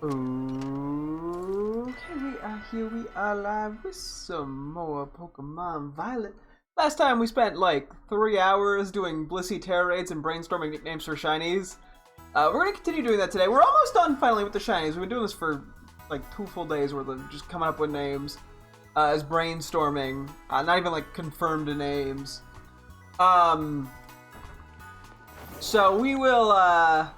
Okay, here we are live with some more Pokemon Violet. Last time we spent like 3 hours doing Blissey Terror Raids and brainstorming nicknames for shinies. We're going to continue doing that today. We're almost done finally with the shinies. We've been doing this for like 2 full days worth of just coming up with names as brainstorming. Not even like confirmed names. So we will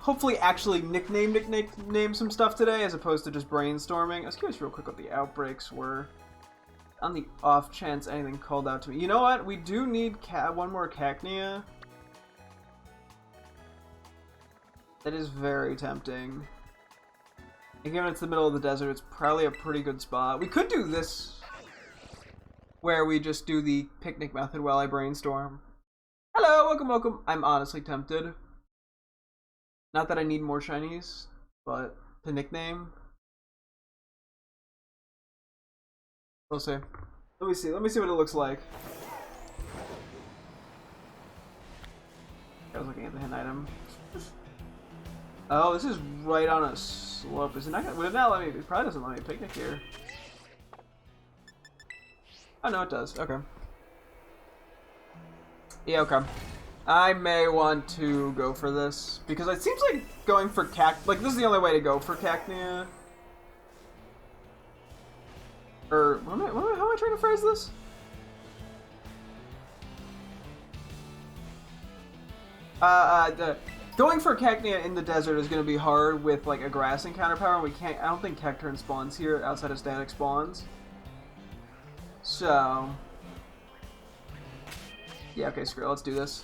hopefully actually nickname some stuff today as opposed to just brainstorming. I was curious real quick what the outbreaks were. On the off chance anything called out to me. You know what? We do need one more Cacnea. That is very tempting. And given it's the middle of the desert, it's probably a pretty good spot. We could do this where we just do the picnic method while I brainstorm. Hello, welcome. I'm honestly tempted. Not that I need more shinies, but to nickname. We'll see. Let me see what it looks like. I was looking at the hidden item. Oh, this is right on a slope. Is it not gonna, would it not let me? It probably doesn't let me picnic here. Oh no, it does. Okay. Yeah, okay. I may want to go for this because it seems like going for like this is the only way to go for Cacnea. Or how am I trying to phrase this? Going for Cacnea in the desert is going to be hard with like a grass encounter power. We can't. I don't think Cacturne spawns here outside of static spawns. So. Yeah, okay, screw it. Let's do this.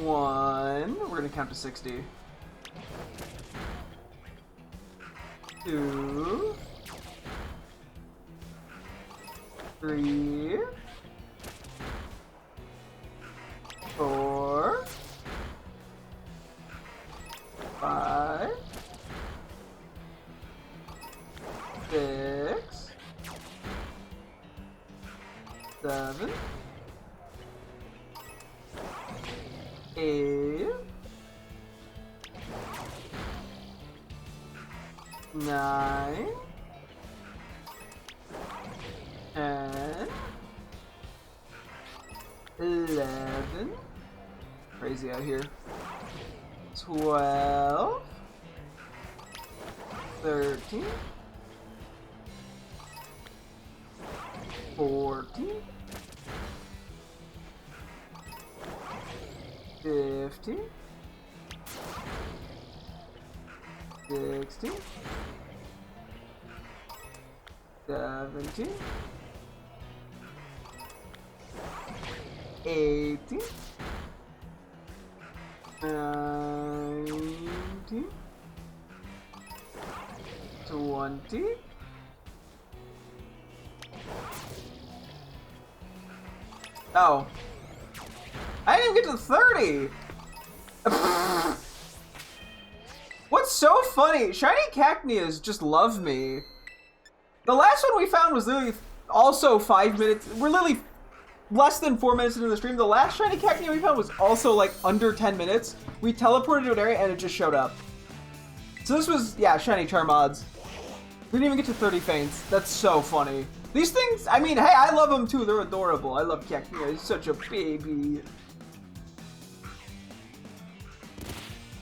One. We're gonna count to 60. 2. 3. 4. 5. 6. 7, 8, 9, 10, 11. Crazy out here. 12, 13, 14, 15, 16, 17, 18, 19, 20. Oh. I didn't even get to 30! What's so funny? Shiny Cacneas just love me. The last one we found was literally also 5 minutes. We're literally less than 4 minutes into the stream. The last Shiny Cacnea we found was also like under 10 minutes. We teleported to an area and it just showed up. So this was, yeah, Shiny Charmods. We didn't even get to 30 faints. That's so funny. These things, I mean, hey, I love them too. They're adorable. I love Cacnea. He's such a baby.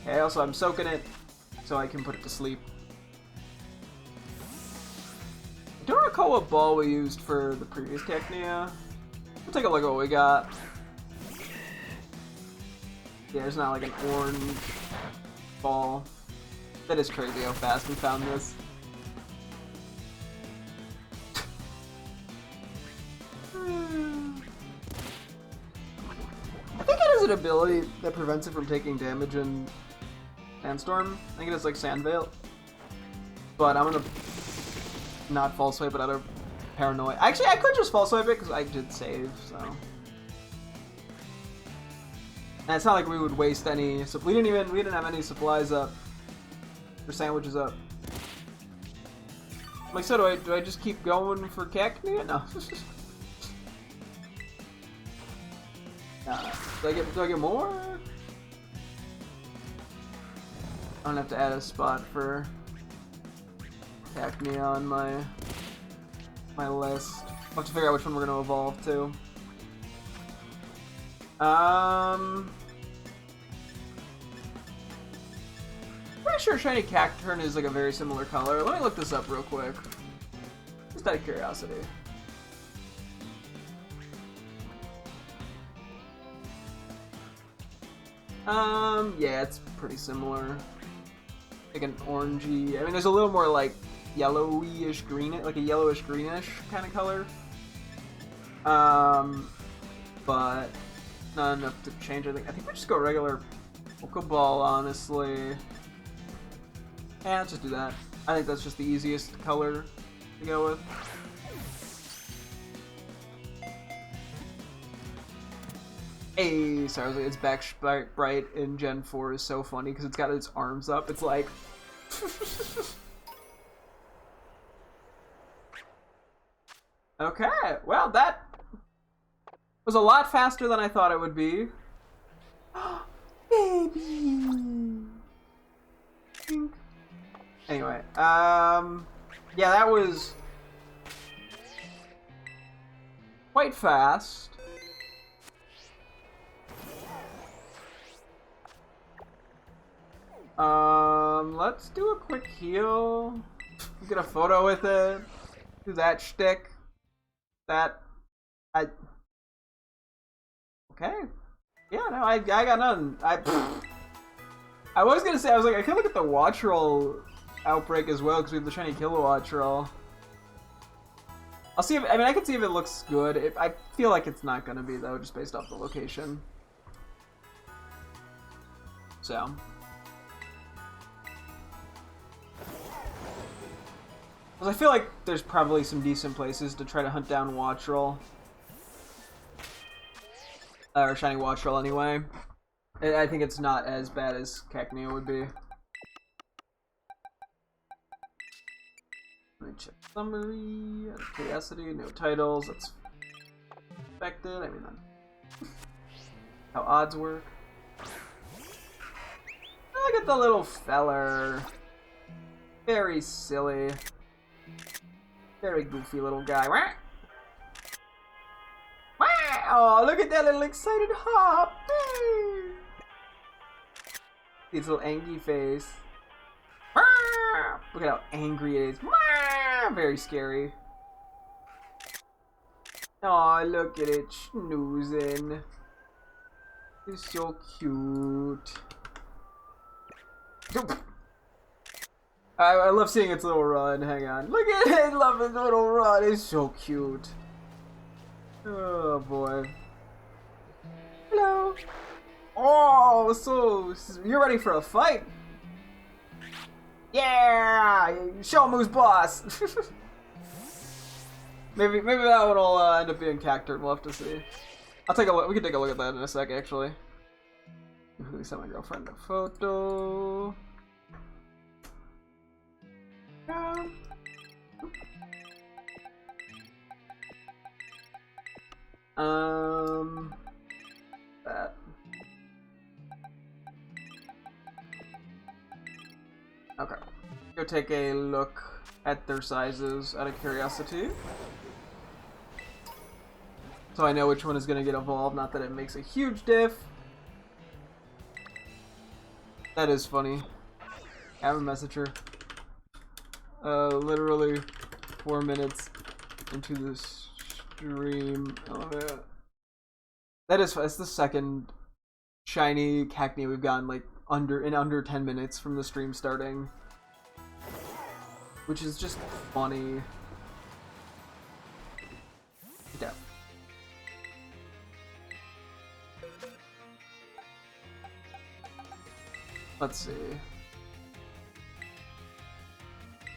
Okay, also, I'm soaking it so I can put it to sleep. I don't recall what ball we used for the previous Cacnea. We'll take a look at what we got. Yeah, there's not like an orange ball. That is crazy how fast we found this. I think it has an ability that prevents it from taking damage in Sandstorm. I think it is like Sand Veil. But I'm gonna not false swipe it out of paranoia. Actually, I could just false swipe it because I did save, so. And it's not like we would waste any. So we didn't have any supplies up or sandwiches up. Like, so do I just keep going for Cacnea? No. Do I get more? I don't have to add a spot for Cacnea on my list. I'll have to figure out which one we're gonna evolve to. Pretty sure shiny Cacturn is like a very similar color. Let me look this up real quick. Just out of curiosity. Yeah, it's pretty similar. Like an orangey. I mean, there's a little more like yellowish green, like a yellowish greenish kind of color. But not enough to change anything. I think we just go regular Pokeball, honestly. Yeah, let's just do that. I think that's just the easiest color to go with. Hey, sorry, its back bright in Gen 4 is so funny because it's got its arms up. It's like... Okay, well, that was a lot faster than I thought it would be. Baby! Anyway, yeah, that was quite fast. Let's do a quick heal. Get a photo with it. Do that shtick. Okay. Yeah, no, I got none. I was gonna say, I was like, I can look at the watch roll outbreak as well, because we have the shiny Kilowatch roll. I'll see if, I mean, I can see if it looks good. I feel like it's not gonna be, though, just based off the location. So. I feel like there's probably some decent places to try to hunt down watch roll. Or shiny watch roll, anyway. I think it's not as bad as Cacnea would be. Let me check summary, curiosity, no titles, that's expected. I mean, how odds work. Look at the little feller. Very silly. Very goofy little guy. Oh, look at that little excited hop. His little angry face. Look at how angry it is. Very scary. Oh, look at it snoozing. It's so cute. I love seeing its little run. Hang on. Look at it. I love its little run. It's so cute. Oh, boy. Hello. Oh, so you're ready for a fight? Yeah! Show him who's boss! maybe that one will end up being Cacturn. We'll have to see. I'll take a look. We can take a look at that in a sec, actually. Let send my girlfriend a photo. That. Okay. Go take a look at their sizes out of curiosity. So I know which one is going to get evolved, not that it makes a huge diff. That is funny. I have a messenger. Literally 4 minutes into the stream. Oh, man. That is, it's the second shiny Cacnea we've gotten like under 10 minutes from the stream starting, which is just funny. Yeah. Let's see.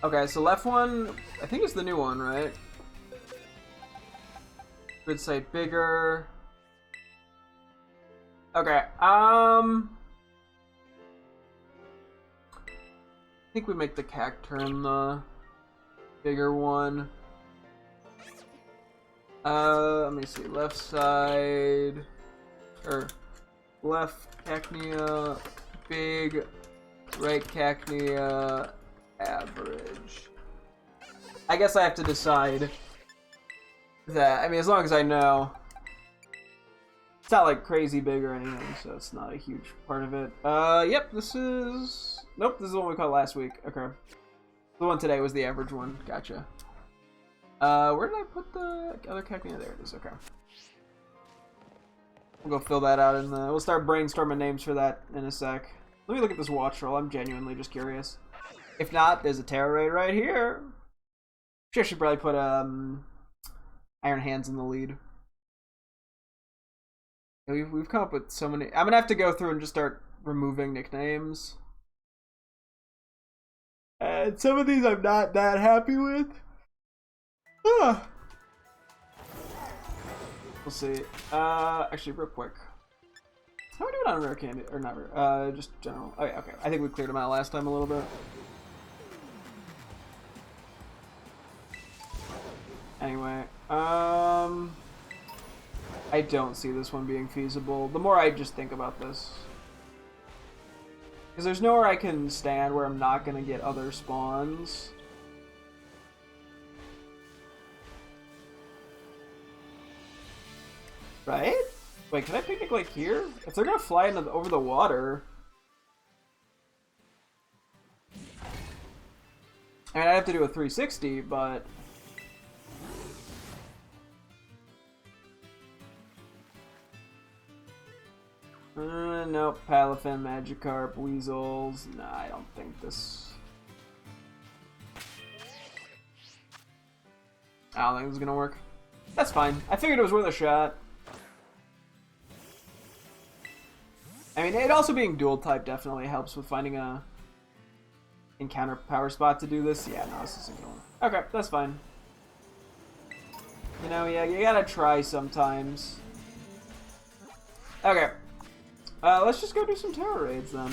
Okay, so left one, I think it's the new one, right? Grid site bigger. Okay, I think we make the Cacturn the bigger one. Let me see, left side, or left Cacnea, big, Rate Cacnea average. I guess I have to decide that. I mean, as long as I know. It's not like crazy big or anything, so it's not a huge part of it. Yep, this is... Nope, this is the one we caught last week. Okay. The one today was the average one. Gotcha. Where did I put the other Cacnea? There it is. Okay. We'll go fill that out in the... We'll start brainstorming names for that in a sec. Let me look at this watch roll. I'm genuinely just curious. If not, there's a Terra Raid right here. I should probably put Iron Hands in the lead. We've come up with so many. I'm gonna have to go through and just start removing nicknames. And some of these I'm not that happy with. Ah. We'll see. Actually, real quick. How are we doing on rare candy? Or not rare? Just general. Oh yeah, okay. I think we cleared them out last time a little bit. Anyway, I don't see this one being feasible. The more I just think about this. Because there's nowhere I can stand where I'm not going to get other spawns. Right? Wait, can I picnic like here? If they're going to fly into over the water... I mean, I'd have to do a 360, but... Nope, Palafin, Magikarp, Weasels. Nah, I don't think this... I don't think this is gonna work. That's fine. I figured it was worth a shot. I mean, it also being dual type definitely helps with finding a encounter power spot to do this. Yeah, no, this isn't gonna work. Okay, that's fine. You know, yeah, you gotta try sometimes. Okay. Let's just go do some Terra Raids then.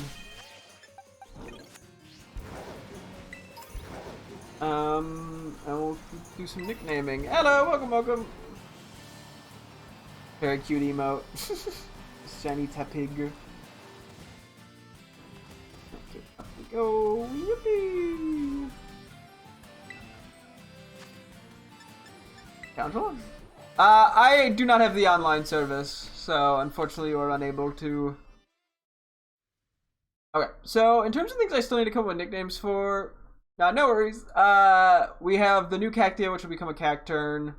And we'll do some nicknaming. Hello, welcome. Very cute emote. Shiny Tapig. Okay, up we go. Yippee! Council? I do not have the online service, so unfortunately you are unable to... Okay, so in terms of things I still need to come up with nicknames for, no worries. We have the new Cacnea, which will become a Cacturn.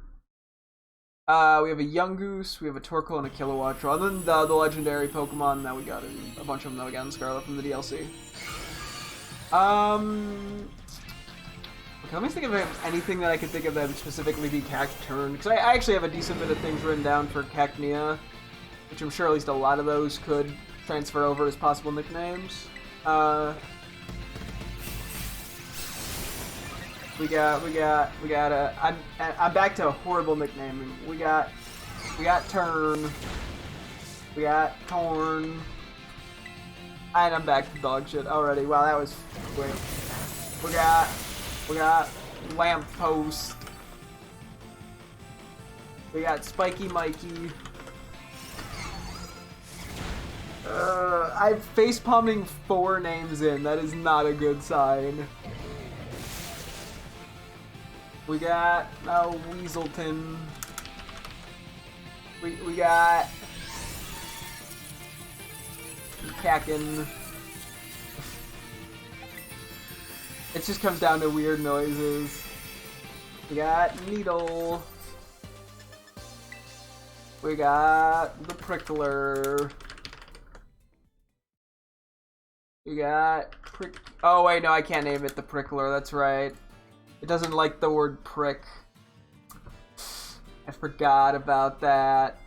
We have a Yungoos, we have a Torkoal, and a Kilowattrel, and then the legendary Pokemon that we got in, a bunch of them that we got in Scarlet from the DLC. Okay, let me think of anything that I could think of that would specifically be Cacturn, because I actually have a decent bit of things written down for Cacnea, which I'm sure at least a lot of those could transfer over as possible nicknames. I'm back to a horrible nicknaming. We got Turn, we got Torn, and I'm back to dog shit already. Wow, that was quick. We got Lamppost. We got Spiky Mikey. I'm face-palming 4 names in. That is not a good sign. We got Weaselton. We got Kakin. It just comes down to weird noises. We got Needle. We got the Prickler. We got Prick... Oh wait, no, I can't name it the Prickler, that's right. It doesn't like the word prick. I forgot about that.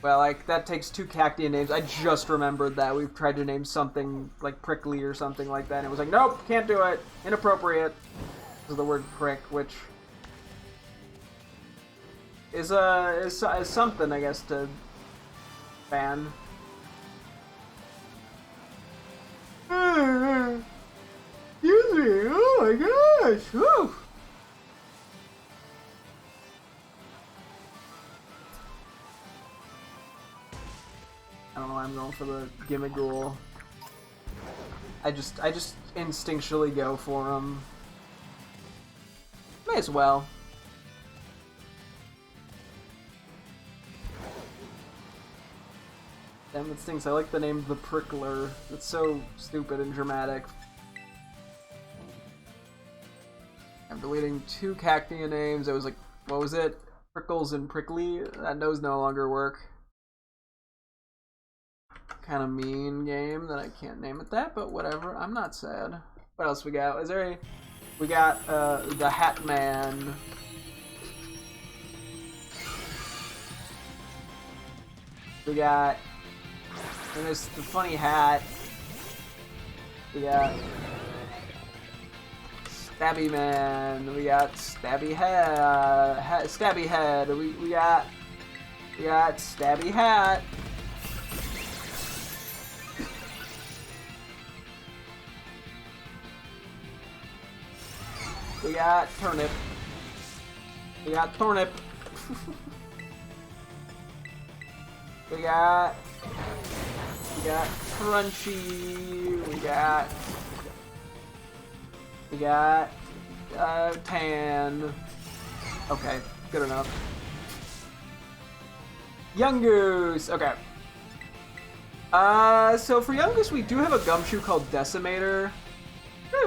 Well, like, that takes 2 Cacnea names. I just remembered that. We've tried to name something like Prickly or something like that, and it was like, nope, can't do it. Inappropriate. Because of the word prick, which is something, I guess, to ban. Excuse me. Oh my gosh. Whew. I don't know why I'm going for the Gimmighoul. I just instinctually go for them. May as well. Damn, it stinks. I like the name The Prickler. It's so stupid and dramatic. I'm deleting 2 Cacnea names. I was like, what was it? Prickles and Prickly? Those no longer work. Kind of mean game that I can't name it that, but whatever. I'm not sad. What else we got? Is there a... We got the Hat Man. We got... And there's the funny hat. We got... Stabby Man. We got Stabby Head. Stabby Head. We got Stabby Hat. We got Turnip. We got Turnip. We got Crunchy. We got Tan. Okay, good enough. Young Goose. Okay. So for Young Goose, we do have a gumshoe called Decimator.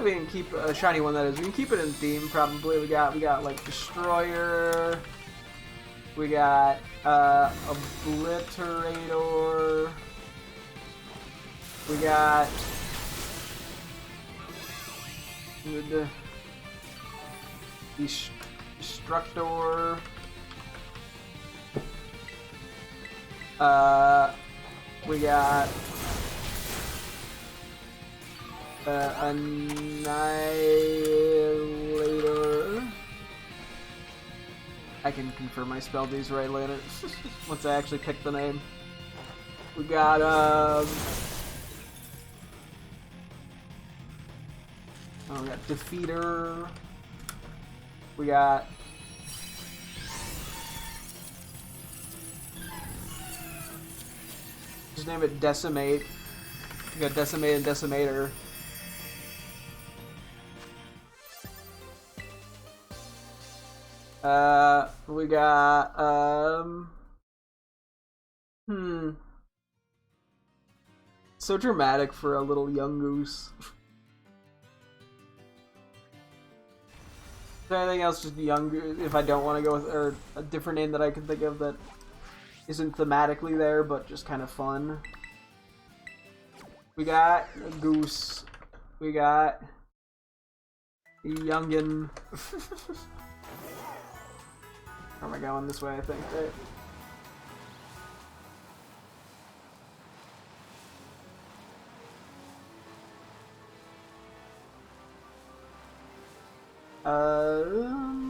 We can keep a shiny one, that is. We can keep it in theme, probably. We got like Destroyer. We got Obliterator. We got the Destructor. We got Annihilator. I can confirm I spelled these right later once I actually pick the name. We got we got Defeater. We got just name it Decimate. We got Decimate and Decimator. We got, so dramatic for a little young goose. Is there anything else just young goose, if I don't want to go with, or a different name that I can think of that isn't thematically there, but just kind of fun? We got a goose. We got a youngin. Where am I going? This way, I think, right?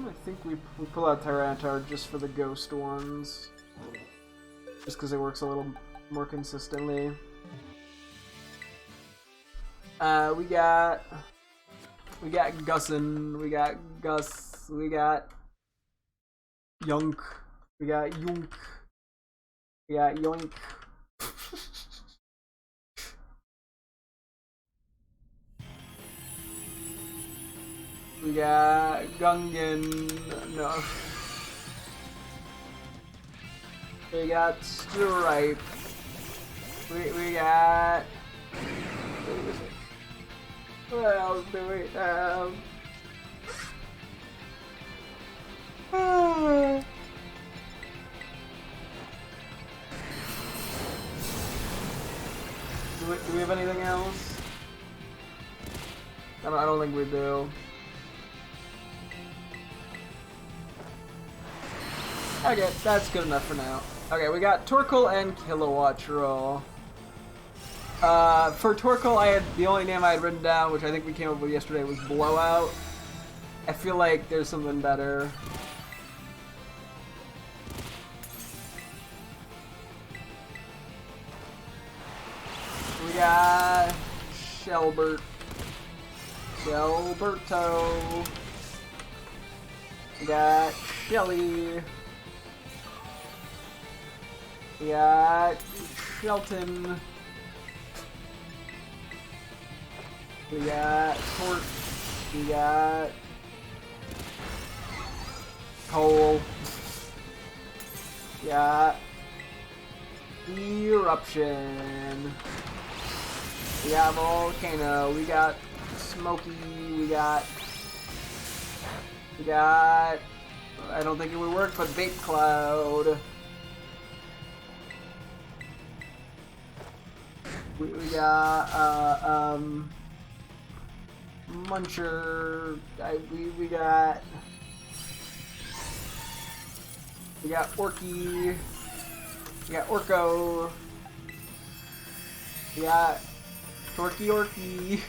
I think we pull out Tyranitar just for the ghost ones. Just because it works a little more consistently. We got Gussin, we got Gus, we got Yunk, we got Yunk, we got Yoink. We got Gungan, no. We got Stripe. We got... What else do we have? Do we have anything else? I don't think we do. Okay, that's good enough for now. Okay, we got Torkoal and Kilowattrel. For Torkoal, the only name I had written down, which I think we came up with yesterday, was Blowout. I feel like there's something better. We got Shelberto. We got Shelly. We got Shelton. We got Torque. We got Coal. We got Eruption. We got Volcano. We got Smoky. We got. I don't think it would work, but Vape Cloud. We got Muncher. We got Orky. We got Orko. We got Orky.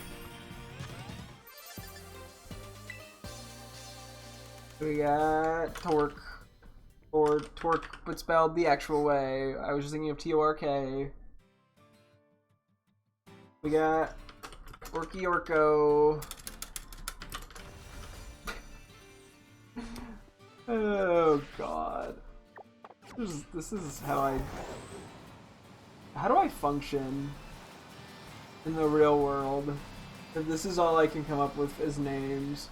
We got Torque. Or Torque, but spelled the actual way. I was just thinking of Tork. We got Orky Orko. Oh god. This is how do I function in the real world if this is all I can come up with as names?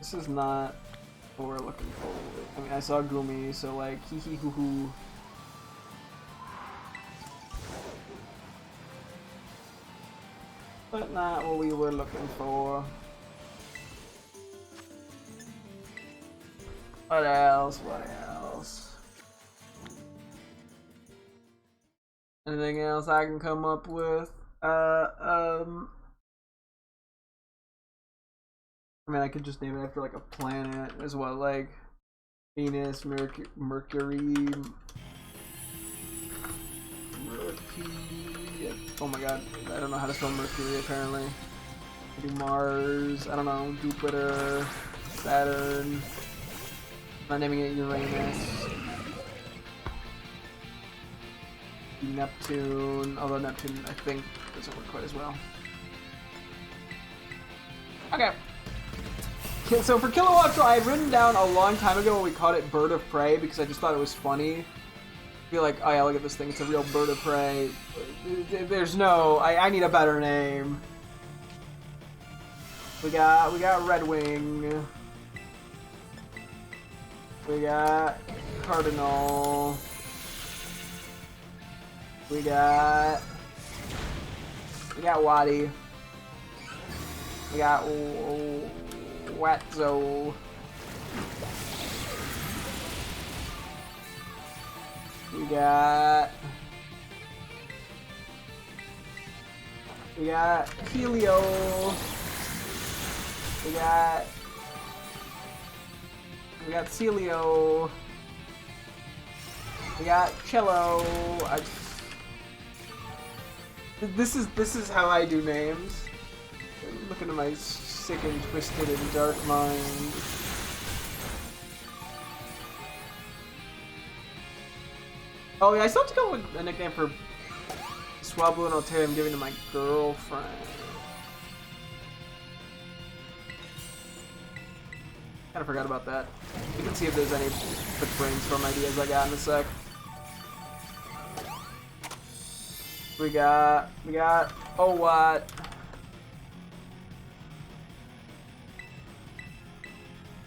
This is not what we're looking for. I mean, I saw Gumi, so like, hee hee hoo hoo. But not what we were looking for. What else? What else? Anything else I can come up with? I mean, I could just name it after like a planet as well, like Venus, Mercury. Oh my god, I don't know how to spell Mercury apparently. Maybe Mars, I don't know, Jupiter, Saturn. I'm not naming it Uranus. Neptune, although Neptune I think doesn't work quite as well. Okay. So for Kilowatts, I had written down a long time ago when we called it Bird of Prey because I just thought it was funny. Be like, oh yeah, look at this thing, it's a real bird of prey. There's no, I need a better name. We got Red Wing. We got Cardinal. We got Wadi. We got Watzo. We got Helio. We got Celio. We got Cello. This is how I do names. Look into my sick and twisted and dark mind. Oh yeah, I still have to go with a nickname for Swablu and Altair I'm giving to my girlfriend. Kinda forgot about that. You can see if there's any quick brainstorm ideas I got in a sec. We got Owat.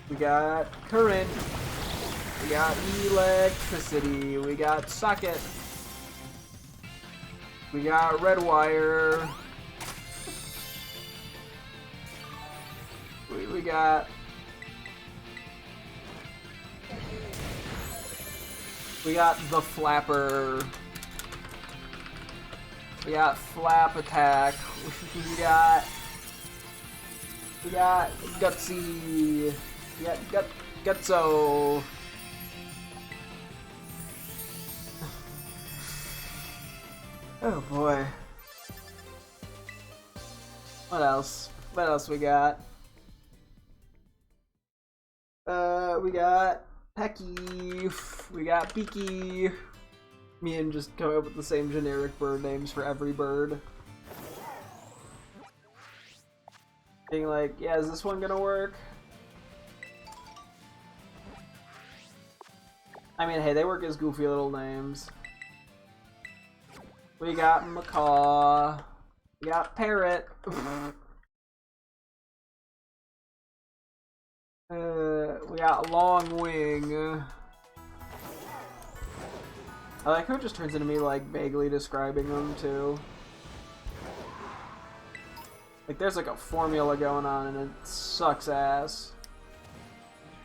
We got Current. We got Electricity. We got Socket. We got Red Wire. We got the Flapper. We got Flap Attack. We got Gutsy. We got Gutso. Oh boy. What else? What else we got? We got Pecky. We got Beaky. Me and just coming up with the same generic bird names for every bird. Being like, yeah, is this one gonna work? I mean, hey, they work as goofy little names. We got macaw. We got parrot. We got long wing. I like how it just turns into me like vaguely describing them too. Like there's like a formula going on and it sucks ass.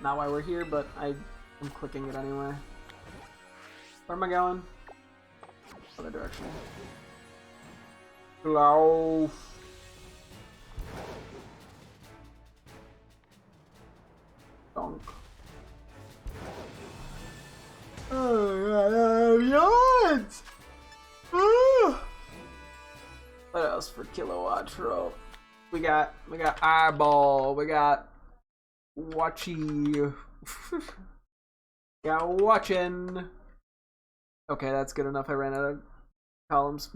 Not why we're here, but I'm clicking it anyway. Where am I going? Other direction. Hello. Donk. Oh, yawns! What else for kilowatt trope? We got eyeball. We got watchy. Got watching. Okay, that's good enough. I ran out of columns.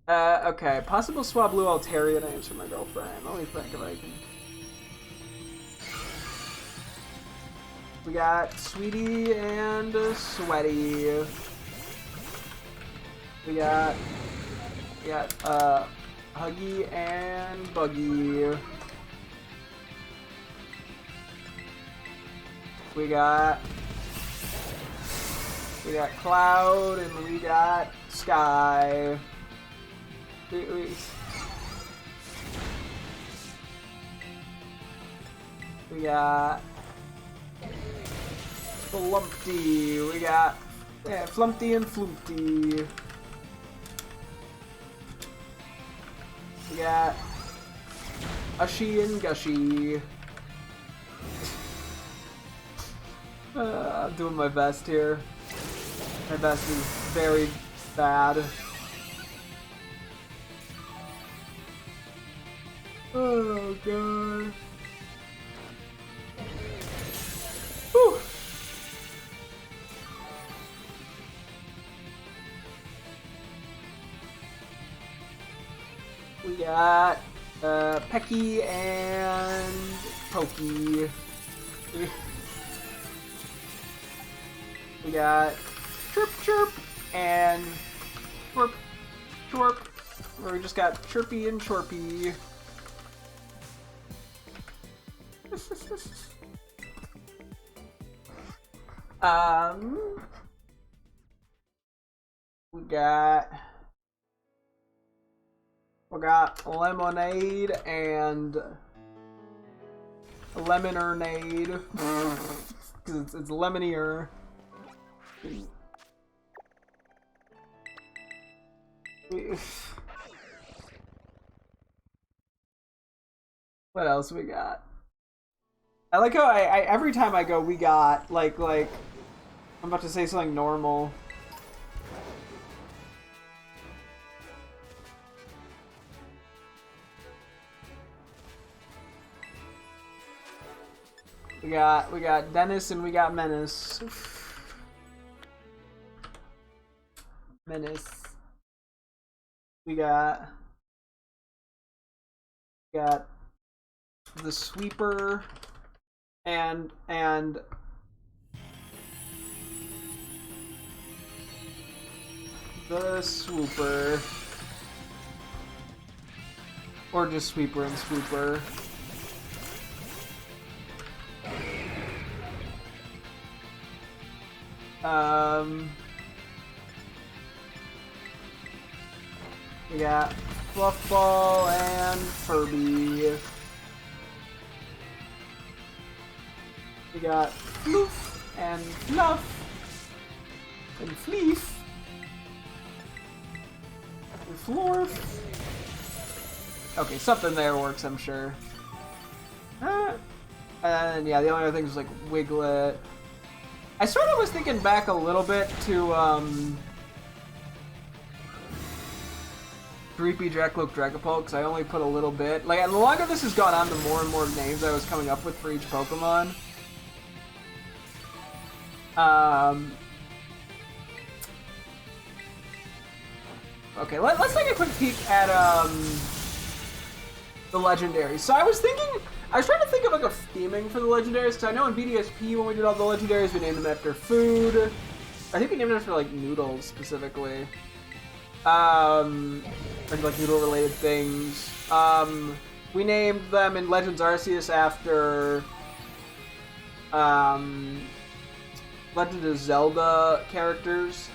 Okay. Possible swap blue Altaria names for my girlfriend. Let me think if I can. We got Sweetie and Sweaty. We got Huggy and Buggy. We got Cloud and we got Sky. We got Flumpty. We got Flumpty and Flumpty. We got Ushy and Gushy. I'm doing my best here. My best is very bad. Oh god. Whew. We got Pecky and Pokey. We got Chirp Chirp and Chirp Chirp. We just got Chirpy and Chirpy. We got Lemonade and Lemonernade. Because it's lemonier. What else we got? I like how I every time I go we got like I'm about to say something normal. We got Dennis and we got Menace. Menace. We got the Sweeper and the Swooper, or just Sweeper and Swooper. We got Fluffball and Furby. We got Floof and Fluff and Fleef and Florf. Okay, something there works, I'm sure. And yeah, the only other thing was like Wiglet. I sort of was thinking back a little bit to Dreepy, Dracloak, Dragapult, because I only put a little bit. Like, the longer this has gone on, the more and more names I was coming up with for each Pokemon. Okay, let's take a quick peek at the legendaries. So I was trying to think of like a theming for the legendaries, because I know in BDSP when we did all the legendaries we named them after food. I think we named it after like noodles specifically. Or like noodle related things. We named them in Legends Arceus after Legend of Zelda characters.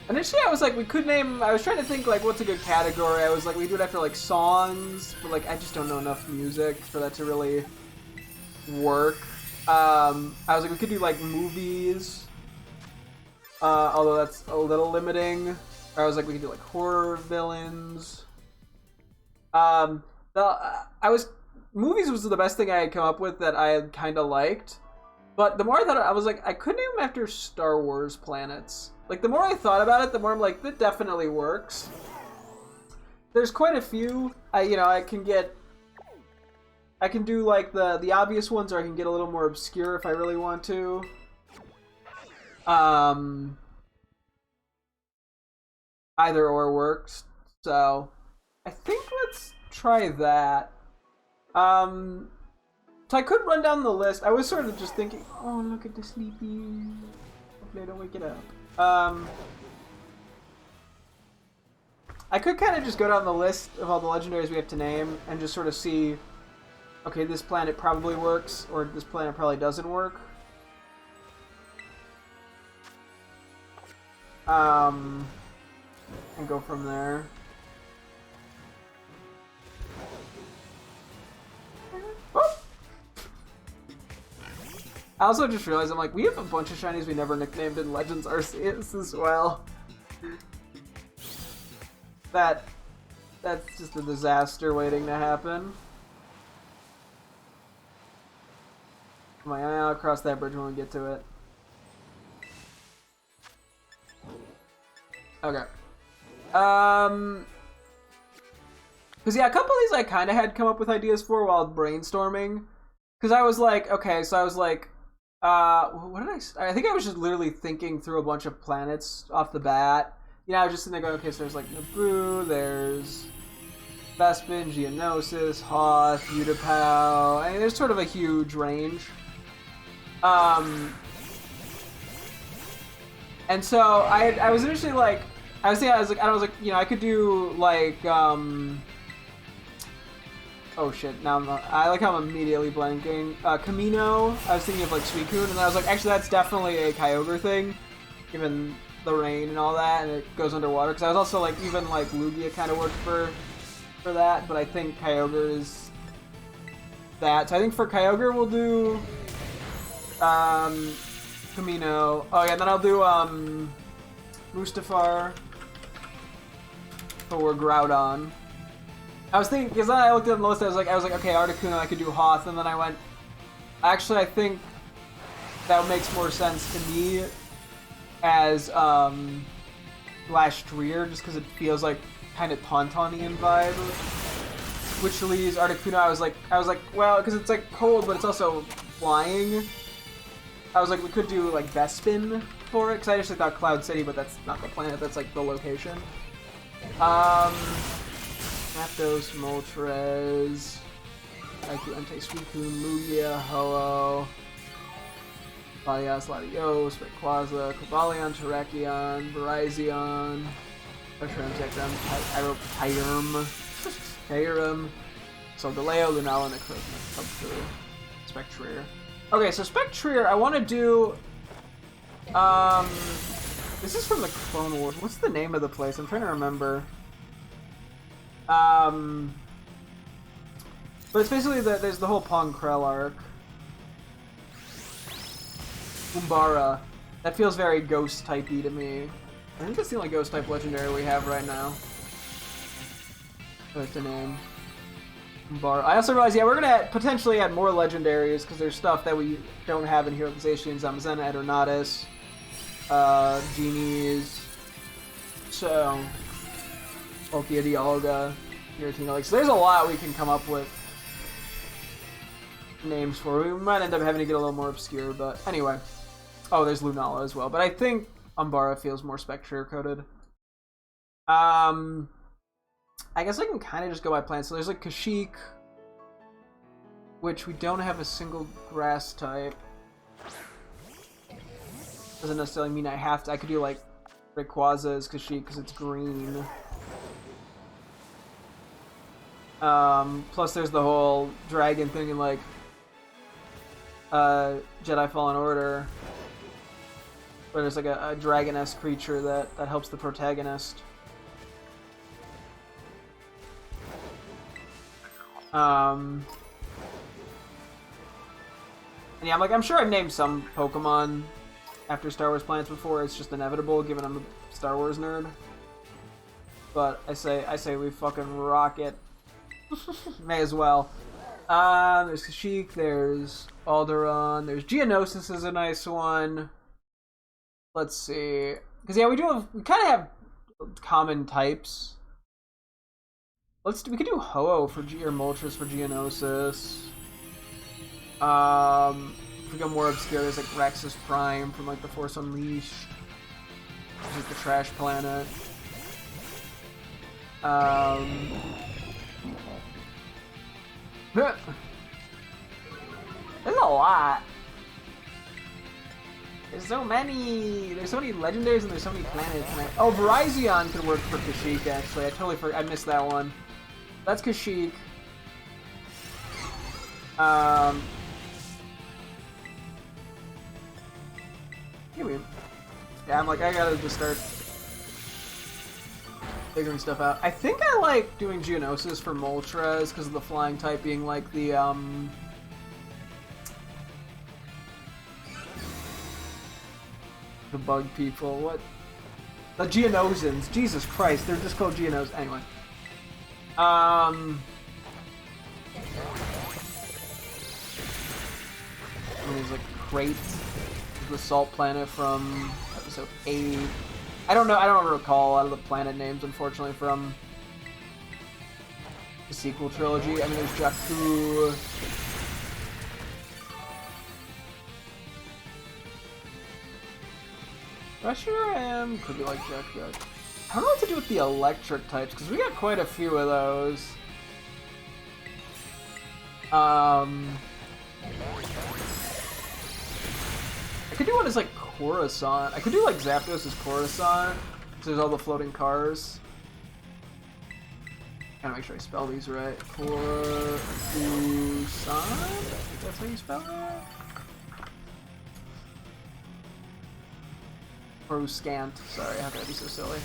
Initially, I was like, we could name. I was trying to think like, what's a good category? I was like, we do it after like songs, but like, I just don't know enough music for that to really work. I was like, we could do like movies, although that's a little limiting. Or I was like, we could do like horror villains. Movies was the best thing I had come up with that I kind of liked. But the more I thought, I was like, I could name them after Star Wars planets. Like, the more I thought about it, the more I'm like, that definitely works. There's quite a few. I can do like the obvious ones, or I can get a little more obscure if I really want to. Either or works. So, I think let's try that. So I could run down the list. I was sort of just thinking, oh, look at the sleepy. Hopefully I don't wake it up. I could kind of just go down the list of all the legendaries we have to name and just sort of see, okay, this planet probably works, or this planet probably doesn't work. And go from there. Oh! I also just realized, I'm like, we have a bunch of shinies we never nicknamed in Legends Arceus as well. That's just a disaster waiting to happen. I'll cross that bridge when we get to it. Okay. Because yeah, a couple of these I kind of had come up with ideas for while brainstorming. Because I was like, okay, so I was like, what did I think I was just literally thinking through a bunch of planets off the bat. I was just sitting there going, okay, so there's like Naboo, there's Bespin, Geonosis, Hoth, Utapau. I mean, there's sort of a huge range. And so I was initially like, I was like, I could do like, oh shit, now I like how I'm immediately blanking. Camino, I was thinking of like Suicune, and then I was like, actually that's definitely a Kyogre thing, given the rain and all that, and it goes underwater. Because I was also like, even like Lugia kind of worked for that, but I think Kyogre is that. So I think for Kyogre we'll do Camino. Oh yeah, and then I'll do Mustafar for Groudon. I was thinking, because then I looked at the list, I was like, okay, Articuno, I could do Hoth, and then I went, actually, I think that makes more sense to me as Lashtrier, just because it feels like kind of Tauntauny vibe. Which leaves Articuno, I was like, well, because it's like cold, but it's also flying. I was like, we could do like Bespin for it, because I actually thought Cloud City, but that's not the planet, that's like the location. Zapdos, Moltres, Raikou, Entei, Suicune, Lugia, Ho-Oh, Latias, Latios, Rayquaza, Cobalion, Terrakion, Virizion, Reshiram, Zekrom, Kyurem, Solgaleo, Lunala, Necrozma, Subtrue, Spectrier. Okay, so Spectrier, I want to do, this is from the Clone Wars. What's the name of the place? I'm trying to remember. But it's basically there's the whole Ponkrell arc. Umbara. That feels very ghost-typey to me. I think that's the only ghost-type legendary we have right now. That's the name. Umbara. I also realized, yeah, we're gonna potentially add more legendaries, because there's stuff that we don't have in Hero Zacian, Zamazenta, Eternatus, Genies. So... Palkia, Dialga, Giratina. Like, so there's a lot we can come up with names for. We might end up having to get a little more obscure, but anyway. Oh, there's Lunala as well. But I think Umbara feels more Spectre coded. I guess I can kind of just go by plants. So there's like Kashyyyk, which we don't have a single grass type. Doesn't necessarily mean I have to. I could do like Rayquaza's Kashyyyk because it's green. Plus there's the whole dragon thing in like Jedi Fallen Order, where there's like a dragon-esque creature that helps the protagonist. And yeah, I'm sure I've named some Pokemon after Star Wars planets before. It's just inevitable, given I'm a Star Wars nerd. But I say we fucking rock it. May as well. There's Kashyyyk, there's Alderaan, there's Geonosis is a nice one. Let's see. Because yeah, we kind of have common types. We could do Ho-Oh for or Moltres for Geonosis. If we go more obscure, there's like Rexus Prime from like The Force Unleashed. Which is the trash planet. There's a lot. There's so many legendaries and there's so many planets. Oh, Virizion could work for Kashyyyk actually. I missed that one. That's Kashyyyk. Yeah, I gotta just start figuring stuff out. I think I like doing Geonosis for Moltres because of the flying type being like the bug people. What? The Geonosins. Jesus Christ, they're just called Geonos. Anyway. There's like Crate, the salt planet from episode 8. I don't recall a lot of the planet names, unfortunately, from the sequel trilogy. I mean, there's Jakku. I sure am. Could be like Jakku. I don't know what to do with the electric types, because we got quite a few of those. I could do one as like Coruscant. I could do like Zapdos as Coruscant, because there's all the floating cars. Gotta make sure I spell these right. Coruscant? That's how you spell it? Coruscant. Sorry, how could I be so silly?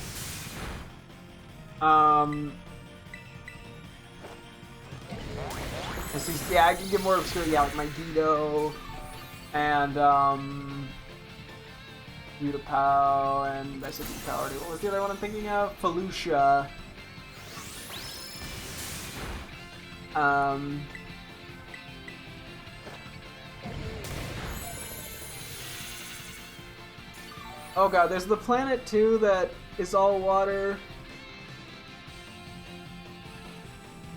Yeah, I can get more obscure. Yeah, like my Dido and Utapau, and I said Utapau already. What was the other one I'm thinking of? Felucia. Oh god, there's the planet too that is all water.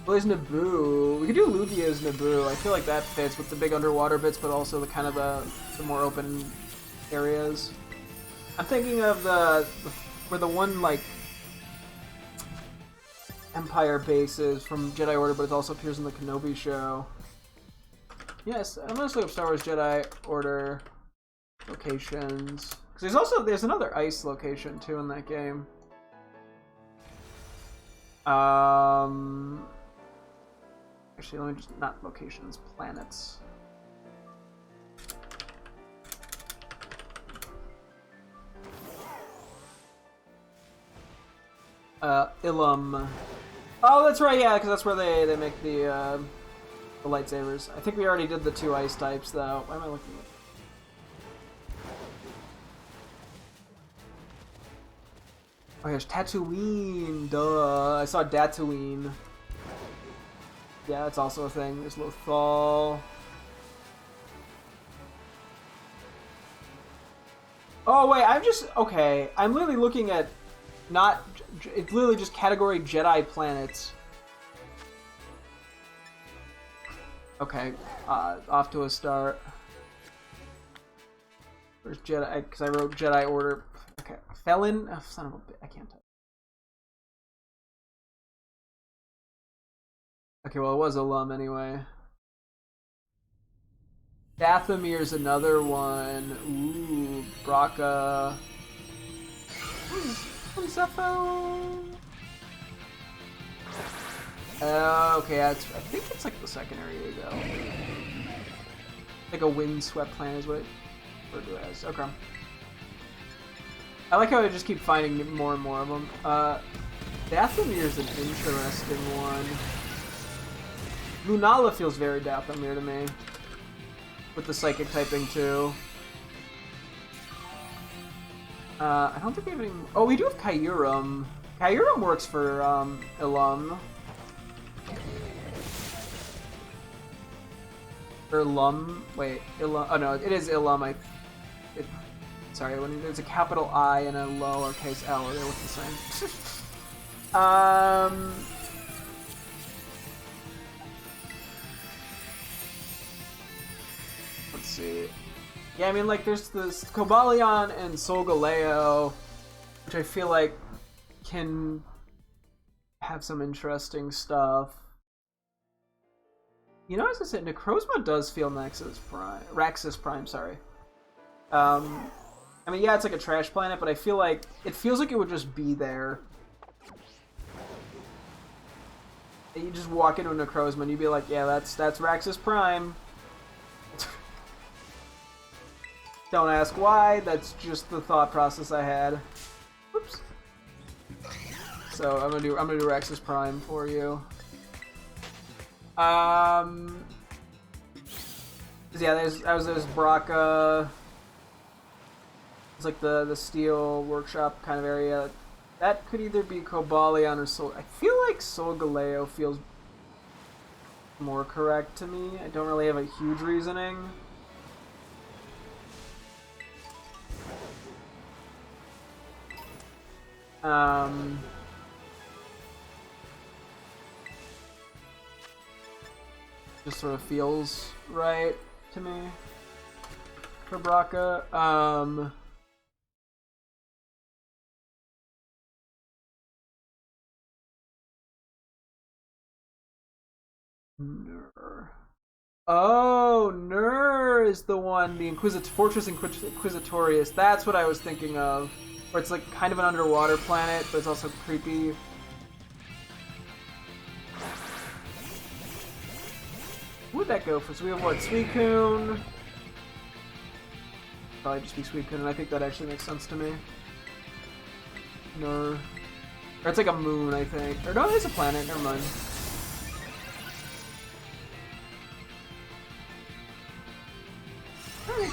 Well, there's Naboo. We could do Lugia as Naboo. I feel like that fits with the big underwater bits, but also the kind of the more open areas. I'm thinking of where the one like Empire base is from Jedi Order, but it also appears in the Kenobi show. Yes, I'm gonna look up Star Wars Jedi Order locations. Because there's another ice location too in that game. Actually, let me just not locations, planets. Ilum. Oh, that's right, yeah, because that's where they make the lightsabers. I think we already did the 2 ice types, though. Why am I looking at? Oh, there's Tatooine. Duh. I saw Tatooine. Yeah, that's also a thing. There's Lothal. Oh, wait, okay. I'm literally looking at it's literally just category Jedi planets. Okay, off to a start. Where's Jedi? Because I wrote Jedi Order. Okay, Felon. Oh, son of a bitch, I can't type. Okay, well, it was Ilum anyway. Dathomir's another one. Ooh, Braca. What is Zepho? Okay, I think it's like the second area to go. Like a windswept planet is what it referred to as. Okay. I like how I just keep finding more and more of them. Dathomir is an interesting one. Lunala feels very Dathomir to me. With the psychic typing too. I don't think we have any... Oh, we do have Kyurem. Kyurem works for Ilum. Or Lum. Wait, Ilum. Oh no, it is Ilum. Sorry, when there's a capital I and a lowercase L, they look the same. Let's see. Yeah, I mean, like, there's this Cobalion and Solgaleo, which I feel like can have some interesting stuff. You know, as I said, Necrozma does feel Raxus Prime, sorry. I mean, yeah, it's like a trash planet, but I feel like it feels like it would just be there. And you just walk into a Necrozma and you'd be like, yeah, that's Raxus Prime. Don't ask why, that's just the thought process I had. Oops. So I'm gonna do Raxus Prime for you. Yeah, there's Braca. It's like the steel workshop kind of area. That could either be Cobalion or Sol. I feel like Solgaleo feels more correct to me. I don't really have a huge reasoning. Just sort of feels right to me for Braca. Nur. Oh, Nur is the one, the Fortress Inquisitorius. That's what I was thinking of. Where it's like kind of an underwater planet, but it's also creepy. Who would that go for? So we have what? Suicune. Probably just be Suicune, and I think that actually makes sense to me. Nur. Or it's like a moon, I think. Or no, it's a planet. Never mind.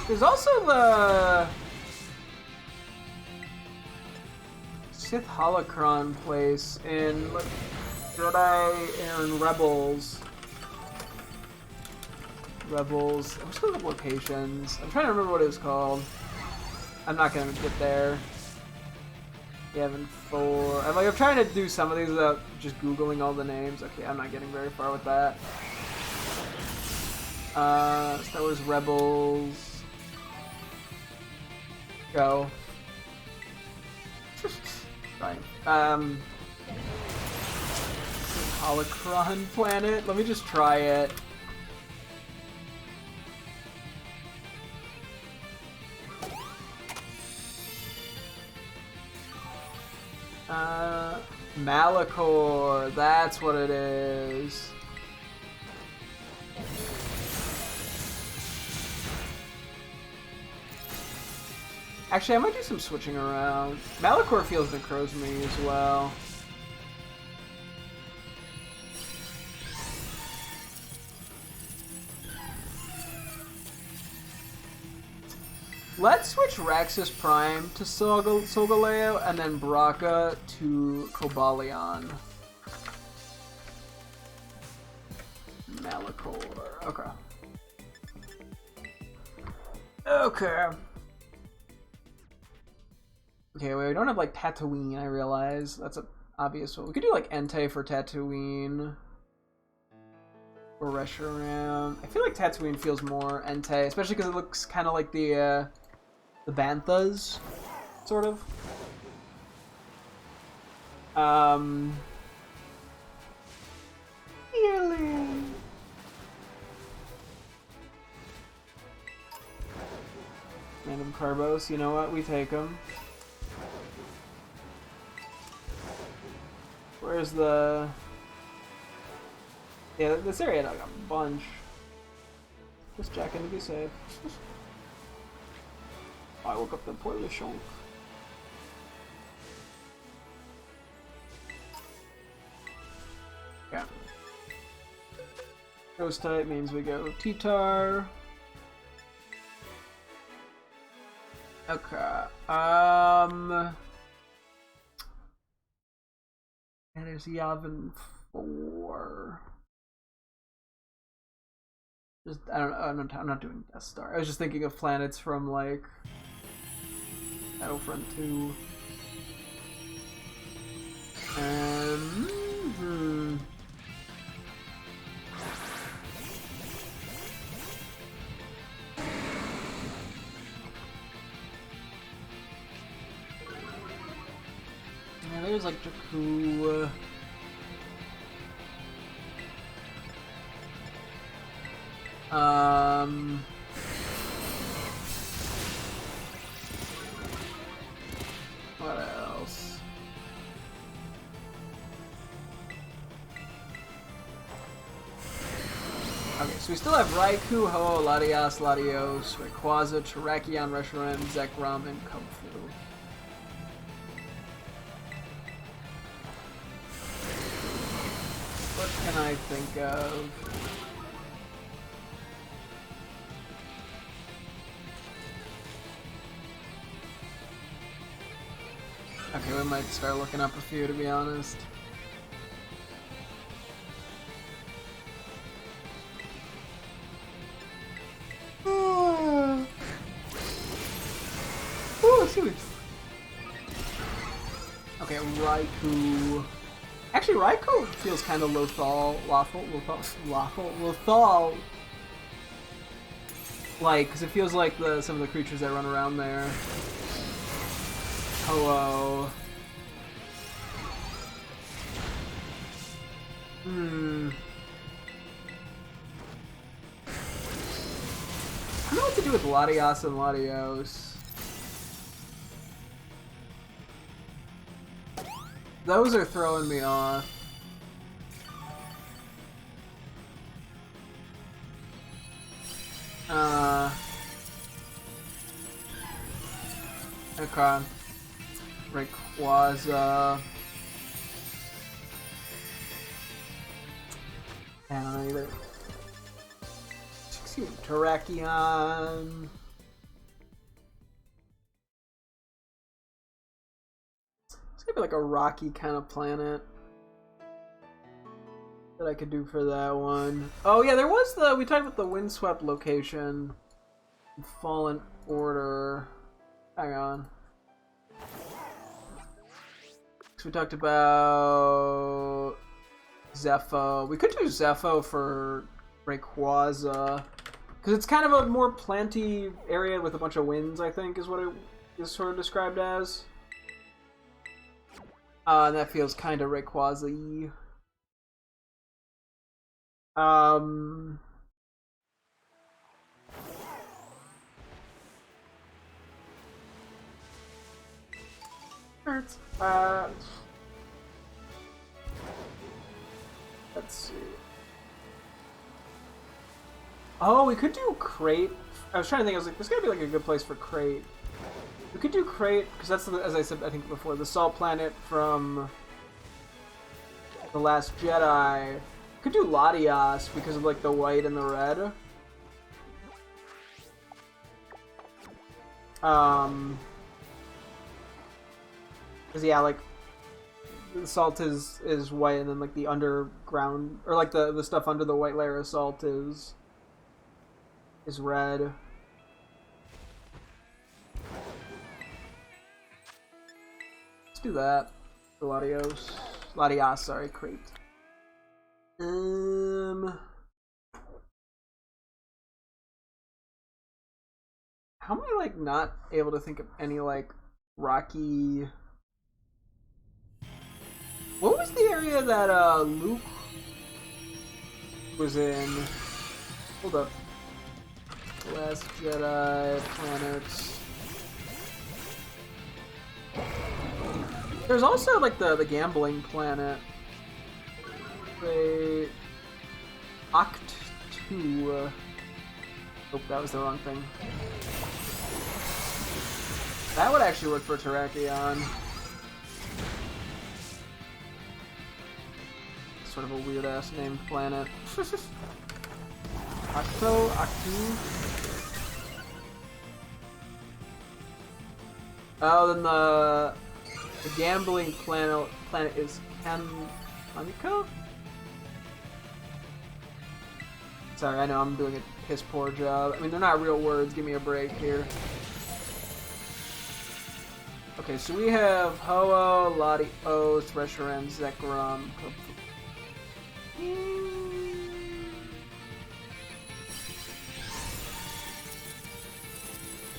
There's also the Sith Holocron place in Jedi and Rebels. I'm just looking up locations. I'm trying to remember what it was called. I'm not gonna get there. Yavin 4. I'm trying to do some of these without just googling all the names. Okay, I'm not getting very far with that. Star Wars Rebels. Go. Fine. Holocron planet. Let me just try it. Malachor. That's what it is. Actually, I might do some switching around. Malachor feels Necrozma as well. Let's switch Raxus Prime to Solgaleo and then Braca to Cobalion. Malachor. Okay. Okay. Okay, wait, we don't have, like, Tatooine, I realize. That's an obvious one. We could do, like, Entei for Tatooine. Or Reshiram. I feel like Tatooine feels more Entei, especially because it looks kind of like the Banthas, sort of. Healing. Random Carbos, you know what? We take them. Where's the... Yeah, this area had like a bunch. Just checking to be safe. I woke up the poor Lechonk. Yeah. Ghost type means we go T-Tar. Okay. And there's Yavin 4. Just I don't know. I'm not doing Death Star. I was just thinking of planets from like Battlefront 2. Yeah, there's like Jakku. What else? Okay, so we still have Raikou, Ho, Latias, Latios, Rayquaza, Terrakion, Reshiram, Zekrom, and Kungfu. What can I think of? Okay, we might start looking up a few, to be honest. Oh, sweet. Okay, Raikou. Actually, Raikou feels kind of Lothal. Like, because it feels like some of the creatures that run around there. Hello. I don't know what to do with Latias and Latios. Those are throwing me off. Okay. Rayquaza. I don't know either. Excuse me, Terrakion. It's gonna be like a rocky kind of planet that I could do for that one. Oh yeah, there was we talked about the Windswept location. Fallen Order. Hang on. So we talked about Zepho. We could do Zepho for Rayquaza. Because it's kind of a more planty area with a bunch of winds, I think, is what it is sort of described as. And that feels kind of Rayquaza-y. Let's see. Oh, we could do Crate. I was trying to think. I was like, this is gonna be like a good place for Crate. We could do Crate because that's as I said, I think before, the salt planet from The Last Jedi. We could do Latias because of like the white and the red. Cause yeah, like the salt is white, and then like the underground or like the stuff under the white layer of salt is red. Let's do that. For Latias, sorry, Crate. How am I like not able to think of any like rocky? What was the area that Luke was in? Hold up. Last Jedi planets. There's also like the gambling planet. Wait. Oct 2. Oh, that was the wrong thing. That would actually work for Terrakion. Sort of a weird ass named planet. Octu. Oh, then the gambling planet is Kaniko? Sorry, I know I'm doing a piss poor job. I mean, they're not real words. Give me a break here. Okay, so we have Ho-Oh, Lati-O, Thresherem, Zekrom.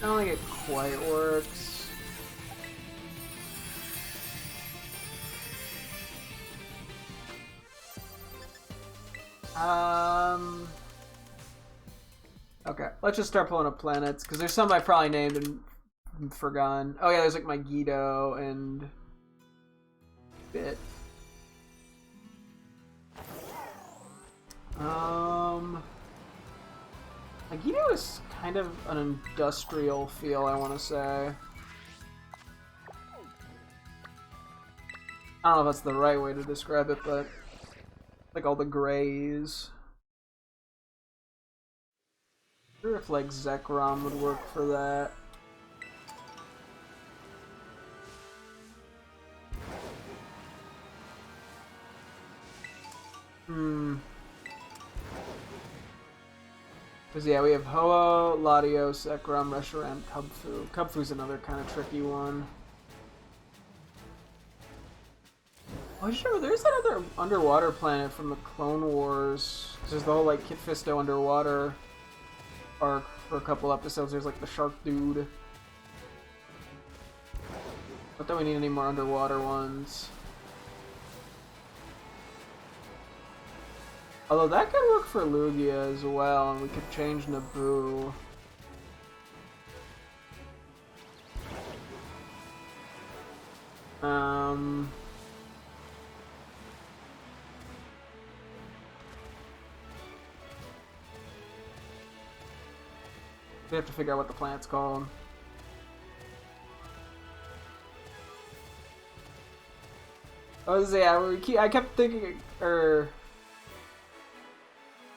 I don't think it quite works. Okay, let's just start pulling up planets, because there's some I probably named and forgotten. Oh yeah, there's like Megiddo and Bit. Megiddo is kind of an industrial feel, I want to say. I don't know if that's the right way to describe it, but like all the grays. I wonder if like Zekrom would work for that. Because yeah, we have Ho-Oh, Lati-O, Zekrom, Reshiram, Kubfu. Kubfu's another kind of tricky one. Oh, sure, there's that other underwater planet from the Clone Wars. There's the whole like Kit Fisto underwater arc for a couple episodes. There's like the shark dude. Not that we need any more underwater ones. Although that could work for Lugia as well, and we could change Naboo. We have to figure out what the planet's called. Oh, yeah, I kept thinking,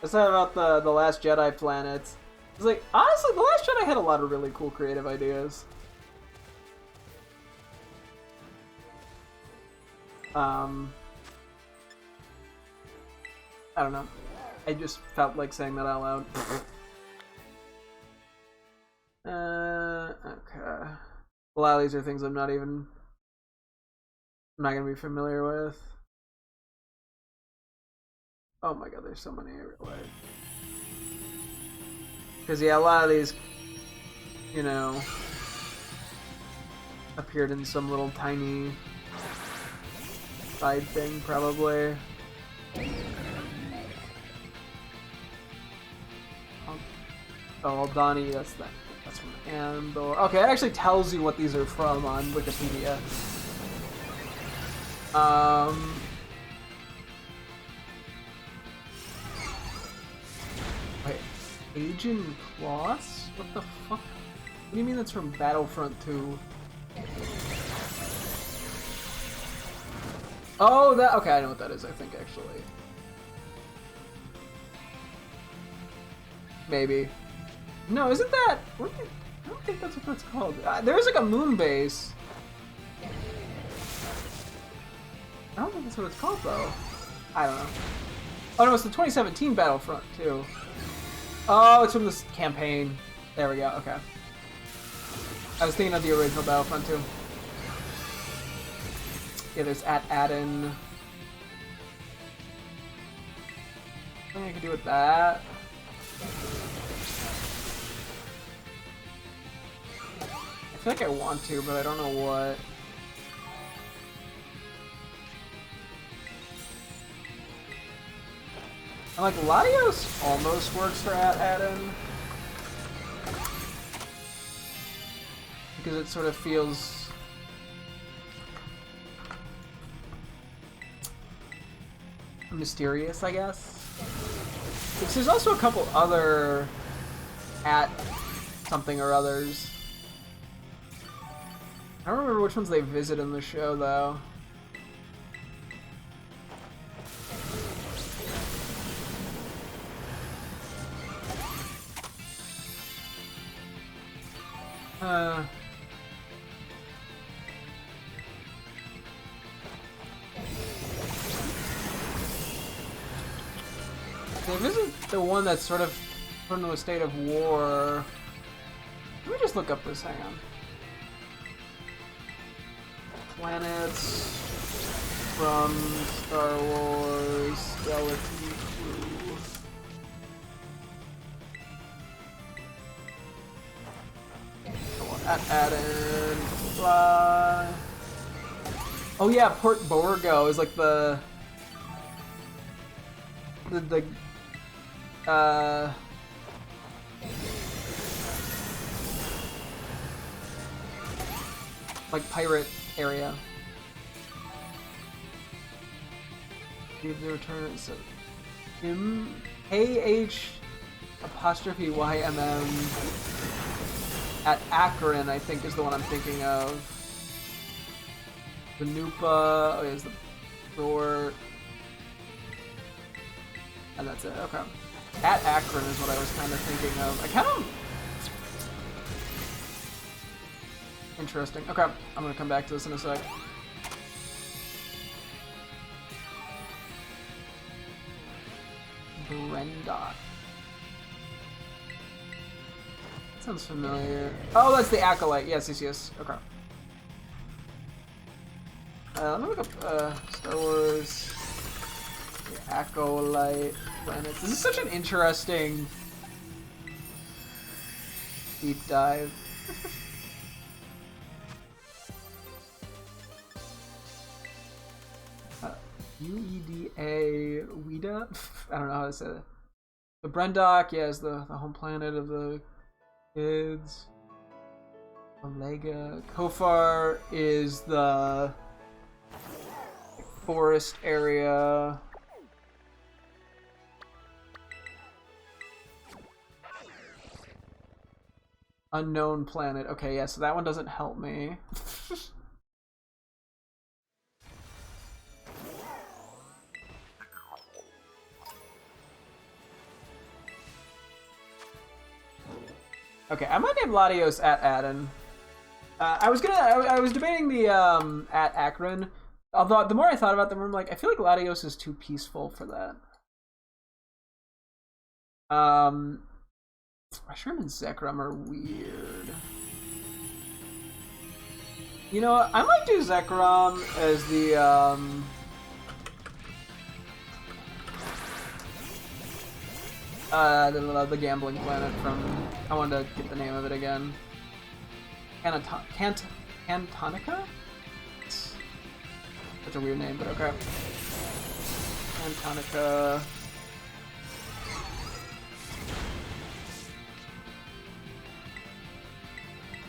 it's not about the Last Jedi planets. It's like, honestly, the Last Jedi had a lot of really cool creative ideas. I don't know. I just felt like saying that out loud. Okay. A lot of these are things I'm not gonna be familiar with. Oh my god, there's so many everywhere. Because yeah, a lot of these, you know, appeared in some little tiny side thing, probably. Oh, Aldani, that's from Andor. Okay, it actually tells you what these are from on Wikipedia. Wait, Agent Kloss? What the fuck? What do you mean that's from Battlefront 2? Oh, that. Okay, I know what that is, I think, actually. Maybe. No, isn't that. I don't think that's what that's called. There is like a moon base. I don't think that's what it's called, though. I don't know. Oh, no, it's the 2017 Battlefront, too. Oh, it's from this campaign. There we go, okay. I was thinking of the original Battlefront, too. Yeah, there's Aden. Something I could do with that. I feel like I want to, but I don't know what. And like Latios almost works for Aden. because it sort of feels mysterious, I guess. Because there's also a couple other at something or others. I don't remember which ones they visit in the show, though. They visit the one that's sort of put into a state of war. Let me just look up this, hang on. Planets from Star Wars Skeleton Crew. Add-in, fly. Oh yeah, Port Borgo is like the like pirate area. Need to return. So AH''YMM at Akron, I think, is the one I'm thinking of. The Nupa. Oh, here's the door. And that's it. Okay. At Akron is what I was kind of thinking of. I kind of. Interesting. Okay, I'm gonna come back to this in a sec. Brenda. Sounds familiar. Oh, that's the Acolyte. Yes, yes, yes. Okay. Let me look up Star Wars. The Acolyte planets. This is such an interesting deep dive. UEDA Weda? I don't know how to say that. The Brendok, yeah, is the home planet of the kids. Omega. Kofar is the forest area. Unknown planet. Okay, yeah, so that one doesn't help me. Okay, I might name Latios at Aden. I was debating the at Akron. Although the more I thought about them, I'm like, I feel like Latios is too peaceful for that. Mushroom and Zekrom are weird. You know what? I might do Zekrom as the gambling planet from. I wanted to get the name of it again. Cantonica? Such a weird name, but okay. Cantonica.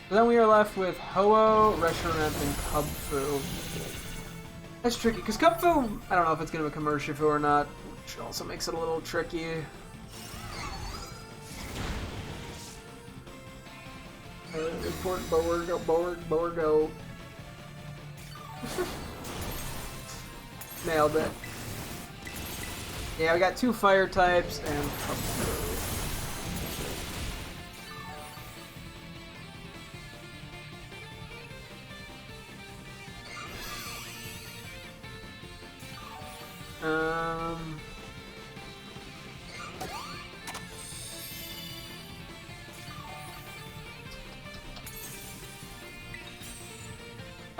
So then we are left with Ho-Oh, Reshiram, and Cubfu. That's tricky, because Cubfu, I don't know if it's going to become Urshifu or not, which also makes it a little tricky. Import Borgo. Nailed it. Yeah, we got 2 fire types and Cubfu.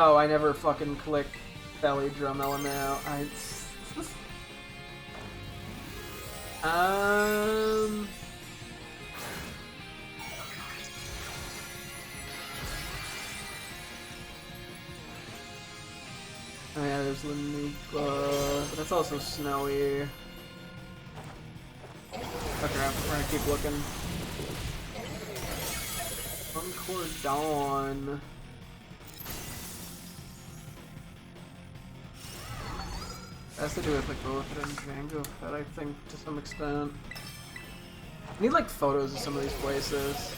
Oh, I never fucking click belly drum LMAO. Oh yeah, there's Lanupa, but that's also snowy. Okay, we're gonna keep looking. Encore Dawn. That has to do with like both and Django Fett, I think, to some extent. I need like photos of some of these places.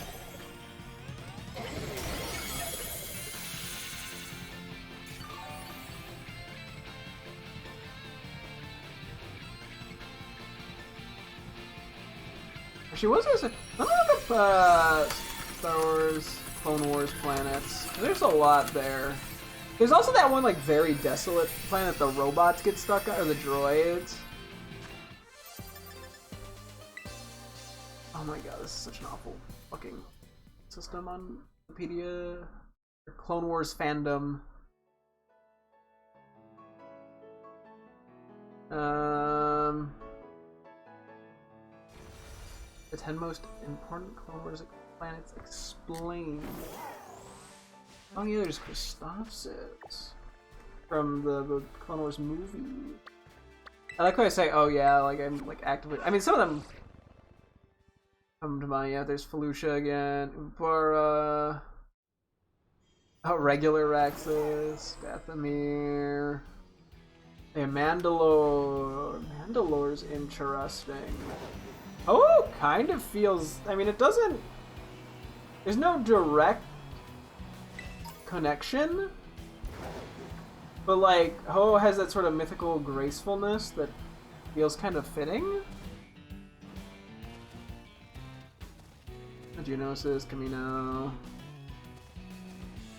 She was as a. Let me look up Star Wars Clone Wars planets. There's a lot there. There's also that one like very desolate planet the robots get stuck on, or the droids. Oh my god, this is such an awful fucking system on Wikipedia. Clone Wars fandom. The 10 most important Clone Wars planets explained. Oh yeah, there's Christophsis from the Clone Wars movie. I like how I say, oh yeah, like I'm like actively. I mean, some of them come to mind. Yeah, there's Felucia again, Umbara, regular Raxus, Dathomir. Yeah, Mandalore. Mandalore's interesting. Oh, kind of feels. I mean, it doesn't. There's no direct connection, but like Ho has that sort of mythical gracefulness that feels kind of fitting. Geonosis, Camino.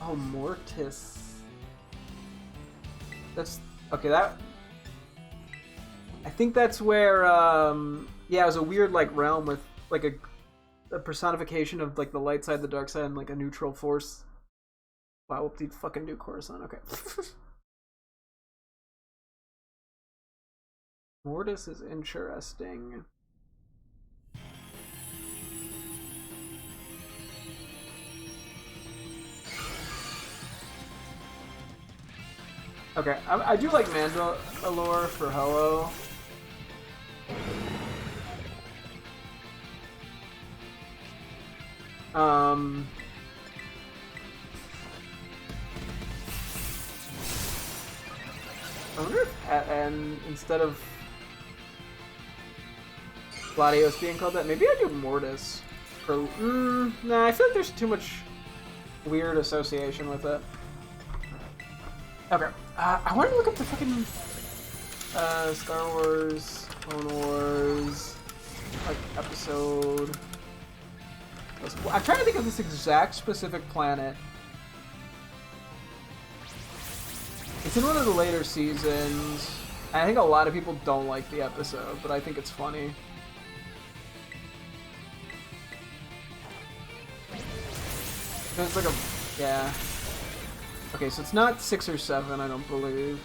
Oh, Mortis. That's okay. That I think that's where. Yeah, it was a weird like realm with like a personification of like the light side, the dark side, and like a neutral force. Wow, whoop de fucking do Coruscant. Okay. Mortis is interesting. Okay, I do like Mandalore for Ho-Oh. I wonder if and instead of Gladios being called that, maybe I do Mortis. For nah, I feel like there's too much weird association with it. Okay, I wanted to look up the fucking Star Wars, Clone Wars, like episode. I'm trying to think of this exact specific planet. It's in one of the later seasons. I think a lot of people don't like the episode, but I think it's funny. It's like a... yeah. Okay, so it's not 6 or 7, I don't believe.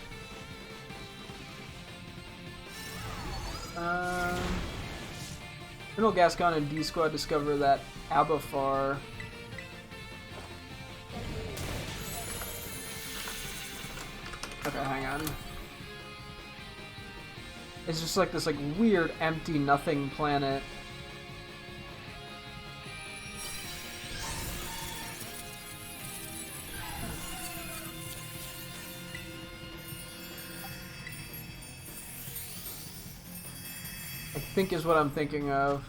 Colonel Gascon and D-Squad discover that Abafar... Okay, hang on. It's just like this like weird, empty, nothing planet. I think is what I'm thinking of.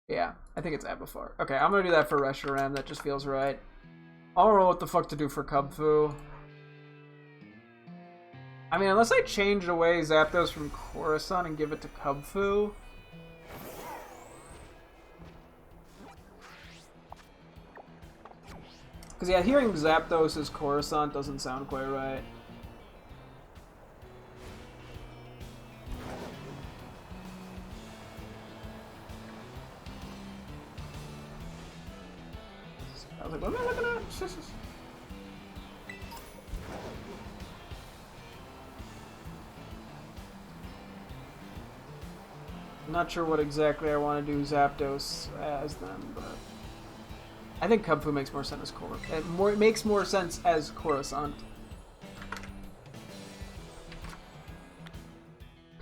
Yeah, I think it's Abafar. Okay, I'm gonna do that for Reshiram. That just feels right. I don't know what the fuck to do for Kubfu. I mean, unless I change away Zapdos from Coruscant and give it to Kubfu. Because, yeah, hearing Zapdos as Coruscant doesn't sound quite right. I was like, what am I looking at? I'm not sure what exactly I want to do Zapdos as then, but... I think Kubfu makes more sense as Coruscant. It makes more sense as Coruscant.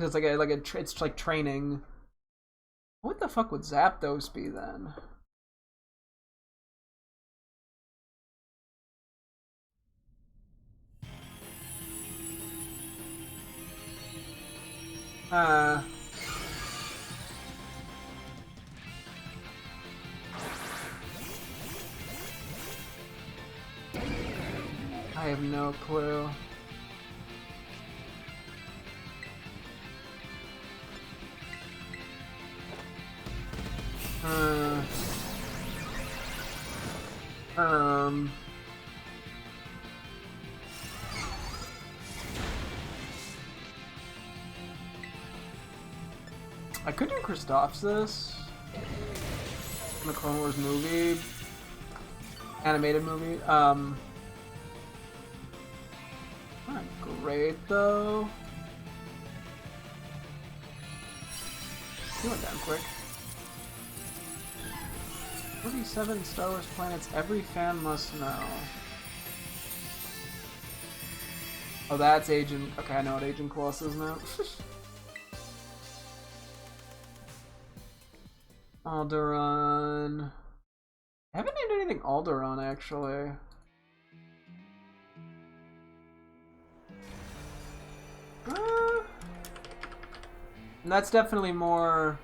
It's it's like training. What the fuck would Zapdos be then? I have no clue. I could do Christophsis in the Clone Wars movie, animated movie. Not great though. He went down quick. 47 Star Wars planets every fan must know. Oh, that's Agent. Okay, I know what Agent Colossus is now. Alderaan. I haven't named anything Alderaan actually. And that's definitely more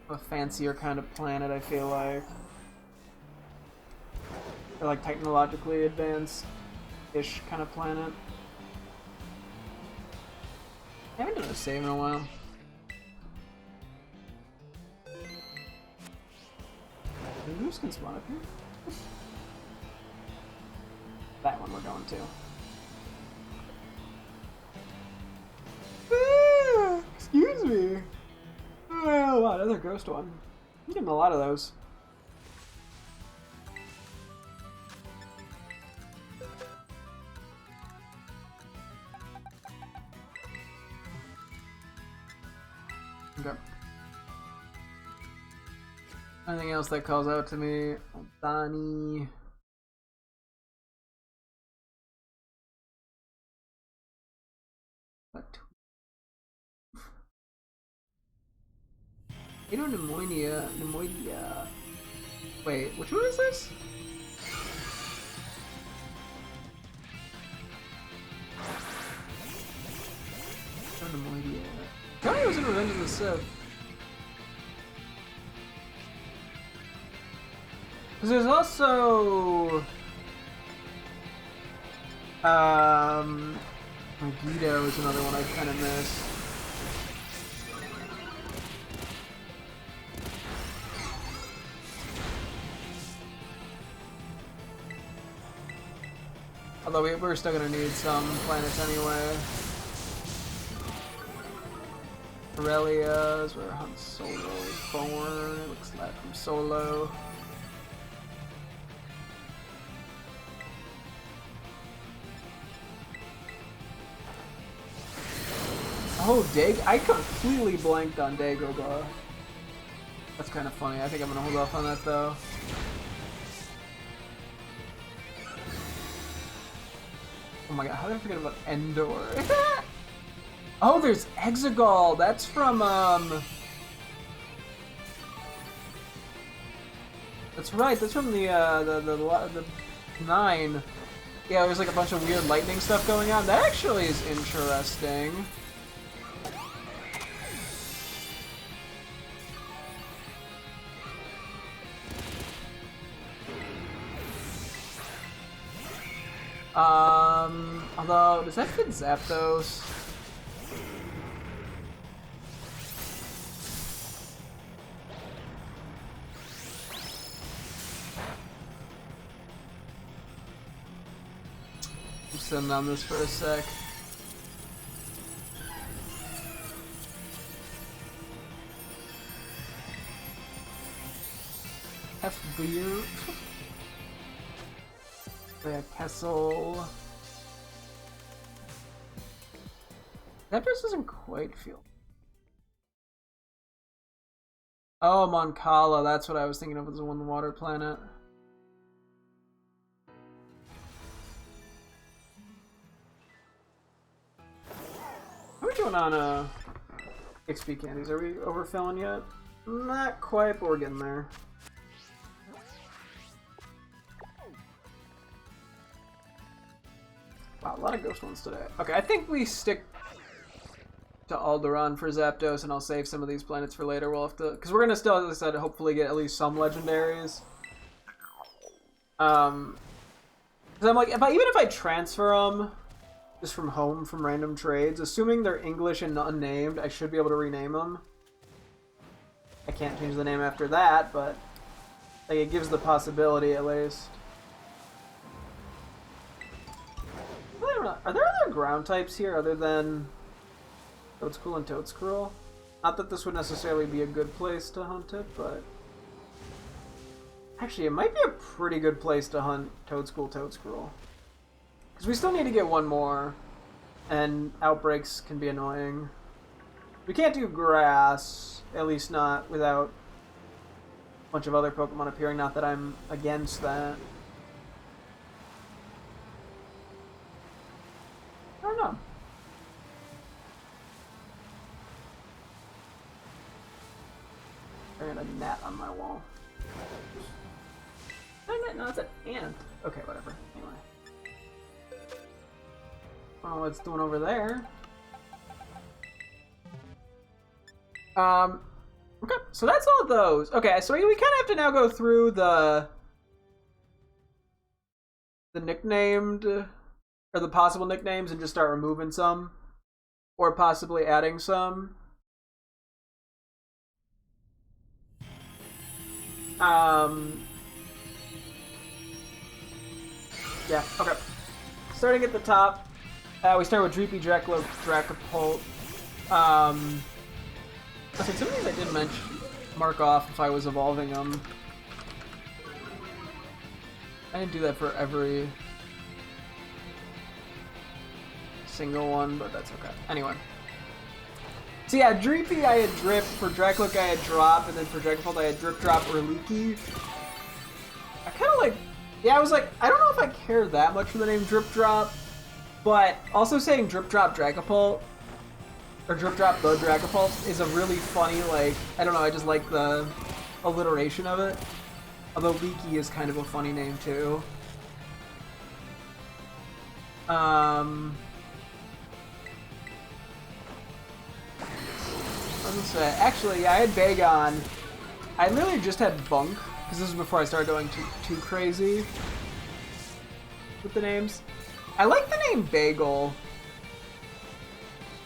of a fancier kind of planet, I feel like. Or like technologically advanced-ish kind of planet. I haven't done a save in a while. Who's can spawn up here? That one we're going to. Excuse me. Oh, wow, another ghost one. I'm getting a lot of those. Okay. Anything else that calls out to me? Donnie. What? Pneumonia. Wait, which one is this? Pneumonia. Johnny was in Revenge of the Sith. Because there's also Megiddo is another one I kind of missed. Although we're still gonna need some planets anyway. Corellia is where Han Solo is born. It looks like from Solo. Oh, I completely blanked on Dagobah. That's kind of funny. I think I'm gonna hold off on that though. Oh my god, how did I forget about Endor? Oh, there's Exegol. That's from That's right. That's from the 9. Yeah, there's like a bunch of weird lightning stuff going on. That actually is interesting. Although, does that fit Zapdos? I'm sitting on this for a sec. F-Beer. Yeah, Kessel. That just doesn't quite feel. Oh, Moncala, that's what I was thinking of as the one water planet. What are we doing on XP candies? Are we overfilling yet? Not quite, but we're getting there. Wow, a lot of ghost ones today. Okay, I think we stick to Alderaan for Zapdos, and I'll save some of these planets for later. We'll have to, because we're gonna still, as I said, hopefully get at least some legendaries. Because I'm like, even if I transfer them just from home from random trades, assuming they're English and unnamed, I should be able to rename them. I can't change the name after that, but like it gives the possibility at least. Are there other ground types here other than Toadscool and Toadscruel? Not that this would necessarily be a good place to hunt it, but actually it might be a pretty good place to hunt Toadscool, Toadscruel. Because we still need to get one more, and outbreaks can be annoying. We can't do grass, at least not without a bunch of other Pokemon appearing, not that I'm against that. I don't know. I got a gnat on my wall. No, it's an ant. Okay, whatever. Anyway. I don't know what it's doing over there. Okay, so that's all of those. Okay, so we kind of have to now go through the nicknamed, or the possible nicknames, and just start removing some, or possibly adding some. Yeah, okay. Starting at the top, we start with Dreepy, Dracopult. Okay, some of these I did mark off if I was evolving them. I didn't do that for every single one, but that's okay. Anyway. So yeah, Dreepy I had Drip, for Dracloak I had Drop, and then for Dragapult I had Drip, Drop, or Leaky. I kind of like, yeah, I was like, I don't know if I care that much for the name Drip Drop, but also saying Drip Drop Dragapult, or Drip Drop the Dragapult, is a really funny, like, I don't know, I just like the alliteration of it. Although Leaky is kind of a funny name too. Let me say, actually, I had Bagon. I literally just had Bunk, because this was before I started going too crazy with the names. I like the name Bagel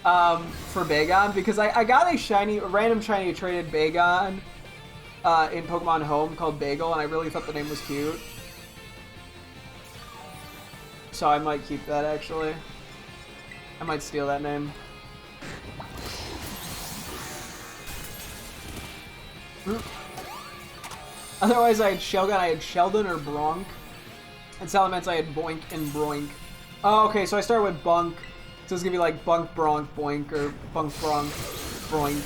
for Bagon, because I got a random shiny traded Bagon in Pokemon Home called Bagel, and I really thought the name was cute. So I might keep that, actually. I might steal that name. Otherwise, I had Shelgon, I had Sheldon or Bronk. And Salamence, I had Boink and Broink. Oh, okay, so I start with Bunk. So it's gonna be like Bunk, Bronk, Boink, or Bunk, Bronk, Broink.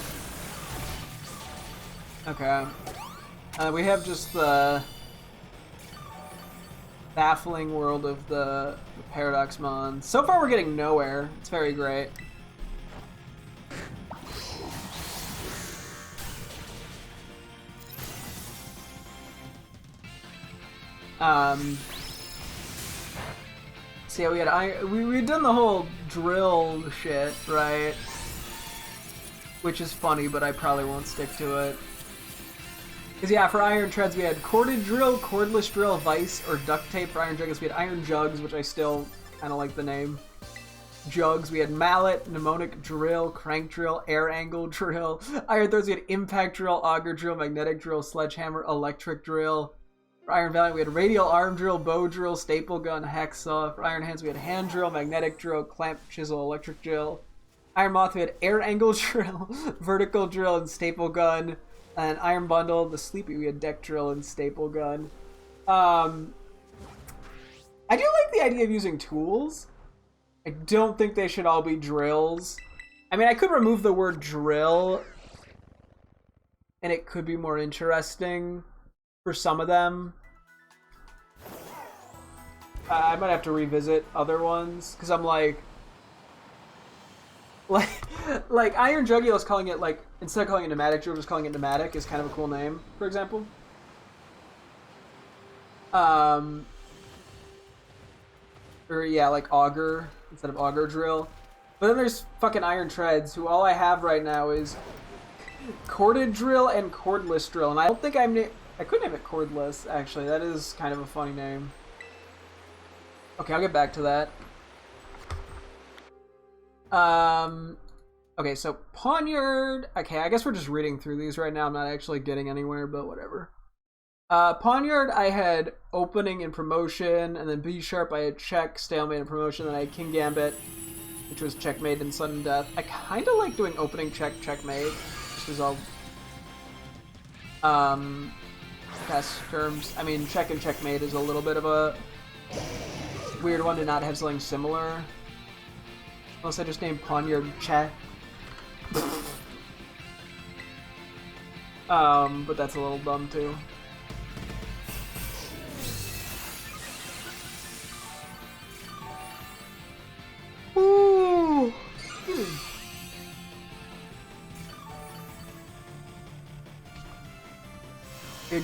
Okay. We have just the baffling world of the Paradoxmon. So far, we're getting nowhere. It's very great. So yeah, we had we'd done the whole drill shit, right? Which is funny, but I probably won't stick to it. Because yeah, for Iron Treads we had Corded Drill, Cordless Drill, Vice, or Duct Tape. For Iron Juggers we had Iron Jugs, which I still kind of like the name. Jugs, we had Mallet, Mnemonic Drill, Crank Drill, Air Angle Drill. Iron Throws we had Impact Drill, Auger Drill, Magnetic Drill, Sledgehammer, Electric Drill. For Iron Valiant, we had Radial Arm Drill, Bow Drill, Staple Gun, Hacksaw. For Iron Hands, we had Hand Drill, Magnetic Drill, Clamp, Chisel, Electric Drill. Iron Moth, we had Air Angle Drill, Vertical Drill, and Staple Gun. And Iron Bundle, the Sleepy, we had Deck Drill and Staple Gun. I do like the idea of using tools. I don't think they should all be drills. I mean, I could remove the word drill, and it could be more interesting for some of them. I might have to revisit other ones, because I'm like, Like, like Iron Jugular's calling it, like, instead of calling it pneumatic, Joe just calling it pneumatic is kind of a cool name, for example. Or yeah, like auger instead of auger drill. But then there's fucking Iron Treads, who all I have right now is corded drill and cordless drill, and I don't think I could name it cordless, actually. That is kind of a funny name. Okay, I'll get back to that. Okay, so Poniard. Okay, I guess we're just reading through these right now. I'm not actually getting anywhere, but whatever. Poniard, I had opening and promotion, and then B sharp, I had check, stalemate, and promotion, and I had King Gambit, which was checkmate and sudden death. I kind of like doing opening, check, checkmate, which is all past terms. I mean, check and checkmate is a little bit of a weird one to not have something similar. Unless I just named Poniard Che. But that's a little dumb too. Ooh.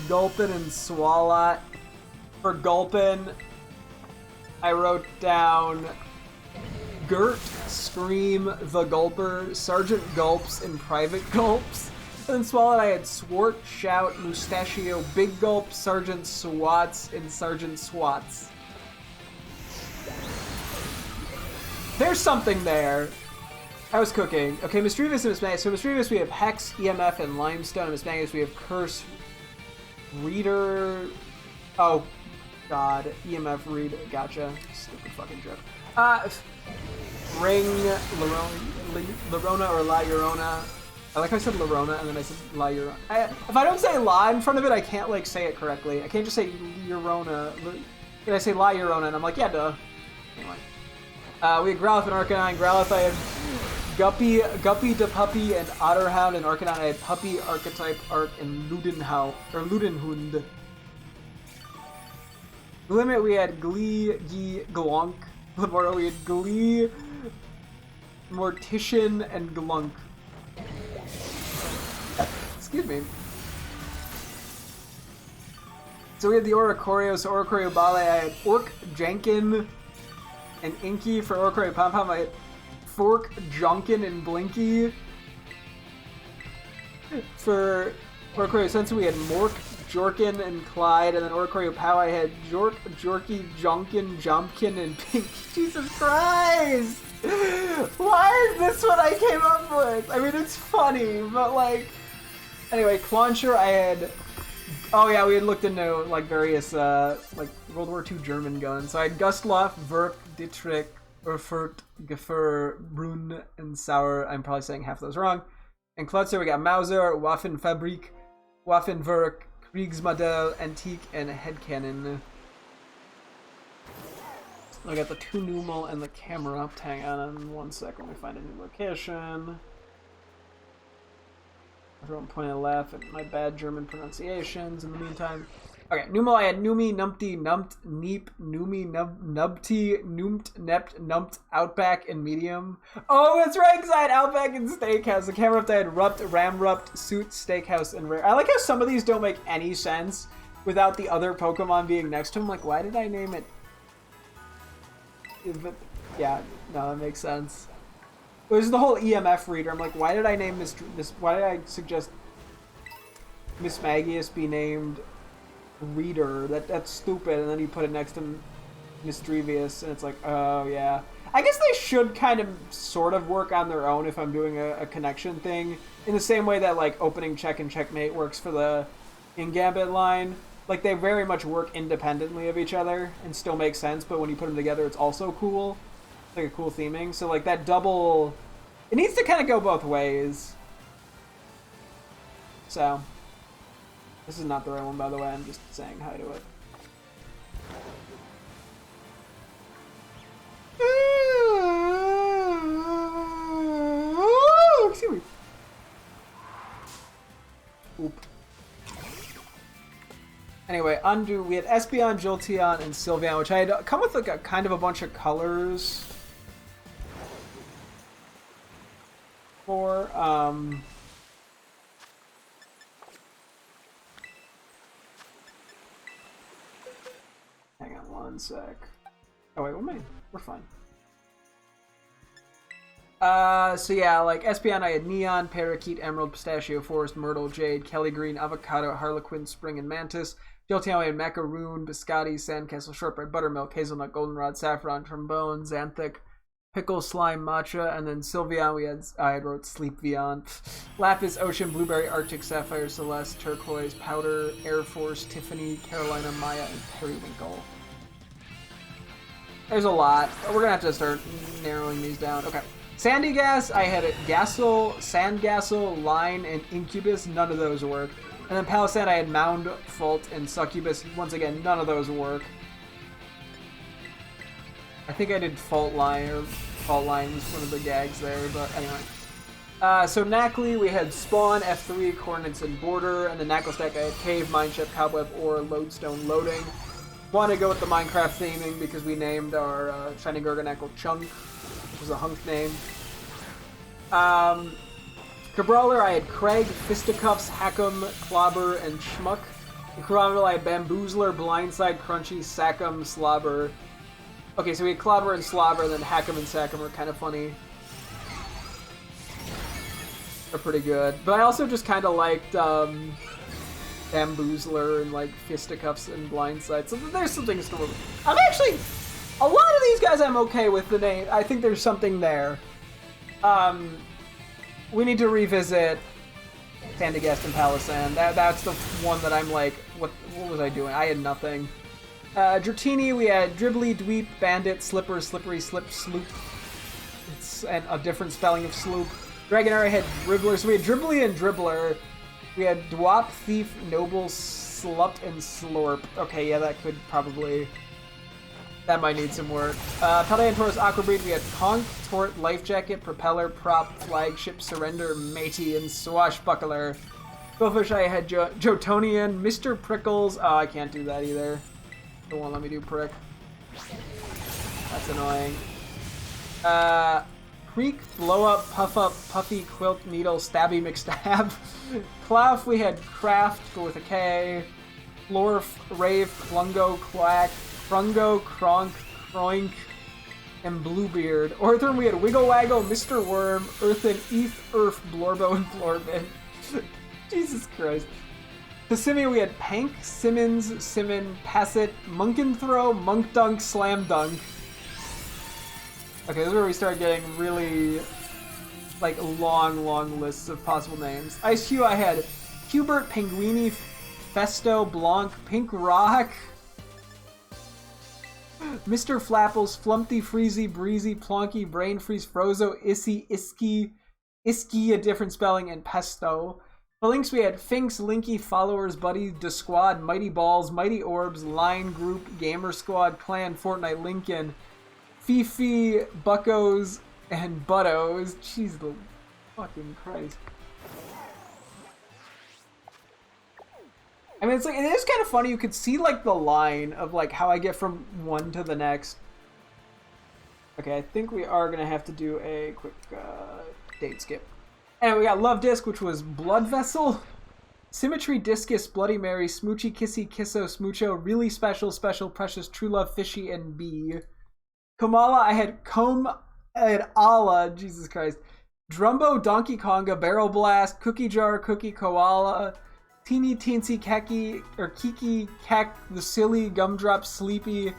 Gulpin and Swalot. For Gulpin, I wrote down Gert, Scream, The Gulper, Sergeant Gulps, and Private Gulps. And then Swalot, I had Swart, Shout, Mustachio, Big Gulp, Sergeant Swats, and Sergeant Swats. There's something there. I was cooking. Okay, Mischievous and Mismagius. So Mischievous we have Hex, EMF, and Limestone. And Mismagius we have Curse, Reader... Oh, God. EMF, Read. Gotcha. Stupid fucking joke. Ring, Lorona or La Llorona. I like how I said Lorona and then I said La Llorona. If I don't say La in front of it, I can't, like, say it correctly. I can't just say Llorona. I say La Llorona, and I'm like, yeah, duh. Anyway. We had Growlithe and Arcanine. Growlithe, I had Guppy the Puppy, and Otterhound, and Arcanine, I had Puppy, Archetype, Arc, and Ludenhund. Limit, we had Glee, Yi, Glunk. Limortal, we had Glee, Mortician, and Glunk. Excuse me. So we had the Oricorio, so Oricorio Bale, I had Orc, Jankin, and Inky. For Oricorio Pom Pom, I had Fork, Jonkin, and Blinky. For Oricorio Sensu, we had Mork, Jorkin, and Clyde. And then Oricorio Pow, I had Jork, Jorky, Jonkin, Jumpkin, and Pink. Jesus Christ! Why is this what I came up with? I mean, it's funny, but like... Anyway, Clauncher, I had... Oh yeah, we had looked into like various like World War II German guns. So I had Gustloff, Verk, Dietrich, Erfurt, Gefer, Brunn, and Sauer. I'm probably saying half of those wrong. And Klutzer, we got Mauser, Waffenfabrik, Waffenwerk, Kriegsmodell, Antique, and Headcannon. I got the 2 Numal and the camera up. Hang on 1 sec, let me find a new location. Everyone pointed left at my bad German pronunciations in the meantime. Okay, Numal, I had Numi, Numpty, Numpt, Neep, Numi, Nubty, Numpt, Nept, Numpt, Outback, and Medium. Oh, that's right, because I had Outback and Steakhouse. The camera up, I had Rupt, Ramrupt, Suit, Steakhouse, and Rare. I like how some of these don't make any sense without the other Pokemon being next to them. Like, why did I name it? Yeah, no, that makes sense. It was the whole EMF reader. I'm like, why did I name this? Why did I suggest Mismagius be named Reader? That's stupid. And then you put it next to Misdrevious, and it's like, oh yeah. I guess they should kind of sort of work on their own if I'm doing a connection thing. In the same way that like opening check and checkmate works for the in-gambit line. Like they very much work independently of each other and still make sense, but when you put them together, it's also cool. It's like a cool theming. So like that double, it needs to kind of go both ways. So, this is not the right one, by the way. I'm just saying hi to it. Excuse me. Oop. Anyway, undo. We had Espeon, Jolteon, and Sylveon, which I had come with like a kind of a bunch of colors. for. Hang on one sec. Oh wait, we're fine. So yeah, like Espeon, I had Neon, Parakeet, Emerald, Pistachio, Forest, Myrtle, Jade, Kelly Green, Avocado, Harlequin, Spring, and Mantis. Jolteon, I had Macaroon, Biscotti, Sandcastle, Shortbread, Buttermilk, Hazelnut, Goldenrod, Saffron, Trombone, Xanthic, Pickle, Slime, Matcha, and then Sylveon, I wrote Sleepveon, Lapis, Ocean, Blueberry, Arctic, Sapphire, Celeste, Turquoise, Powder, Air Force, Tiffany, Carolina, Maya, and Periwinkle. There's a lot. We're gonna have to start narrowing these down. Okay. Sandy Gas, I had Gasol, Sandgasol, Line, and Incubus. None of those work. And then Palisand, I had Mound, Fault, and Succubus. Once again, none of those work. I think I did Fault Line, or Fault Line was one of the gags there, but anyway. So Knackley, we had Spawn, F3, Coordinates, and Border. And the Knackle stack, I had Cave, Mineshaft, Cobweb, or Lodestone, Loading. Wanted to go with the Minecraft theming because we named our Shiny Garganacl Chunk, which was a hunk name. Cabrawler, I had Craig, Fisticuffs, Hackum, Clobber, and Schmuck. In Coromandel, I had Bamboozler, Blindside, Crunchy, Sackum, Slobber. Okay, so we had Clobber and Slobber, and then Hackum and Sackum are kind of funny. They're pretty good. But I also just kind of liked Bamboozler and like Fisticuffs and Blindside. So there's some things to work with. I'm actually, a lot of these guys I'm okay with the name. I think there's something there. We need to revisit Sandygast and Palisand. That's the one that I'm like, what was I doing? I had nothing. Dratini, we had Dribbly, Dweep, Bandit, Slipper, Slippery, Slip, Sloop. It's a different spelling of Sloop. Dragonair, I had Dribbler. So we had Dribbly and Dribbler. We had Dwop, Thief, Noble, Slut, and Slorp. Okay, yeah, that could probably... That might need some work. Paldean Taurus, Aqua Breed, we had Conk, Tort, Life Jacket, Propeller, Prop, Flagship, Surrender, Matey, and Swashbuckler. Goldfish, I had Jotonian, Mr. Prickles. Oh, I can't do that either. It won't let me do Prick. That's annoying. Creek, Blow Up, Puff Up, Puffy, Quilt, Needle, Stabby, McStab. Clough, we had Craft, go with a K. Florf, Rave, Clungo, Quack, Krungo, Kronk, Kroink, and Bluebeard. Orthern, we had Wiggle Waggle, Mr. Worm, Earthen, Eth, Earth, Blorbo, and Blorbin. Jesus Christ. Passimian, we had Pank, Simmons, Simon, Passit, Munkenthrow, Monk Dunk, Slam Dunk. Okay, this is where we start getting really, like, long lists of possible names. Ice Cube, I had Hubert, Penguini, Festo, Blanc, Pink Rock, Mr. Flapples, Flumpty, Freezy, Breezy, Plonky, Brain Freeze, Frozo, Issy, Iski, a different spelling, and Pesto. For links, we had Finks, Linky, Followers, Buddy, The Squad, Mighty Balls, Mighty Orbs, Line Group, Gamer Squad, Clan, Fortnite, Lincoln, Fifi, Buckos, and Buttos. Jeez, the fucking Christ. I mean, it's like, it is kind of funny. You could see, like, the line of, like, how I get from one to the next. Okay, I think we are going to have to do a quick date skip. And we got Love Disc, which was Blood Vessel, Symmetry, Discus, Bloody Mary, Smoochy, Kissy, Kisso, Smoocho, Really Special, Special, Precious, True Love, Fishy, and Bee. Kamala, I had Comb, I had Allah, Jesus Christ. Drumbo, Donkey Konga, Barrel Blast, Cookie Jar, Cookie Koala, Teeny Teensy Keki, or Kiki, Kek, The Silly, Gumdrop, Sleepy,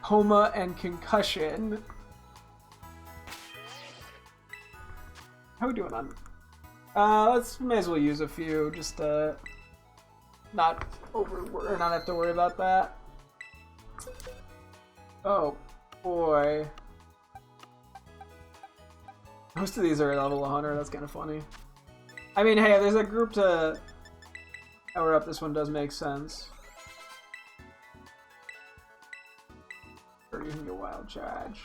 Homa, and Concussion. How are we doing on? May as well use a few, just not have to worry about that. Oh boy. Most of these are at level 100, that's kind of funny. I mean, hey, there's a group to power up, this one does make sense. Or you can go Wild Charge.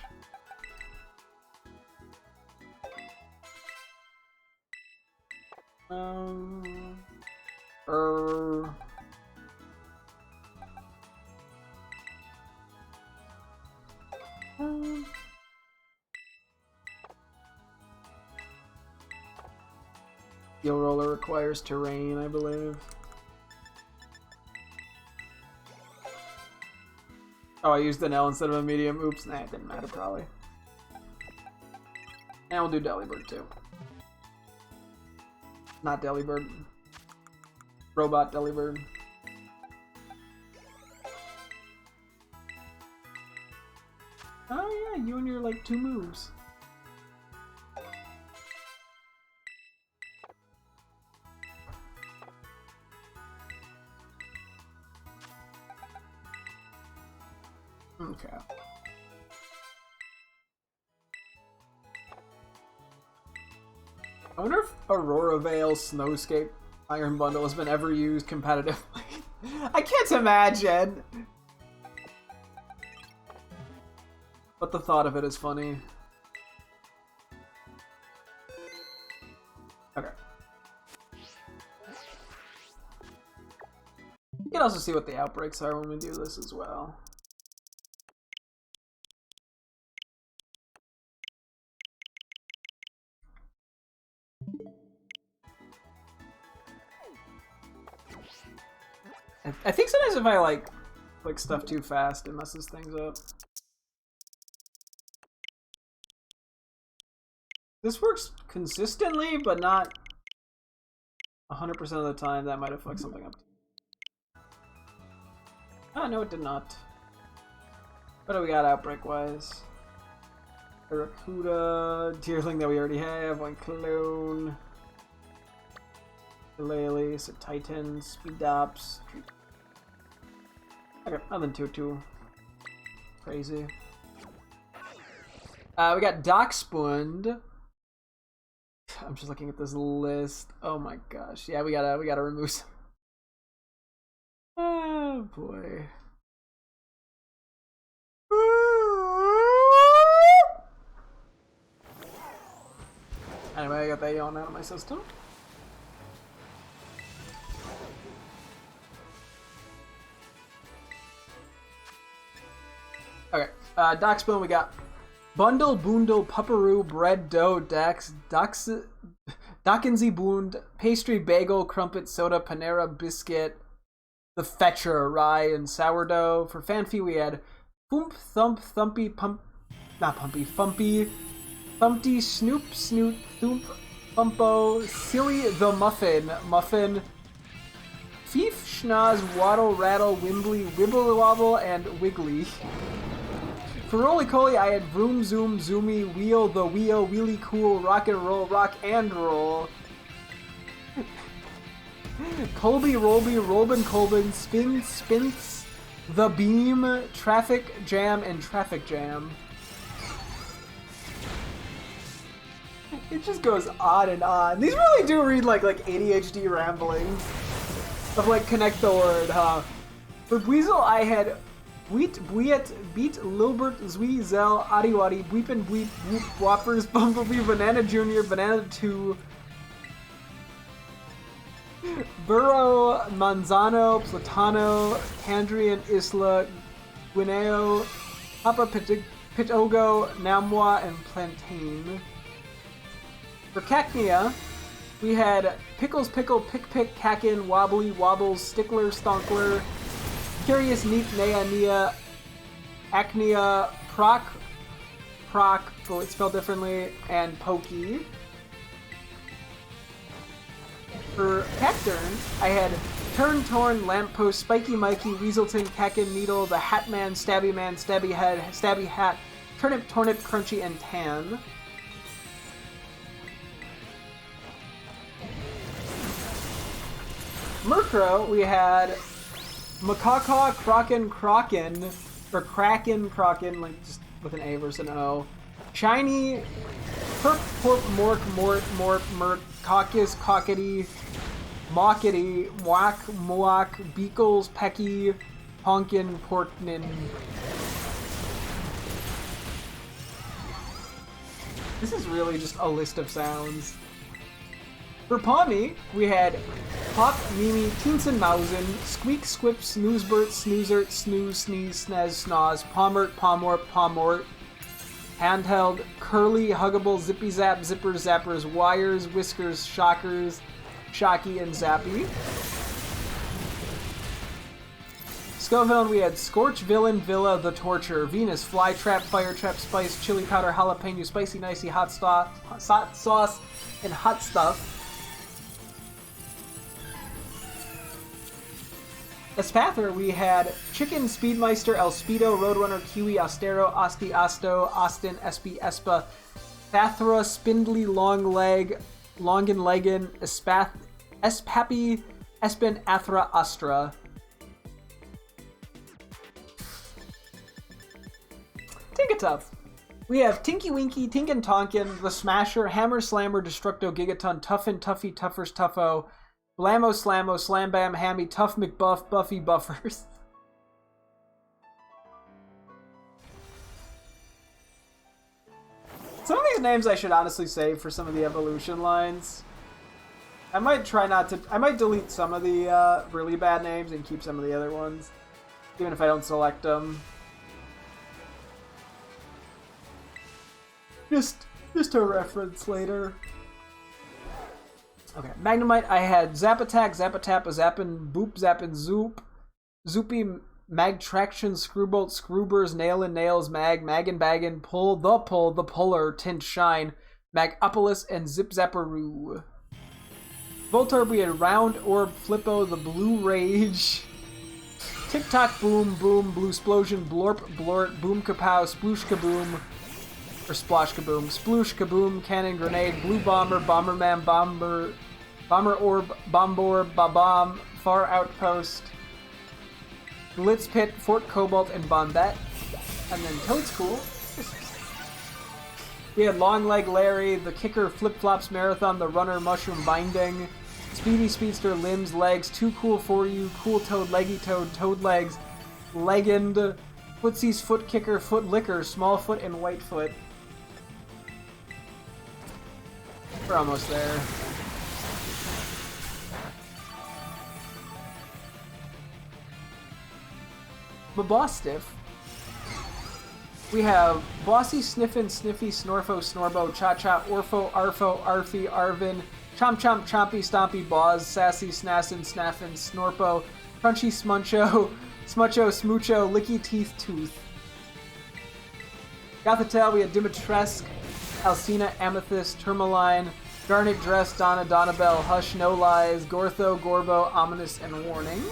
Steel Roller requires terrain, I believe. Oh, I used an L instead of a medium. Oops, nah, it didn't matter probably. And we'll do Delibird too. Not Delibird. Robot Delibird. Oh yeah, you and your like 2 moves. Okay. I wonder if Aurora Veil Snowscape Iron Bundle has been ever used competitively. I can't imagine! But the thought of it is funny. Okay. You can also see what the outbreaks are when we do this as well. I think sometimes if I like click stuff too fast, it messes things up. This works consistently, but not 100% of the time. That might have fucked something up. Oh, no, it did not. What do we got outbreak-wise? Barracuda, Deerling that we already have, one Clone, Shillelagh, a Titan, Speedops. Okay, nothing too crazy. We got Doxpund. I'm just looking at this list. Oh my gosh. Yeah, we gotta remove some. Oh boy. Anyway, I got that yawn out of my system. Okay, Doxbone, we got Bundle, Boondle, Pupperoo, Bread, Dough, Dax, Dockenzy Boond, Pastry, Bagel, Crumpet, Soda, Panera, Biscuit, The Fetcher, Rye, and Sourdough. For Fanfy, we had Foomp, Thump, Thumpy, Pump, not Pumpy, Fumpy, Thumpty, Snoop, Snoot, Thoomp, Thumpo, Silly the Muffin, Muffin, Fief, Schnoz, Waddle, Rattle, Wimbly, Wibble Wobble, and Wiggly. For Roly Coly, I had Vroom, Zoom, Zoomy, Wheel, The Wheel, Wheelie Cool, Rock and Roll, Rock and Roll. Colby, Rolby, Rolbin, Colbin, Spin, Spints, The Beam, Traffic Jam, and Traffic Jam. It just goes on and on. These really do read like ADHD ramblings of like connect the word, huh? For Weasel, I had Wheat, Bweet, Beat, Lilbert, Zwi, Zell, Adiwadi, Bweepin, Bweep, Whoop, Whoppers, Bumblebee, Banana Jr., Banana 2, Burrow, Manzano, Platano, Candrian, Isla, Guineo, Papa Pitogo, Namwa, and Plantain. For Cacnea, we had Pickles, Pickle, Pick, Pick, Kakin, Wobbly, Wobbles, Stickler, Stonkler, Curious, Neat, Nea, Nia, Acnea, Proc, but it's spelled differently, and Pokey. For Cacturn, I had Turn, Torn, Lamppost, Spiky Mikey, Weaselton, Kakin, Needle, the Hatman, Stabby Head, Stabby Hat, Turnip, Tornip, Crunchy, and Tan. Murkrow, we had Macaca, Kraken, or Kraken, like just with an A versus an O. Shiny, Perp, Porp, Mork, Mort, Murk, Caucus, Cockety, Mockety, Whack, Moak, Beakles, Pecky, Honkin, Porknin. This is really just a list of sounds. For Pawmi, we had Pop, Mimi, Teenson, Mausen, Squeak, Squip, Snoozebert, Snoozert, Snooze, Sneeze, Snez, Snoz, Pommert, Pommort, Pommort. Handheld, curly, huggable, zippy zap, zippers, zappers, wires, whiskers, shockers, shocky, and zappy. Skill villain, we had Scorch, Villain, Villa, The Torture, Venus, Fly Trap, Fire Trap, Spice, Chili Powder, Jalapeno, Spicy Nicey, Hot Sauce, and Hot Stuff. Espather, we had Chicken, Speedmeister, El Speedo, Roadrunner, Kiwi, Austero, Asti, Asto, Austin, Espy, Espa, Pathra, Spindly, Longleg, Longan, Leggin, Espappy, Espen, Athra, Astra. Tinkatuff. We have Tinky Winky, Tinkin Tonkin, The Smasher, Hammer Slammer, Destructo, Gigaton, Tuffin, Tuffy, Tuffers, Tuffo, Blammo, Slammo, Slam Bam, Hammy, Tough McBuff, Buffy, Buffers. Some of these names I should honestly save for some of the evolution lines. I might try not to... I might delete some of the really bad names and keep some of the other ones. Even if I don't select them. Just a reference later. Okay, Magnemite, I had Zap Attack, Zap Attack, Zappin, Boop, Zappin, Zoop, Zoopy, Mag Traction, Screwbolt, Screwbers, Nailin, Nails, Maggin, Baggin, Pull, The Puller, Tint Shine, Magopolis, and Zip Zapperoo. Voltorb, we had Round Orb, Flippo, The Blue Rage, Tick Tock, Boom, Boom, Blue Splosion, Blorp, Blort, Boom Kapow, Sploosh Kaboom, or Splosh Kaboom, Sploosh Kaboom, Cannon Grenade, Blue Bomber, Bomberman, Bomber Orb, Bombor, Babomb, Far Outpost, Blitz Pit, Fort Cobalt, and Bombette. And then Toadstool. We had Long Leg Larry, the Kicker, Flip Flops Marathon, the Runner, Mushroom Binding, Speedy Speedster, Limbs, Legs, Too Cool For You, Cool Toad, Leggy Toad, Toad Legs, Legend, Footsie's Foot Kicker, Foot Licker, Small Foot, and White Foot. We're almost there. Mabostiff. We have Bossy, Sniffin, Sniffy, Snorfo, Snorbo, Cha-Cha, Orfo, Arfo, Arfy, Arvin, Chomp Chomp, Chompy, Stompy, Boz, Sassy, Snassin, Snaffin, Snorpo, Crunchy, Smuncho, Smutcho, Smoocho, Licky Teeth, Tooth. Gothitelle, we had Dimitresque, Alcina, Amethyst, Tourmaline, Garnet Dress, Donna, Donnabelle, Hush, No Lies, Gortho, Gorbo, Ominous, and Warning.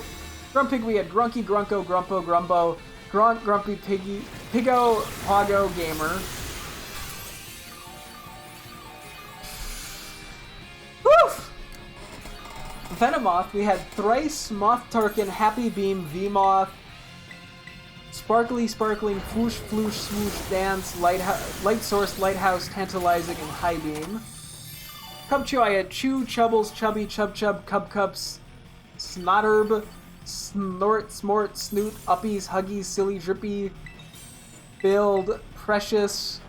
Grumpig, we had Grunky, Grunko, Grumpo, Grumbo, Grunt, Grumpy, Piggy, Piggo, Pogo, Gamer. Woof! Venomoth, we had Thrice, Moth Tarkin, Happy Beam, V-Moth, Sparkly, Sparkling, Foosh, Floosh, Swoosh, Dance, Light Source, Lighthouse, Tantalizing, and High Beam. Cubchoo, I had Chew, Chubbles, Chubby, Chub Chub, Cub Cups, Snotterb, Snort, Smort, Snoot, Uppies, Huggies, Silly, Drippy, Build, Precious,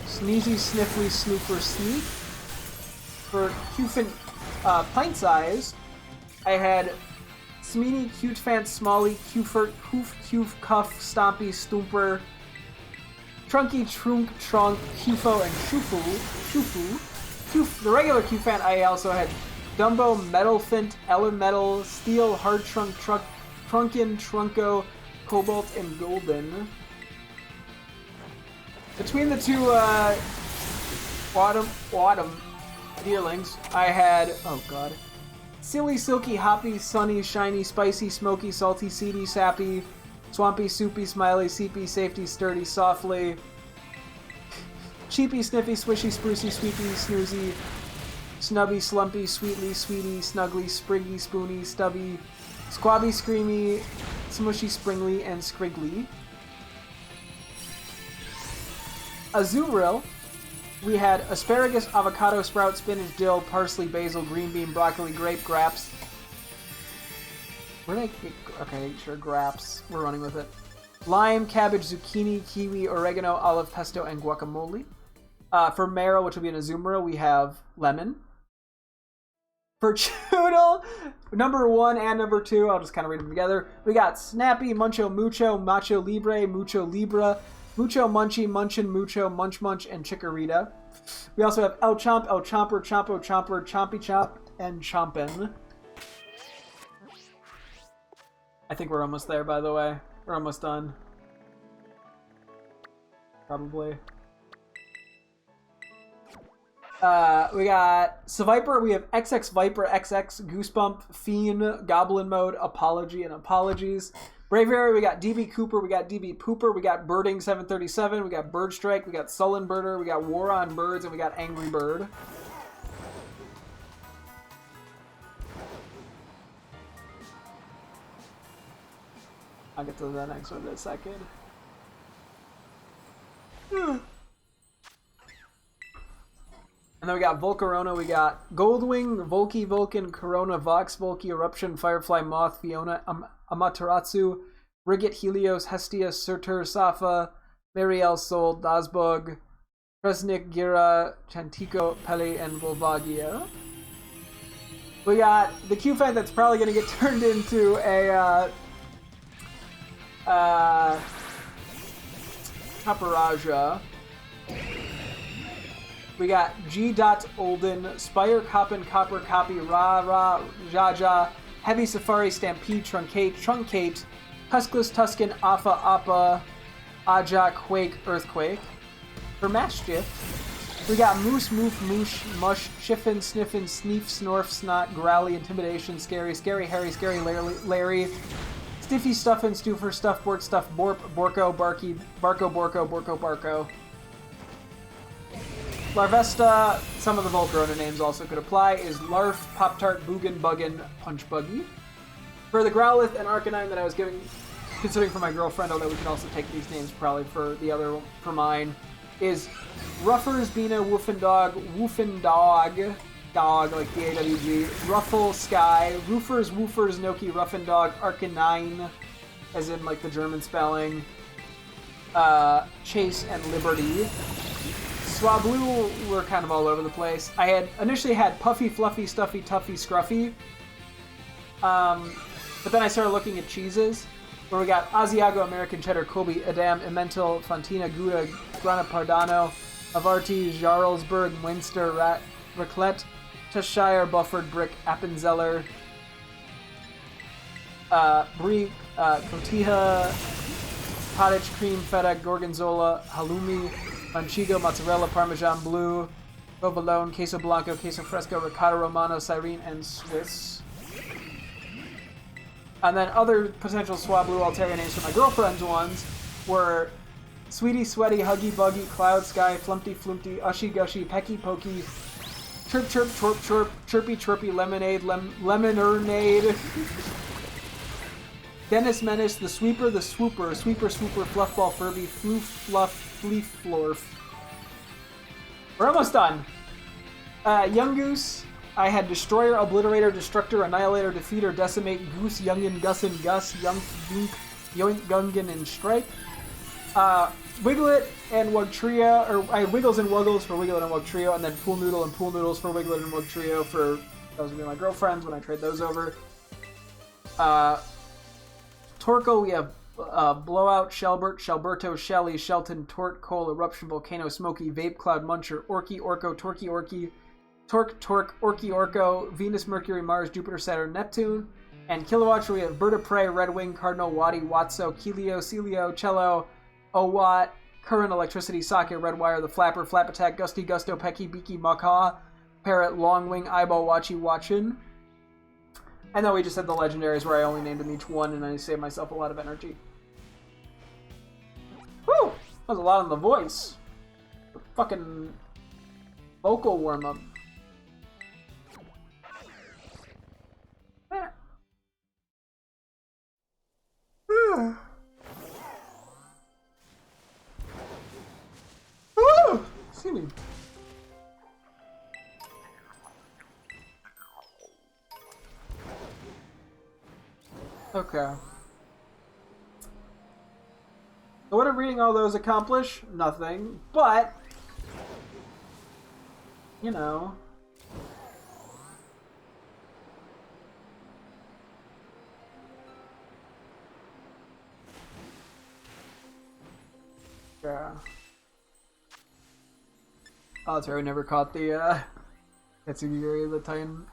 Sneezy, Sniffly, Snooper, Sneak. For Qfint Pint Size, I had Smeeny, Cute Fant, Smalley, Qfert, Hoof, Qf, Cuff, Stompy, Stoomper, Trunky, Trunk, Trunk, Qfo, and Shufu. The regular Qfant, I also had Dumbo, Metalfint, Elemental, Steel, Hard Trunk, Trunkin, Trunko, Cobalt, and Golden. Between the two Autumn Deerlings, I had, oh god, Silly, Silky, Hoppy, Sunny, Shiny, Spicy, Smoky, Salty, Seedy, Sappy, Swampy, Soupy, Smiley, Seepy, Safety, Sturdy, Softly, Cheapy, Sniffy, Swishy, Sprucey, Sweepy, Snoozy, Snubby, Slumpy, Sweetly, Sweetie, Snuggly, Spriggy, Spoony, Stubby, Squabby, Screamy, Smushy, Springly, and Scriggly. Azuril, we had Asparagus, Avocado, Sprout, Spinach, Dill, Parsley, Basil, Green Bean, Broccoli, Grape, Graps. Where did I get... Okay, sure, Graps. We're running with it. Lime, Cabbage, Zucchini, Kiwi, Oregano, Olive, Pesto, and Guacamole. For Marrow, which will be an Azumarill, we have Lemon. For Choodle, number 1 and number 2, I'll just kind of read them together. We got Snappy, Muncho Mucho, Macho Libre, Mucho Libra, Mucho, Munchie, Munchin, Mucho, Munch Munch, and Chikorita. We also have El Chomp, El Chomper, Chompo Chomper, Chompy Chomp, and Chompin. I think we're almost there, by the way. We're almost done. Probably. We got Seviper, we have XX Viper, XX, Goosebump, Fiend, Goblin Mode, Apology, and Apologies. Braviary, we got DB Cooper, we got DB Pooper, we got Birding 737, we got Bird Strike, we got Sullen Birder, we got War on Birds, and we got Angry Bird. I'll get to the next one in a second. And then we got Volcarona, we got Goldwing, Volky, Vulcan, Corona, Vox, Volky, Eruption, Firefly, Moth, Fiona, Amaterasu, Brigit, Helios, Hestia, Surtur, Safa, Mariel, Sol, Dazbug, Kresnik, Gira, Chantico, Pele, and Volvagia. We got the Q-Fan that's probably going to get turned into a Caparaja. We got G. Olden, Spire, Coppin, Copper, Copy, Ra, Jaja, Heavy Safari, Stampede, Truncate, Tuskless, Tuscan, Appa, Aja, Quake, Earthquake. For Mischief, we got Moose, Moof, Moosh, Mush, Chiffin, Sniffin, Sneef, Snorf, Snot, Growly, Intimidation, Scary, Harry, Scary Larry, Stiffy, Stuffin, Stuffer, Stuffboard, Stuff, Borp, Borko, Barky, Barko. Larvesta, some of the Volcarona names also could apply, is Larf, Pop-Tart, Boogan, Buggin, Punch Buggy. For the Growlithe and Arcanine that I was considering for my girlfriend, although we could also take these names probably for the other, for mine, is Ruffers, Bina, Woofendog, Dog, like D-A-W-G, Ruffle, Sky, Woofers, Noki, Ruffendog, Arcanine, as in like the German spelling, Chase, and Liberty. Swablu were kind of all over the place. I had initially had Puffy, Fluffy, Stuffy, Tuffy, Scruffy. But then I started looking at cheeses, where we got Asiago, American Cheddar, Colby, Adam, Emmental, Fontina, Gouda, Grana Padano, Avarti, Jarlsberg, Munster, Raclette, Cheshire, Bufford, Brick, Appenzeller, Brie, Cotija, Cottage Cream, Feta, Gorgonzola, Halloumi, Manchego, Mozzarella, Parmesan Blue, Provolone, Queso Blanco, Queso Fresco, Ricotta Romano, Cyrene, and Swiss. And then other potential Swablu Altaria names for my girlfriend's ones were Sweetie, Sweaty, Huggy, Buggy, Cloud Sky, Flumpty, Flumpty, Ushy, Gushy, Pecky, Pokey, Chirp, Chirp, Chorp, Chorp, Chirpy, Chirpy, Lemonade, Lemonernade, Dennis Menace, the Sweeper, the Swooper, Sweeper, Swooper, Fluffball, Furby, Floof, Fluff, Fleef, Florf. We're almost done. Young Goose, I had Destroyer, Obliterator, Destructor, Annihilator, Defeater, Decimate, Goose, Youngin, Gussin, Gus, Yoink, Yoink, Gungan, and Strike. Wiglet and Wugtrio, or I had Wiggles and Wuggles for Wiglet and Wugtrio, and then Pool Noodle and Pool Noodles for Wiglet and Wugtrio for those would be my girlfriends when I trade those over. Torkoal, we have Blowout, Shelbert, Shelberto, Shelly, Shelton, Tort, Cole, Eruption, Volcano, Smoky, Vape, Cloud, Muncher, Orky, Orko, Torky, Orky, Torque, Orky, Orko, Venus, Mercury, Mars, Jupiter, Saturn, Neptune. And Kilowatts, we have Bird of Prey, Red Wing, Cardinal, Waddy, Watso, Kelio, Celio, Cello, Owat, Current, Electricity, Socket, Redwire, The Flapper, Flap Attack, Gusty, Gusto, Pecky, Beaky, Macaw, Parrot, Longwing, Eyeball, Watchy, Watchin. And then we just had the legendaries where I only named them each one and I saved myself a lot of energy. Whew! That was a lot on the voice. The fucking vocal warm-up. See me. Okay. So what did reading all those accomplish? Nothing. But, you know. Yeah. Oh, that's right. We never caught the Katsugiri, the Titan.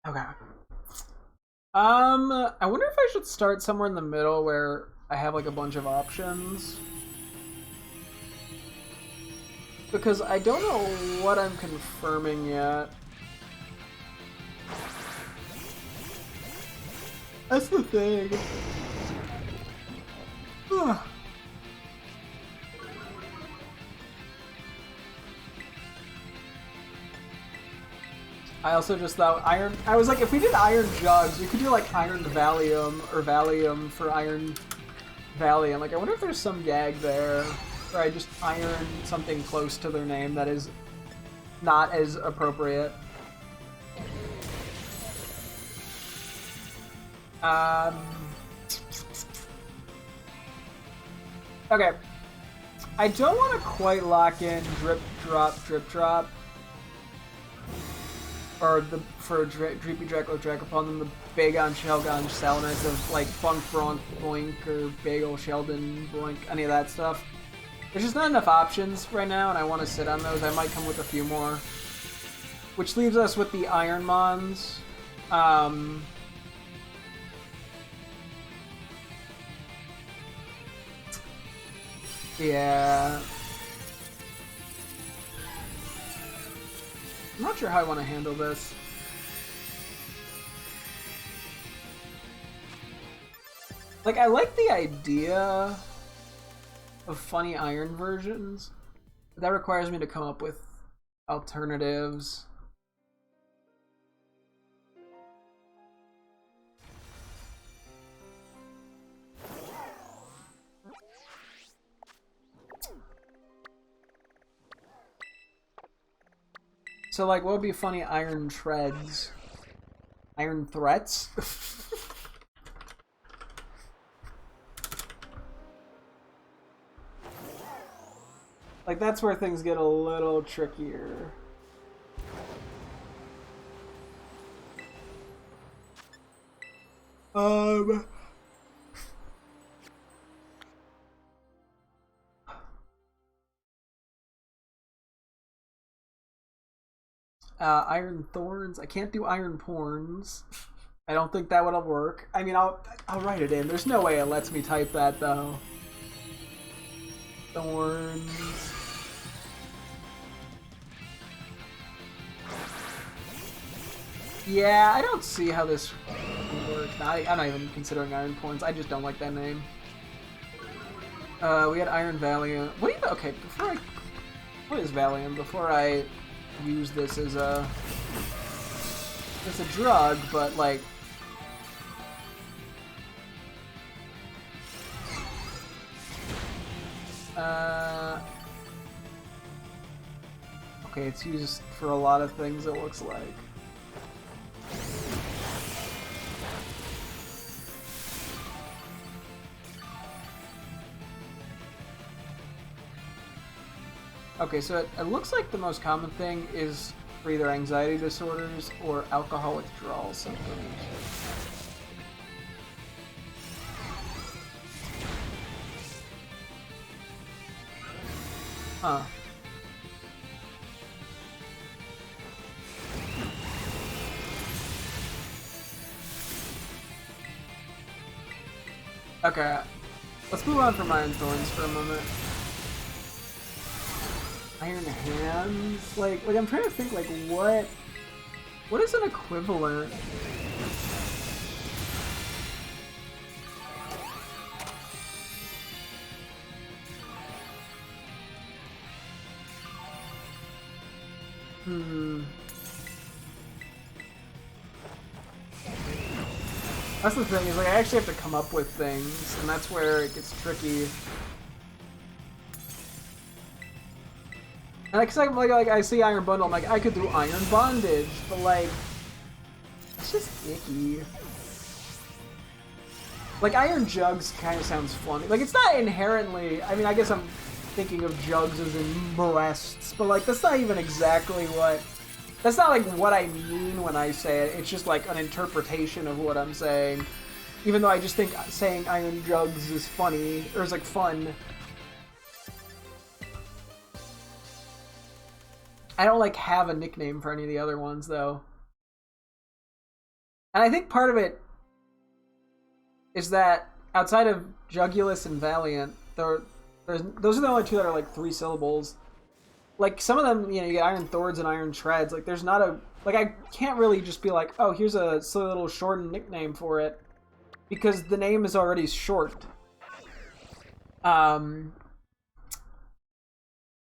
Okay. I wonder if I should start somewhere in the middle where I have like a bunch of options. Because I don't know what I'm confirming yet. That's the thing. I also just thought iron. I was like, if we did iron jugs, we could do like iron Valium or Valium for iron Valium. Like, I wonder if there's some gag there where I just iron something close to their name that is not as appropriate. Okay. I don't want to quite lock in drip drop. Or for Dreepy Draco Dracopon than the Bagon Shelgon Salamence of like Funk Bronk Boink or Bagel Sheldon Boink, any of that stuff. There's just not enough options right now, and I want to sit on those. I might come with a few more. Which leaves us with the Ironmons. Yeah. I'm not sure how I want to handle this. Like, I like the idea of funny iron versions, but that requires me to come up with alternatives. So, like, what would be funny iron treads? Iron threats? Like, that's where things get a little trickier. Iron thorns. I can't do iron porns. I don't think that would work. I mean, I'll write it in. There's no way it lets me type that though. Thorns. Yeah, I don't see how this would work. I'm not even considering iron porns. I just don't like that name. We had Iron Valium. What even? Okay, what is Valium? Before I use this as a drug, but like okay, it's used for a lot of things, it looks like. Okay, so it looks like the most common thing is for either anxiety disorders or alcohol withdrawal symptoms. Huh. Okay, let's move on from Iron Thorns for a moment. Iron Hands? Like I'm trying to think, like, what is an equivalent? That's the thing, is like I actually have to come up with things, and that's where it gets tricky. And like, like I see Iron Bundle, I'm like, I could do Iron Bondage, but like, it's just icky. Like, Iron Jugs kind of sounds funny. Like, it's not inherently, I mean, I guess I'm thinking of jugs as in breasts, but like, that's not even exactly what That's not like what I mean when I say it. It's just like an interpretation of what I'm saying. Even though I just think saying Iron Jugs is funny, or is like fun. I don't like have a nickname for any of the other ones though. And I think part of it is that outside of Jugulus and Valiant, those are the only two that are like 3 syllables. Like some of them, you know, you get Iron Thorns and Iron Treads. Like there's not a like I can't really just be like, oh, here's a silly little shortened nickname for it. Because the name is already short. Yeah,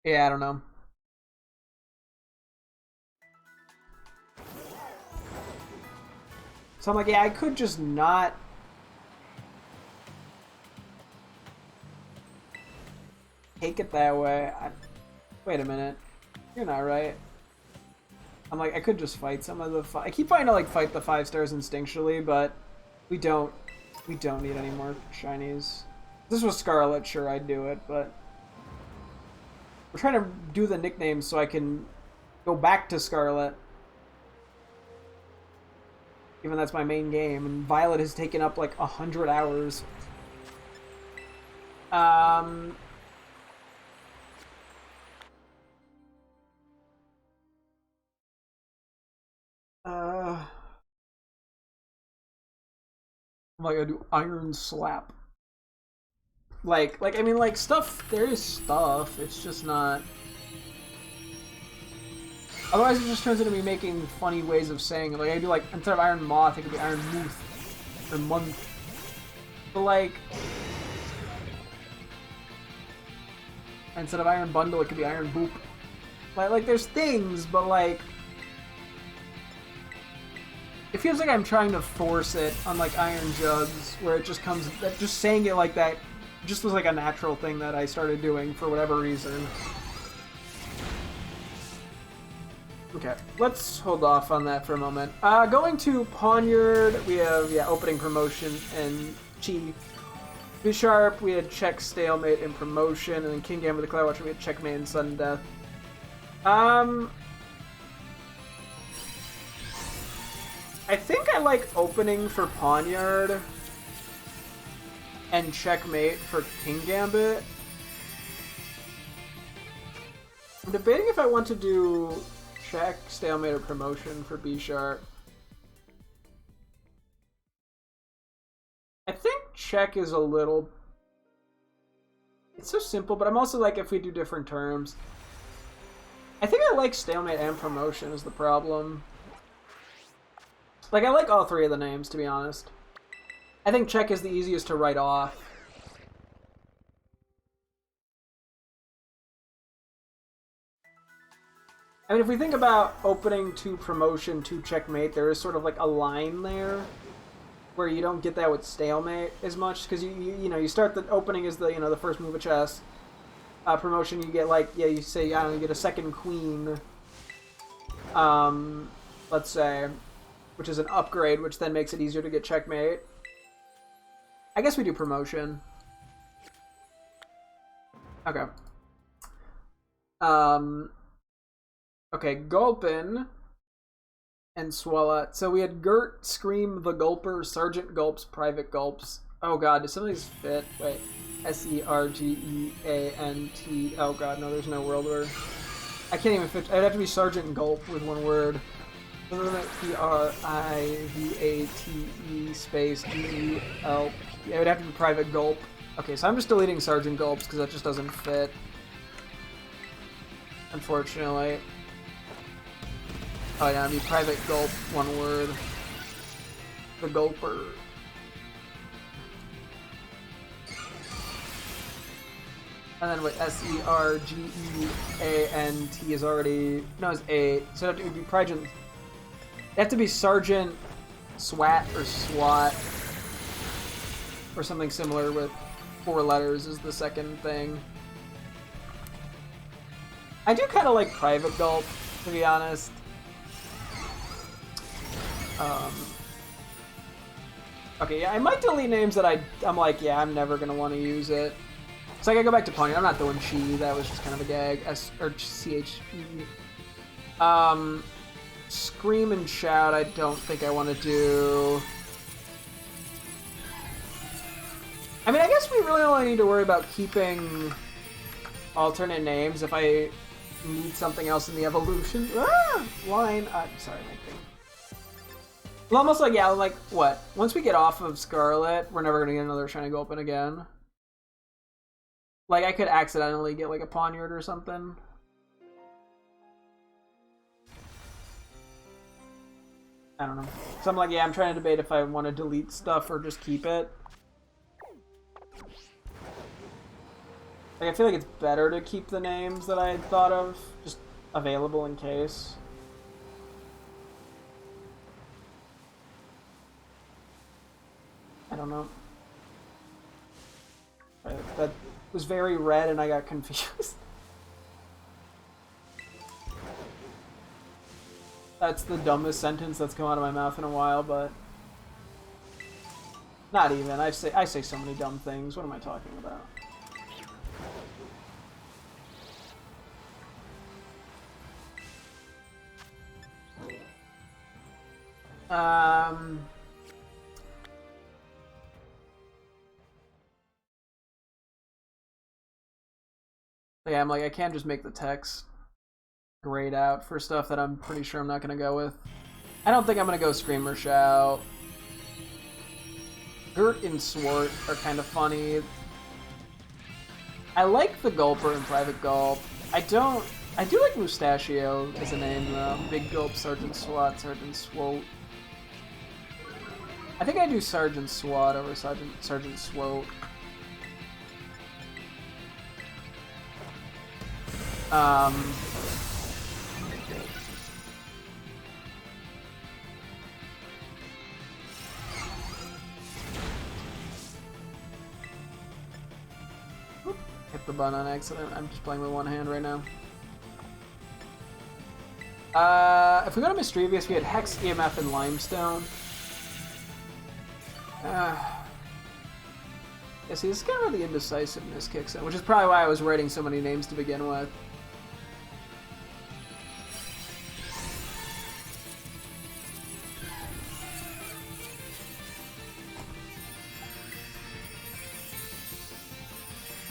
I don't know. So I'm like, yeah, I could just not take it that way. Wait a minute. You're not right. I'm like, I could just fight some of the... I keep trying to like fight the 5 stars instinctually, but we don't need any more shinies. If this was Scarlet, sure, I'd do it, but we're trying to do the nicknames so I can go back to Scarlet. Even that's my main game, and Violet has taken up like 100 hours. I'm like, I do Iron Slap. Like I mean, like stuff. There is stuff. It's just not. Otherwise, it just turns into me making funny ways of saying it. Like I do, like instead of Iron Moth, it could be Iron Mooth or Month. But like, instead of Iron Bundle, it could be Iron Boop. Like there's things, but like. It feels like I'm trying to force it on like Iron Jugs, where it just comes, that just saying it like that just was like a natural thing that I started doing for whatever reason. Okay, let's hold off on that for a moment. Going to Pawniard, we have, yeah, opening promotion and Chi. B-Sharp, we had check, stalemate, and promotion, and then King Gambit the Cloud Watcher, we had checkmate and sudden death. I think I like opening for Pawniard and checkmate for King Gambit. I'm debating if I want to do check, stalemate, or promotion for B-Sharp. I think check is a little... It's so simple, but I'm also like, if we do different terms. I think I like stalemate and promotion is the problem. Like, I like all 3 of the names, to be honest. I think check is the easiest to write off. I mean, if we think about opening to promotion to checkmate, there is sort of like a line there where you don't get that with stalemate as much, because you know, you start the opening as the, you know, the first move of chess. Promotion, you get like, yeah, you say, I don't know, you get a second queen. Let's say, which is an upgrade, which then makes it easier to get checkmate. I guess we do promotion. Okay. Okay, Gulpin and Swallow. So we had Gert, Scream, the Gulper, Sergeant Gulps, Private Gulps. Oh god, do some of these fit? Wait. S-E-R-G-E-A-N-T. Oh god, no, there's no world word. I can't even fit. It'd have to be Sergeant Gulp with one word. P-R-I-V-A-T-E space G-U-L-P. It would have to be Private Gulp. Okay, so I'm just deleting Sergeant Gulps because that just doesn't fit. Unfortunately. Oh yeah, it'd be Private Gulp, one word. The Gulper. And then with S-E-R-G-E-A-N-T is already... No, it's A. So it would be Private... It have to be Sergeant Swat or SWAT. Or something similar with 4 letters is the second thing. I do kind of like Private Gulp, to be honest. Okay, yeah, I might delete names that I'm like, yeah, I'm never going to want to use it. So I gotta go back to Pawniard. I'm not doing Chi. That was just kind of a gag. S or C-H-E. Scream and Shout, I don't think I want to do. I mean, I guess we really only need to worry about keeping alternate names if I need something else in the evolution. Ah! Line. I'm sorry, my thing. Well, almost like, yeah, like, what? Once we get off of Scarlet, we're never going to get another Shiny Gulpin again. Like, I could accidentally get, like, a Pawniard or something. I don't know. So I'm like, yeah, I'm trying to debate if I want to delete stuff or just keep it. Like, I feel like it's better to keep the names that I had thought of, just available in case. I don't know. That was very red and I got confused. That's the dumbest sentence that's come out of my mouth in a while, but... Not even. I say so many dumb things. What am I talking about? Yeah, I'm like, I can't just make the text grayed out for stuff that I'm pretty sure I'm not going to go with. I don't think I'm going to go Scream or Shout. Gert and Swart are kind of funny. I like the Gulper and Private Gulp. I do like Mustachio as a name though. Big Gulp, Sergeant Swat, Sergeant Swoat. I think I do Sergeant Swat over Sergeant Swoat. Hit the button on accident. I'm just playing with one hand right now. If we go to Mischievous, we had Hex, EMF, and Limestone. Yeah, see, this is kind of where the indecisiveness kicks in, which is probably why I was writing so many names to begin with.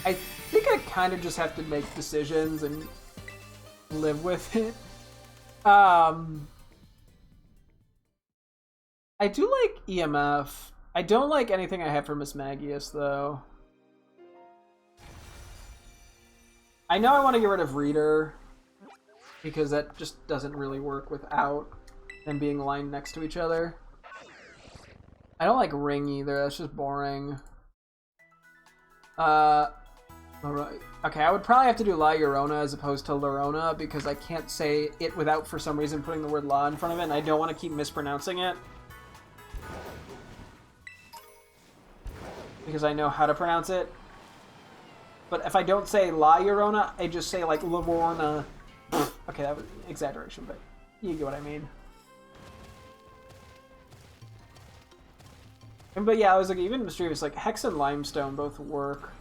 I think I kind of just have to make decisions and live with it. I do like EMF. I don't like anything I have for Miss Magius, though. I know I want to get rid of Reader, because that just doesn't really work without them being lined next to each other. I don't like Ring either, that's just boring. Alright. Okay, I would probably have to do La Llorona as opposed to Llorona, because I can't say it without, for some reason, putting the word La in front of it, and I don't want to keep mispronouncing it. Because I know how to pronounce it. But if I don't say La Llorona, I just say, like, Llorona. Okay, that was an exaggeration, but you get what I mean. But yeah, I was like, even Mischievous, like, Hex and Limestone both work.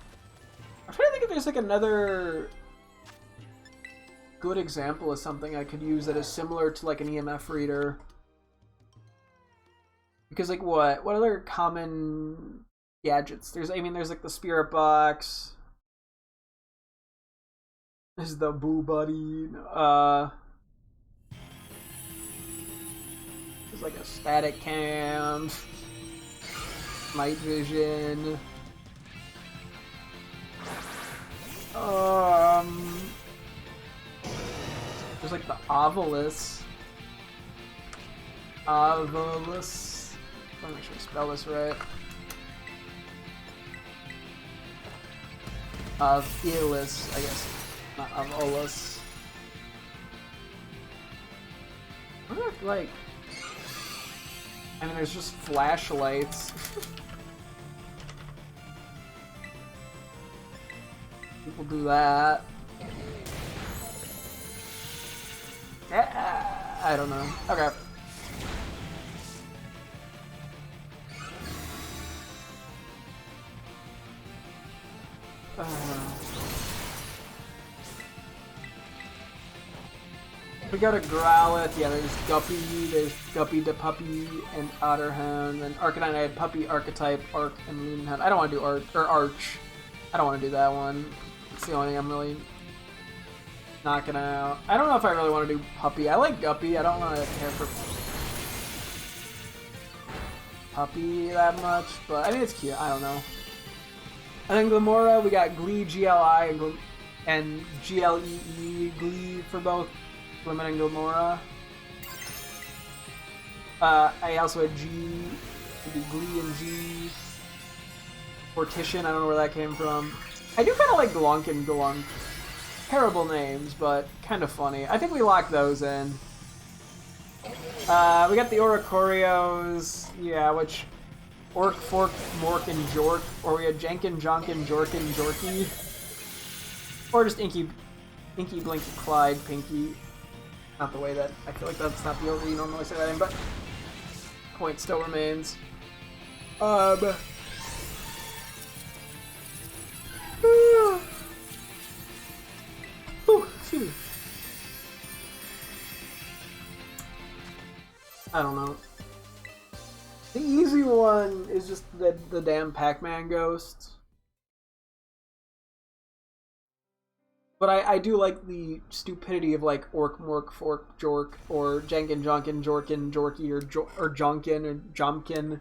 I'm trying to think if there's, like, another good example of something I could use that is similar to, like, an EMF reader. Because, like, what other common gadgets? There's like the Spirit Box. There's the Boo Buddy. There's like a Static Cam. Night Vision. There's like the Ovilus. Ovilus. Let me make sure I spell this right. Ovilus, I guess. Not Ovilus. What are, like... I mean, there's just flashlights. People do that. I don't know. Okay. We got a Growlithe, yeah, there's Guppy, there's Guppy the Puppy, and Otterhound, and Arcanine, I had Puppy, Archetype, Arc, and Lunenhound. I don't want to do Arch. I don't want to do that one. It's the only thing I'm really knocking out. I don't know if I really want to do Puppy. I like Guppy, I don't really care for Puppy that much, but I think it's cute, I don't know. And then Glimmora, we got Glee, GLI, and GLEE, Glee for both Women and Glimmora. I also had G, Glee and G. Fortition, I don't know where that came from. I do kind of like Glunk and Glunk. Terrible names, but kind of funny. I think we locked those in. We got the Oricorios, yeah, which... Orc, Fork, Mork, and Jork. Or we had Jankin, Jonkin, Jorkin, Jorky. Or just Inky, Blinky, Clyde, Pinky. Not the way that... I feel like that's not the order you normally say that in, but... Point still remains. Ooh, phew. I don't know. The easy one is just the damn Pac-Man ghost. But I do like the stupidity of like Orc, Mork, Fork, Jork, or Jankin, Jonkin, Jorkin, Jorky, or Jonkin, or Jomkin.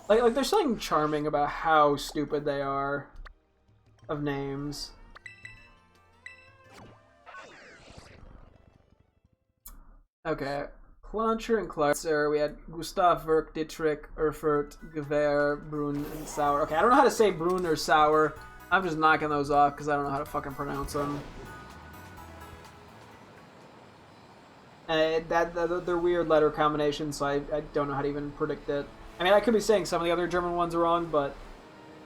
Like there's something charming about how stupid they are of names. Okay. Clauncher and Clartzer, we had Gustav, Verk, Dietrich, Erfurt, Gewehr, Brun, and Sauer. Okay, I don't know how to say Brun or Sauer. I'm just knocking those off because I don't know how to fucking pronounce them. They're weird letter combinations, so I don't know how to even predict it. I mean, I could be saying some of the other German ones are wrong, but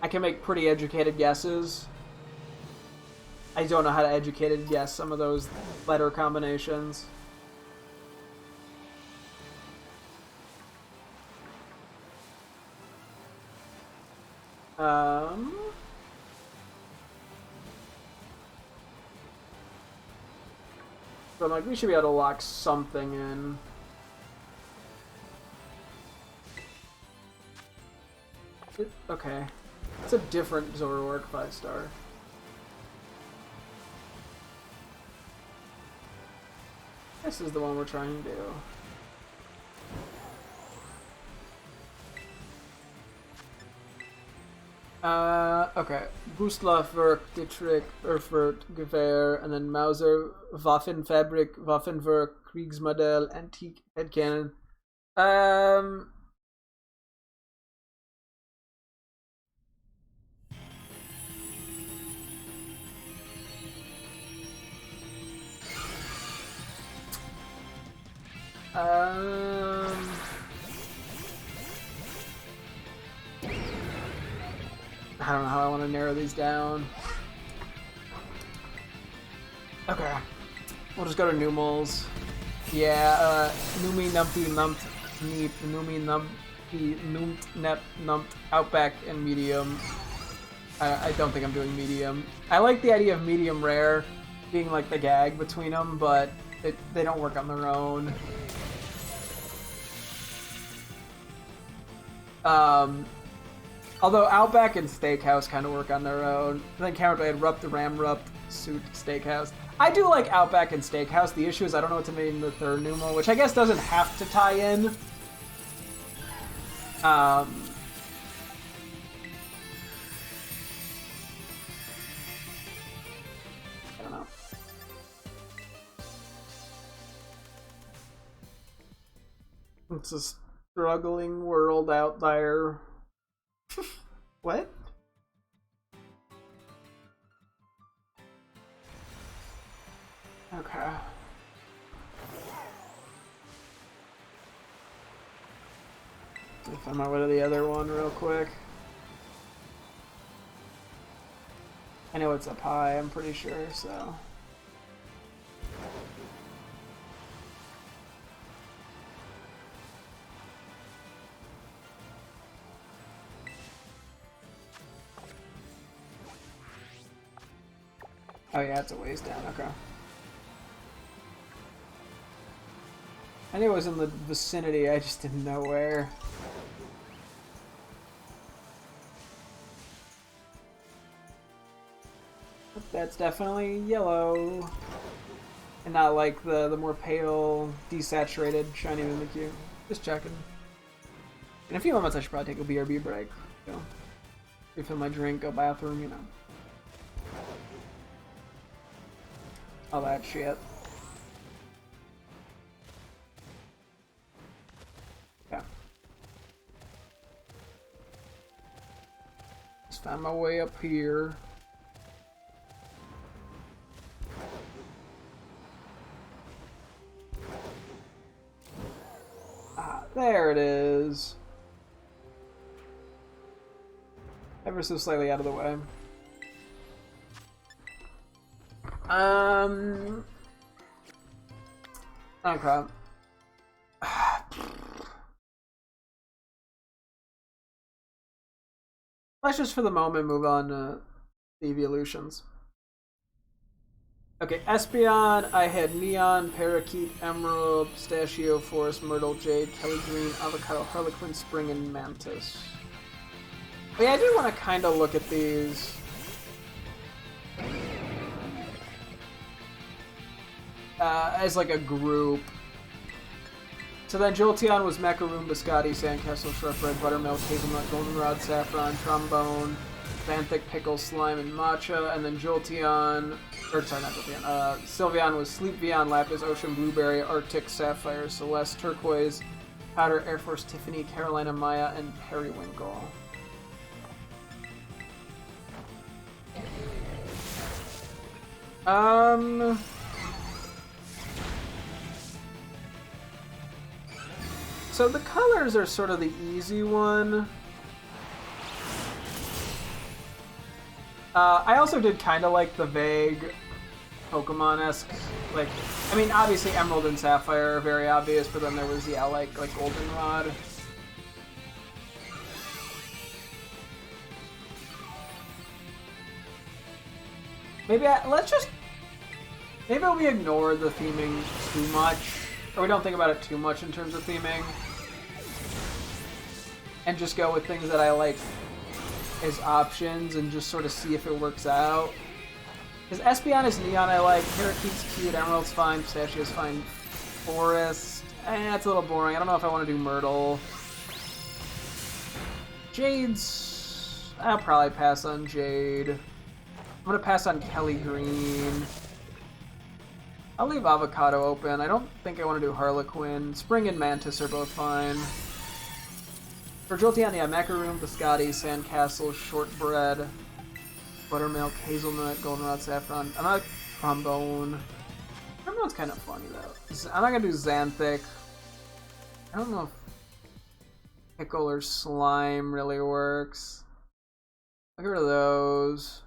I can make pretty educated guesses. I don't know how to educated guess some of those letter combinations. So I'm like, we should be able to lock something in. Okay. It's a different Zoroark 5-star. This is the one we're trying to do. Okay. Gustav, Werk, Dietrich, Erfurt, Gewehr, and then Mauser, Waffenfabrik, Waffenwerk, Kriegsmodell, Antique Headcannon. I don't know how I want to narrow these down. Okay. We'll just go to Numels. Yeah, Numi, Numpty, Numpt, Neep, Numi, Numpty, Numpt, Nep, Numpt, Outback, and Medium. I don't think I'm doing Medium. I like the idea of Medium Rare being like the gag between them, but they don't work on their own. Although Outback and Steakhouse kind of work on their own. And then counter, I had Rupt, Ramrupt, Suit, Steakhouse. I do like Outback and Steakhouse. The issue is I don't know what to name the third Numo, which I guess doesn't have to tie in. I don't know. It's a struggling world out there. What? Okay. Let me find my way to the other one real quick. I know it's up high, I'm pretty sure, so... Oh yeah, it's a ways down, okay. I knew it was in the vicinity, I just didn't know where. But that's definitely yellow. And not like the more pale, desaturated, shiny Mimikyu. Just checking. In a few moments I should probably take a BRB break. You know, refill my drink, go bathroom, you know. All that shit. Yeah. Just found my way up here. Ah, there it is. Ever so slightly out of the way. Okay. Let's just for the moment move on to the evolutions. Okay, Espeon, I had Neon, Parakeet, Emerald, Pistachio, Forest, Myrtle, Jade, Kelly Green, Avocado, Harlequin, Spring, and Mantis. But yeah, I do want to kind of look at these. As like a group. So then Jolteon was Macaroon, Biscotti, Sandcastle, Shortbread, Buttermilk, Hazelnut, Goldenrod, Saffron, Trombone, Banthic, Pickle, Slime, and Matcha. And then Jolteon, or sorry, not Jolteon, Sylveon was Sleepveon, Lapis, Ocean, Blueberry, Arctic, Sapphire, Celeste, Turquoise, Powder, Air Force, Tiffany, Carolina, Maya, and Periwinkle. So the colors are sort of the easy one. I also did kind of like the vague Pokemon-esque, like, I mean, obviously Emerald and Sapphire are very obvious, but then there was, yeah, like Goldenrod. Maybe maybe we ignore the theming too much, or we don't think about it too much in terms of theming, and just go with things that I like as options and just sort of see if it works out. Because Espeon is Neon I like, Parakeet's cute, Emerald's fine, Pistachio's fine, Forest, it's a little boring. I don't know if I want to do Myrtle. Jade's... I'll probably pass on Jade. I'm gonna pass on Kelly Green. I'll leave Avocado open. I don't think I want to do Harlequin. Spring and Mantis are both fine. For Jolteon, yeah, Macaroon, Biscotti, Sandcastle, Shortbread, Buttermilk, Hazelnut, Goldenrod, Saffron. I'm not Trombone. Trombone's kind of funny though. I'm not gonna do Xanthic. I don't know if Pickle or Slime really works. I'll get rid of those.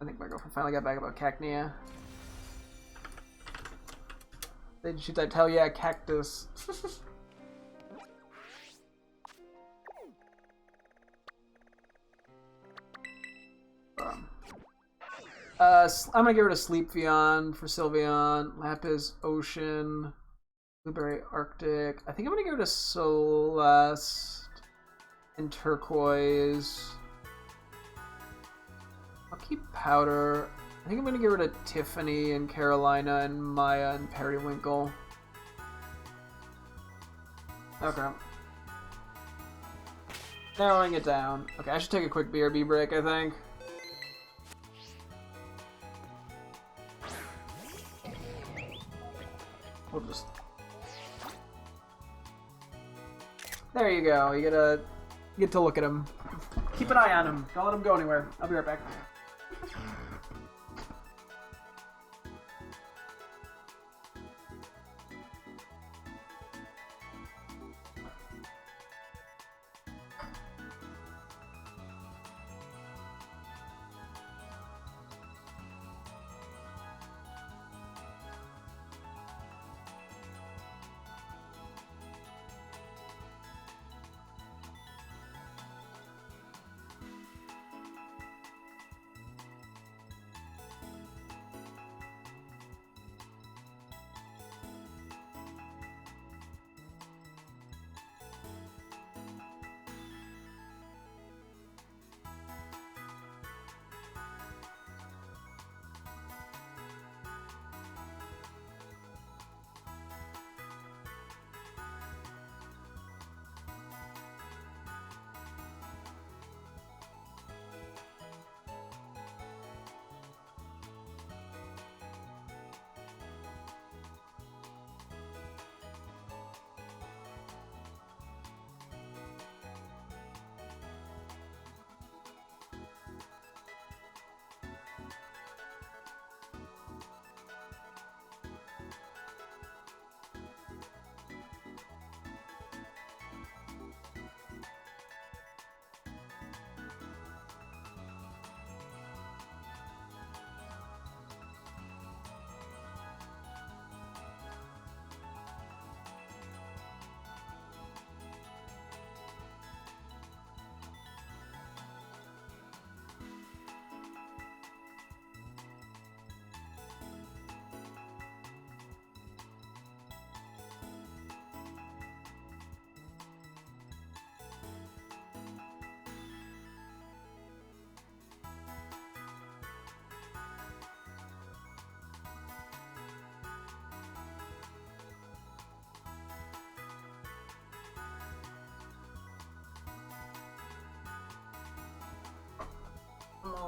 I think my girlfriend finally got back about Cacnea. Should I tell you? Cactus. I'm gonna get rid of Sleepveon for Sylveon, Lapis, Ocean, Blueberry, Arctic. I think I'm gonna get rid of Celeste and Turquoise. I'll keep Powder. I think I'm gonna get rid of Tiffany and Carolina and Maya and Periwinkle. Okay. Narrowing it down. Okay, I should take a quick BRB break, I think. We'll just... There you go. You get to look at him. Keep an eye on him. Don't let him go anywhere. I'll be right back.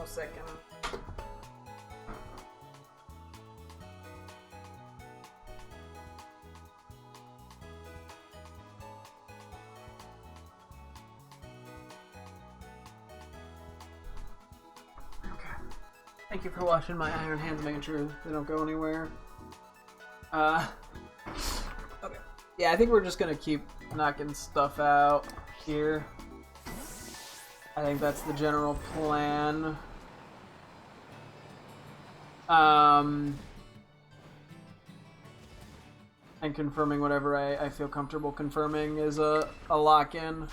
a second. Thank you for washing my iron hands, making sure they don't go anywhere. Okay. Yeah, I think we're just gonna keep knocking stuff out here. I think that's the general plan. And confirming whatever I feel comfortable confirming is a lock-in.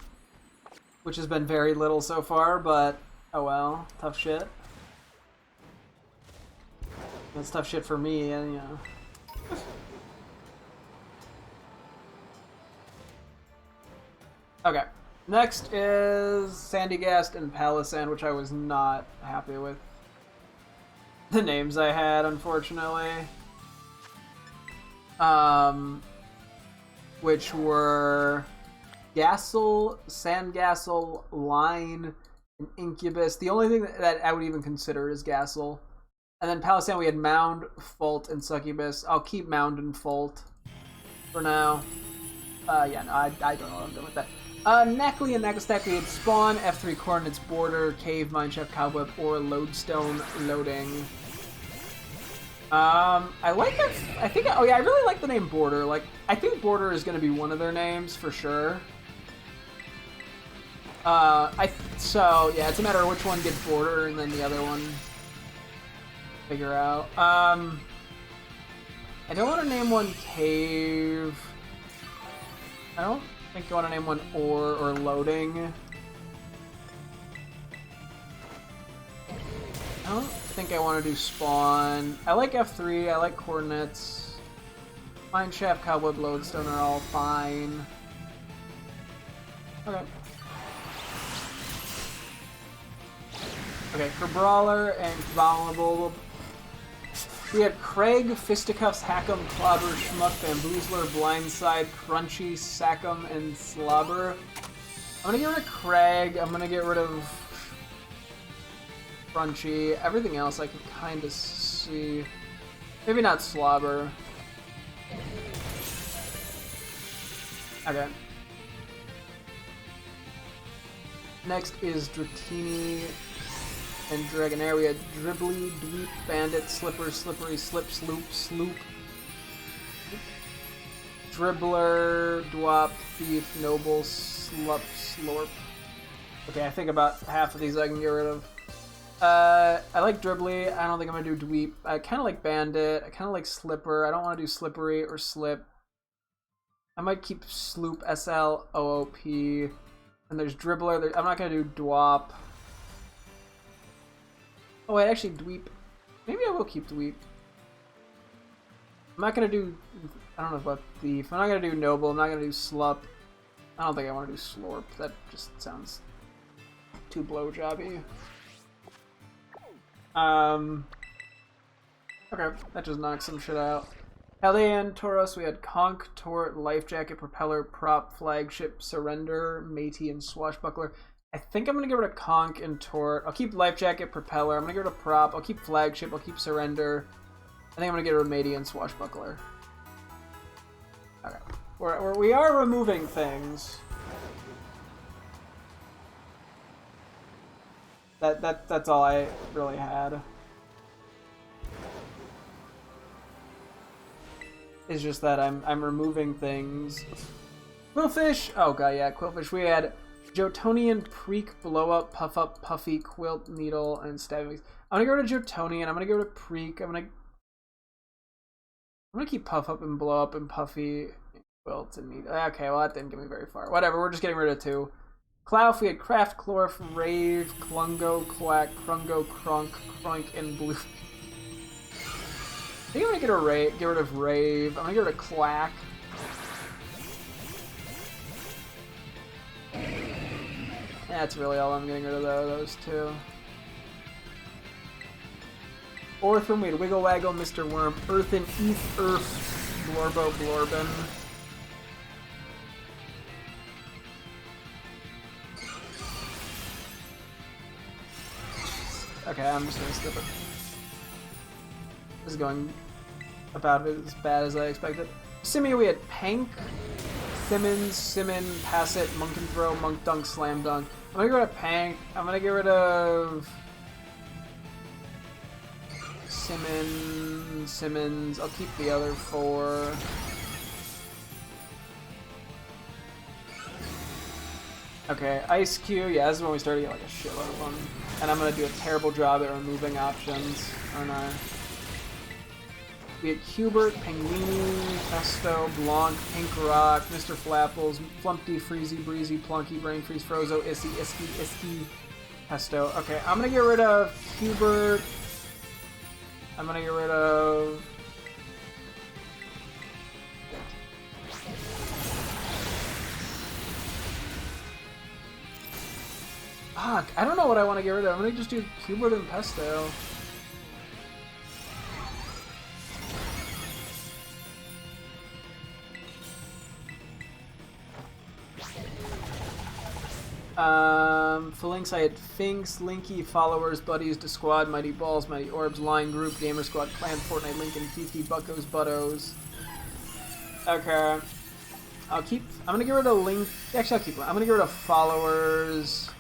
Which has been very little so far, but oh well. Tough shit. That's tough shit for me, and you know. Okay, next is Sandygast and Palisand, which I was not happy with the names I had, unfortunately. Which were Gasol, Sandgasol, Line, and Incubus. The only thing that I would even consider is Gasol. And then Palisand, we had Mound, Fault, and Succubus. I'll keep Mound and Fault for now. Yeah, no, I don't know what I'm doing with that. Neckley and Necklastack, we had Spawn, F3 Coordinates, Border, Cave, Mineshaft, Cobweb, or Lodestone Loading. I like that. Oh yeah, I really like the name Border. Like, I think Border is going to be one of their names for sure. So yeah, it's a matter of which one gets Border and then the other one figure out. I don't want to name one Cave. I don't think I want to name one or Loading. I don't think I want to do Spawn. I like F3, I like Coordinates. Mineshaft, Cobweb, Lodestone are all fine. Okay. Okay, for Brawler and Vulnerable, we had Craig, Fisticuffs, Hackem, Clobber, Schmuck, Bamboozler, Blindside, Crunchy, Sackum, and Slobber. I'm gonna get rid of Craig. I'm gonna get rid of Crunchy. Everything else I can kind of see. Maybe not Slobber. Okay. Next is Dratini and Dragonair. We had Dribbly, Dweep, Bandit, Slipper, Slippery, Slip, Sloop, Sloop, Dribbler, Dwop, Thief, Noble, Slup, Slorp. Okay, I think about half of these I can get rid of. I like Dribbly. I don't think I'm gonna do Dweep. I kind of like Bandit. I kind of like Slipper. I don't want to do Slippery or Slip. I might keep Sloop, SL, OOP. And there's Dribbler. I'm not gonna do Dwop. Oh wait, actually Dweep. Maybe I will keep Dweep. I'm not gonna do, I don't know about Thief. I'm not gonna do Noble. I'm not gonna do Slup. I don't think I want to do Slorp. That just sounds too blowjobby. Okay, that just knocks some shit out. Hellion, Tauros, we had Conch, Tort, Life Jacket, Propeller, Prop, Flagship, Surrender, Matey, and Swashbuckler. I think I'm going to get rid of Conch and Tort. I'll keep Life Jacket, Propeller. I'm going to get rid of Prop. I'll keep Flagship. I'll keep Surrender. I think I'm going to get rid of Matey and Swashbuckler. Okay. We are removing things. That's all I really had. It's just that I'm removing things. Quillfish! Oh god, yeah, Quillfish. We had Jotonian, Preek, Blow Up, Puff Up, Puffy, Quilt, Needle, and Stabbing. I'm gonna get rid of Jotonian, I'm gonna get rid of Preek, I'm gonna keep Puff Up and Blow Up and Puffy, and Quilt, and Needle. Okay, well that didn't get me very far. Whatever, we're just getting rid of two. Clouf, we had Craft, Chlorf, Rave, Clungo, Quack, Krungo, Crunk, Crunk, and Blue. I think I'm gonna get rid of Rave. I'm gonna get rid of Quack. That's really all I'm getting rid of those two. Orthrum, we had Wiggle Waggle, Mr. Worm, Earthen, Eth, Earth, Blorbo, Blorbin. Okay, I'm just gonna skip it. This is going about as bad as I expected. Simia, we had Pank, Simmons, Simon, Pass It, Monk and Throw, Monk Dunk, Slam Dunk. I'm gonna get rid of Pank. I'm gonna get rid of Simmons. I'll keep the other 4. Okay, Ice Cube. Yeah, this is when we start to get like a shitload of them. And I'm gonna do a terrible job at removing options, aren't I? We had Hubert, Penguini, Festo, Blanc, Pink Rock, Mr. Flapples, Flumpty, Freezy, Breezy, Plunky, Brain Freeze, Frozo, Issy, Iski, Pesto. Okay, I'm gonna get rid of Hubert. I'm gonna get rid of... Fuck, I don't know what I want to get rid of. I'm gonna just do Hubert and Pesto. For links, I had Finks, Linky, Followers, Buddies, Squad, Mighty Balls, Mighty Orbs, Line Group, Gamer Squad, Clan, Fortnite, Lincoln, Fifi, Buckos, Buttos. Okay. I'm gonna get rid of Link. Actually, I'll keep it. I'm gonna get rid of Followers.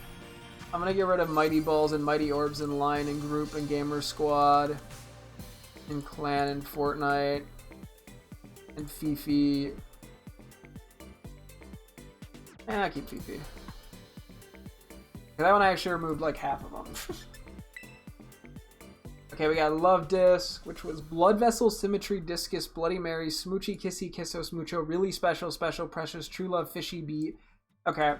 I'm gonna get rid of Mighty Balls and Mighty Orbs and Line and Group and Gamer Squad and Clan and Fortnite and Fifi. I'll keep Fifi. That one I actually removed like half of them. Okay, we got Love Disc, which was Blood Vessel, Symmetry, Discus, Bloody Mary, Smoochy, Kissy, Kisso, Smoocho, Really Special, Special, Precious, True Love, Fishy, Beat. Okay.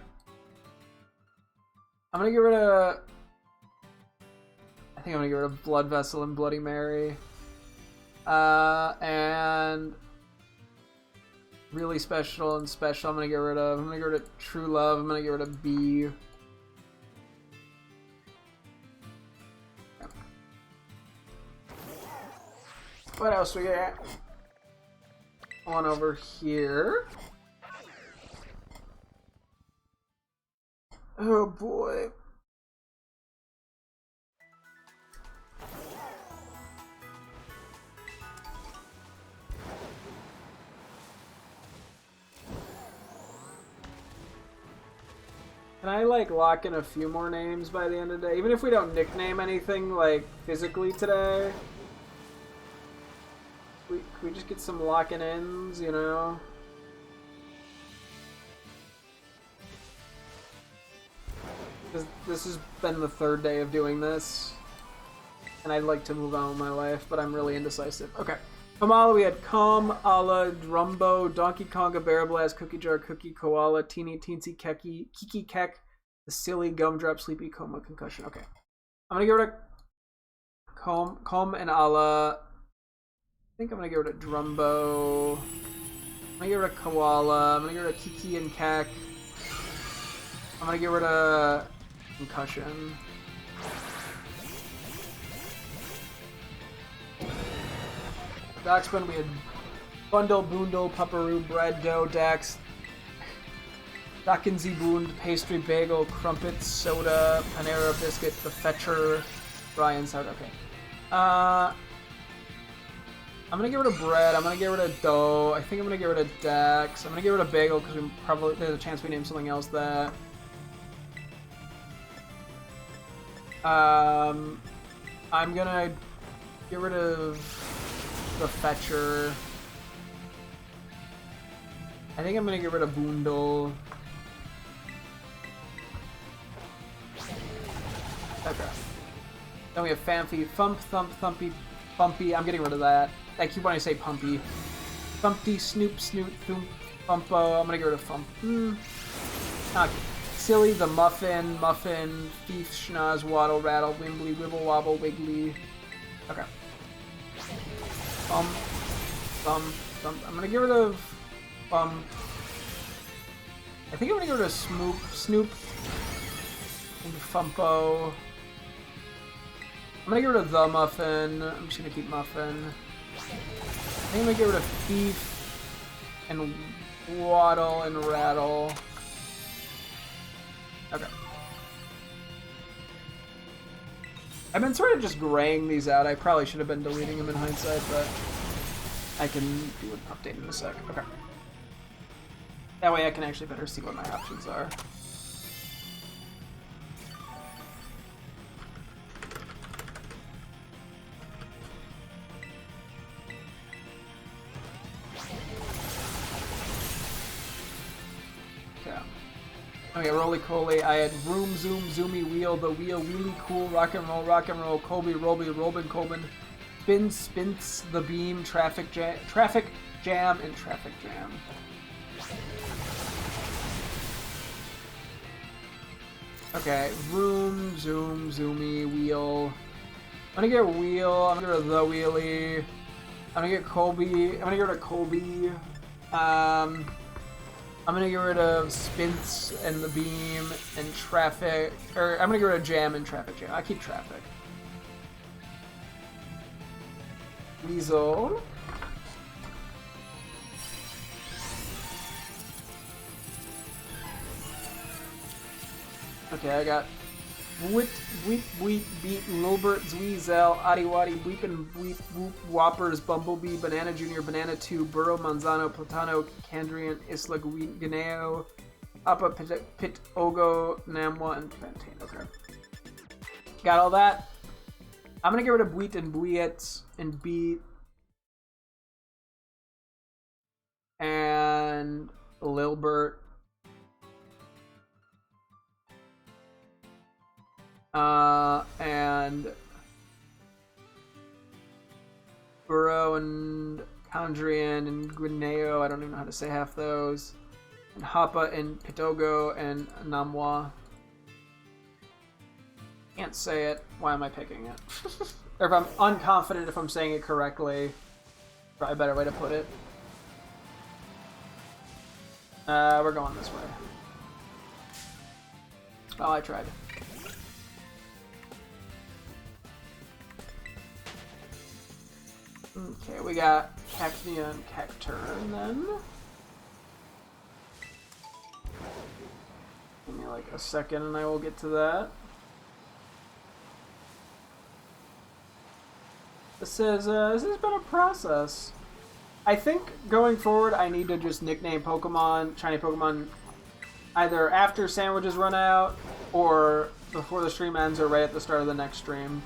I'm gonna get rid of... I think I'm gonna get rid of Blood Vessel and Bloody Mary. And... Really Special and Special I'm gonna get rid of. I'm gonna get rid of True Love. I'm gonna get rid of B. What else we got? One over here. Oh boy. Can I like lock in a few more names by the end of the day? Even if we don't nickname anything like physically today? Can we just get some locking ins, you know? This has been the 3rd day of doing this. And I'd like to move on with my life, but I'm really indecisive. Okay. Kamala, we had Calm, Ala, Drumbo, Donkey Konga, Bear Blast, Cookie Jar, Cookie, Koala, Teeny, Teensy, Keki, Kiki Kek, The Silly, Gumdrop, Sleepy, Coma, Concussion. Okay. I'm gonna get rid of Calm and Ala. I think I'm gonna get rid of Drumbo. I'm gonna get rid of Koala. I'm gonna get rid of Kiki and Kek. I'm gonna get rid of Concussion. Doxbun, we had Bundle, Boondle, Pupperoo, Bread, Dough, Dax, Dakinzi Boond, Pastry, Bagel, Crumpets, Soda, Panera, Biscuit, The Fetcher, Brian's Heart. Okay. I'm gonna get rid of Bread. I'm gonna get rid of Dough. I think I'm gonna get rid of Dax. I'm gonna get rid of Bagel because we probably there's a chance we name something else that. I'm gonna get rid of the Fetcher. I think I'm gonna get rid of Boondle. Okay. Then we have Famfy, Thump, Thump, Thumpy, Bumpy. I'm getting rid of that. I keep wanting to say Pumpy. Thumpty, Snoop, Snoot, Thump, Thumpo. I'm gonna get rid of Thump. Okay. Silly, the Muffin, Muffin, Thief, Schnoz, Waddle, Rattle, Wimbly, Wibble, Wobble, Wiggly. Okay. Thump. I'm gonna get rid of I think I'm gonna get rid of Snoop, and Fumpo. I'm gonna get rid of the Muffin. I'm just gonna keep Muffin. I think I'm gonna get rid of Thief and Waddle and Rattle. Okay. I've been sort of just graying these out. I probably should have been deleting them in hindsight, but I can do an update in a sec. Okay. That way I can actually better see what my options are. Okay, Roly Coly, I had Room, Zoom, Zoomy, Wheel, The Wheel, Wheelie, Cool, Rock and Roll, Colby, Roby, Robin, Colbin, Spin, Spints, The Beam, Traffic Jam, and Traffic Jam. Okay, Room, Zoom, Zoomy, Wheel. I'm gonna get Wheel, I'm gonna get The Wheelie. I'm gonna get Colby, I'm gonna get rid of Colby. I'm gonna get rid of Spints and the Beam and Traffic, or I'm gonna get rid of Jam and Traffic Jam. I keep Traffic. Weasel. Okay, I got Wit, Weep, Weep, Beat, Lilbert, Zweezel, Adiwadi, Weepin', Weep, Whoop, Whoppers, Bumblebee, Banana Jr., Banana 2, Burrow, Manzano, Platano, Candrian, Isla, Ganeo, Appa, Pit, Ogo, Namwa, and Plantain. Okay. Got all that. I'm gonna get rid of Bweet and Bweet and Beat. And Lilbert. And Burrow and Condrian and Guineo, I don't even know how to say half those. And Happa and Pitogo and Namwa. Can't say it. Why am I picking it? Or if I'm unconfident if I'm saying it correctly, probably a better way to put it. We're going this way. Oh, I tried. Okay, we got Cacnea and Cacturn then. Give me like a second and I will get to that. This has been a process. I think going forward I need to just nickname Pokemon, shiny Pokemon, either after sandwiches run out or before the stream ends or right at the start of the next stream.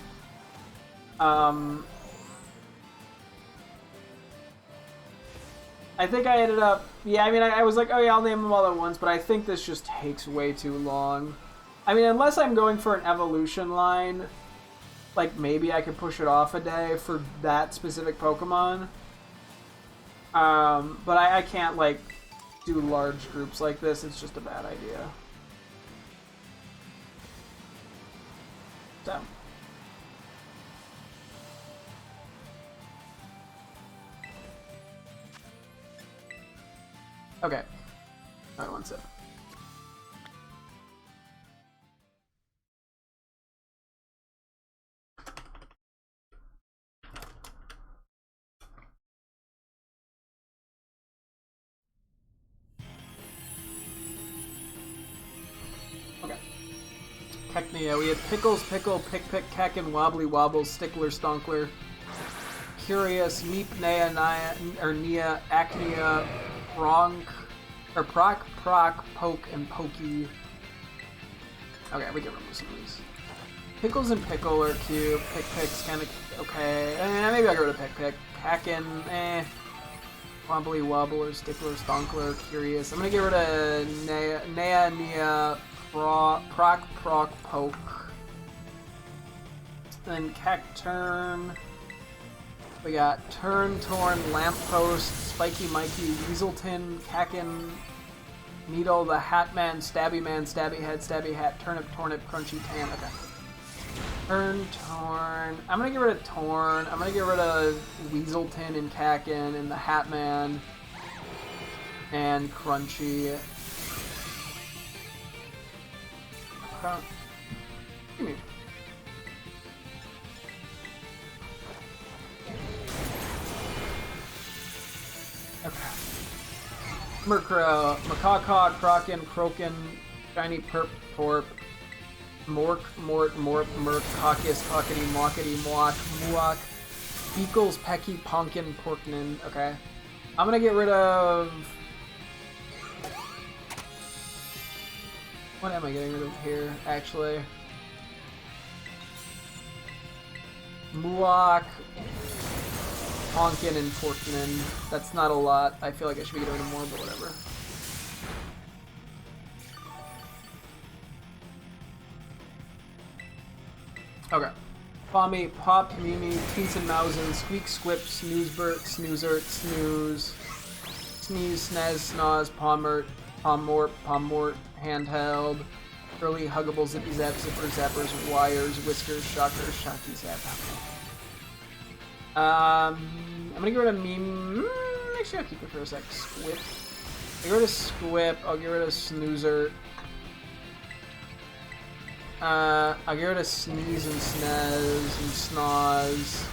I think I ended up... Yeah, I mean, I was like, oh yeah, I'll name them all at once, but I think this just takes way too long. I mean, unless I'm going for an evolution line, like, maybe I could push it off a day for that specific Pokemon. But I can't, like, do large groups like this. It's just a bad idea. So... Okay. Alright, one sec. Okay. Cacnea. We had Pickles, Pickle, Pick, Kackin, Wobbly, Wobble, Stickler, Stonkler, Curious, Meep, Nea, Nia, Acnea, Bronk, or Proc, Poke, and Pokey. Okay, we can remove some of these. Pickles and Pickle are cute. Pick's kind of okay. Maybe I'll get rid of Pick. Kackin, Wobbly Wobbler, Stickler, Stonkler, Curious. I'm gonna get rid of Nia, Proc, Poke. Then Cacturn. We got Turn, Torn, Lamppost, Spiky Mikey, Weaselton, Kackin, Needle, the Hatman, Stabby Man, Stabby Head, Stabby Hat, Turnip, Crunchy Tan. Okay. Turn, Torn. I'm gonna get rid of Torn. I'm gonna get rid of Weaselton and Kackin and the Hatman and Crunchy. Give me. Okay. Murkrow, Macaca, Kraken, Shiny Torp, Mork, Mort, Mort, Merc, Caucus, Cockety, Mockety, Mock, Muok, Beakles, Pecky, Ponkin, Porknin. Okay. I'm gonna get rid of... What am I getting rid of here, actually? Muok, Ponkin, and Porknin. That's not a lot. I feel like I should be getting rid of more, but whatever. Okay. Pommy, Pop, Mimi, Teens and Mousin, Squeak, Squip, Snoozebert, Snoozert, Snooze, Sneeze, Snaz, Snoz, Pommert, Pommort, Handheld, Early, Huggable, Zippy Zap, Zipper, Zappers, Wires, Whiskers, Shockers, Shocky Zap. I'm gonna get rid of Meme. Actually, I'll keep it for a sec. Squip. I'll get rid of Squip. I'll get rid of Snoozer. I'll get rid of Sneeze and Snaz and Snoz.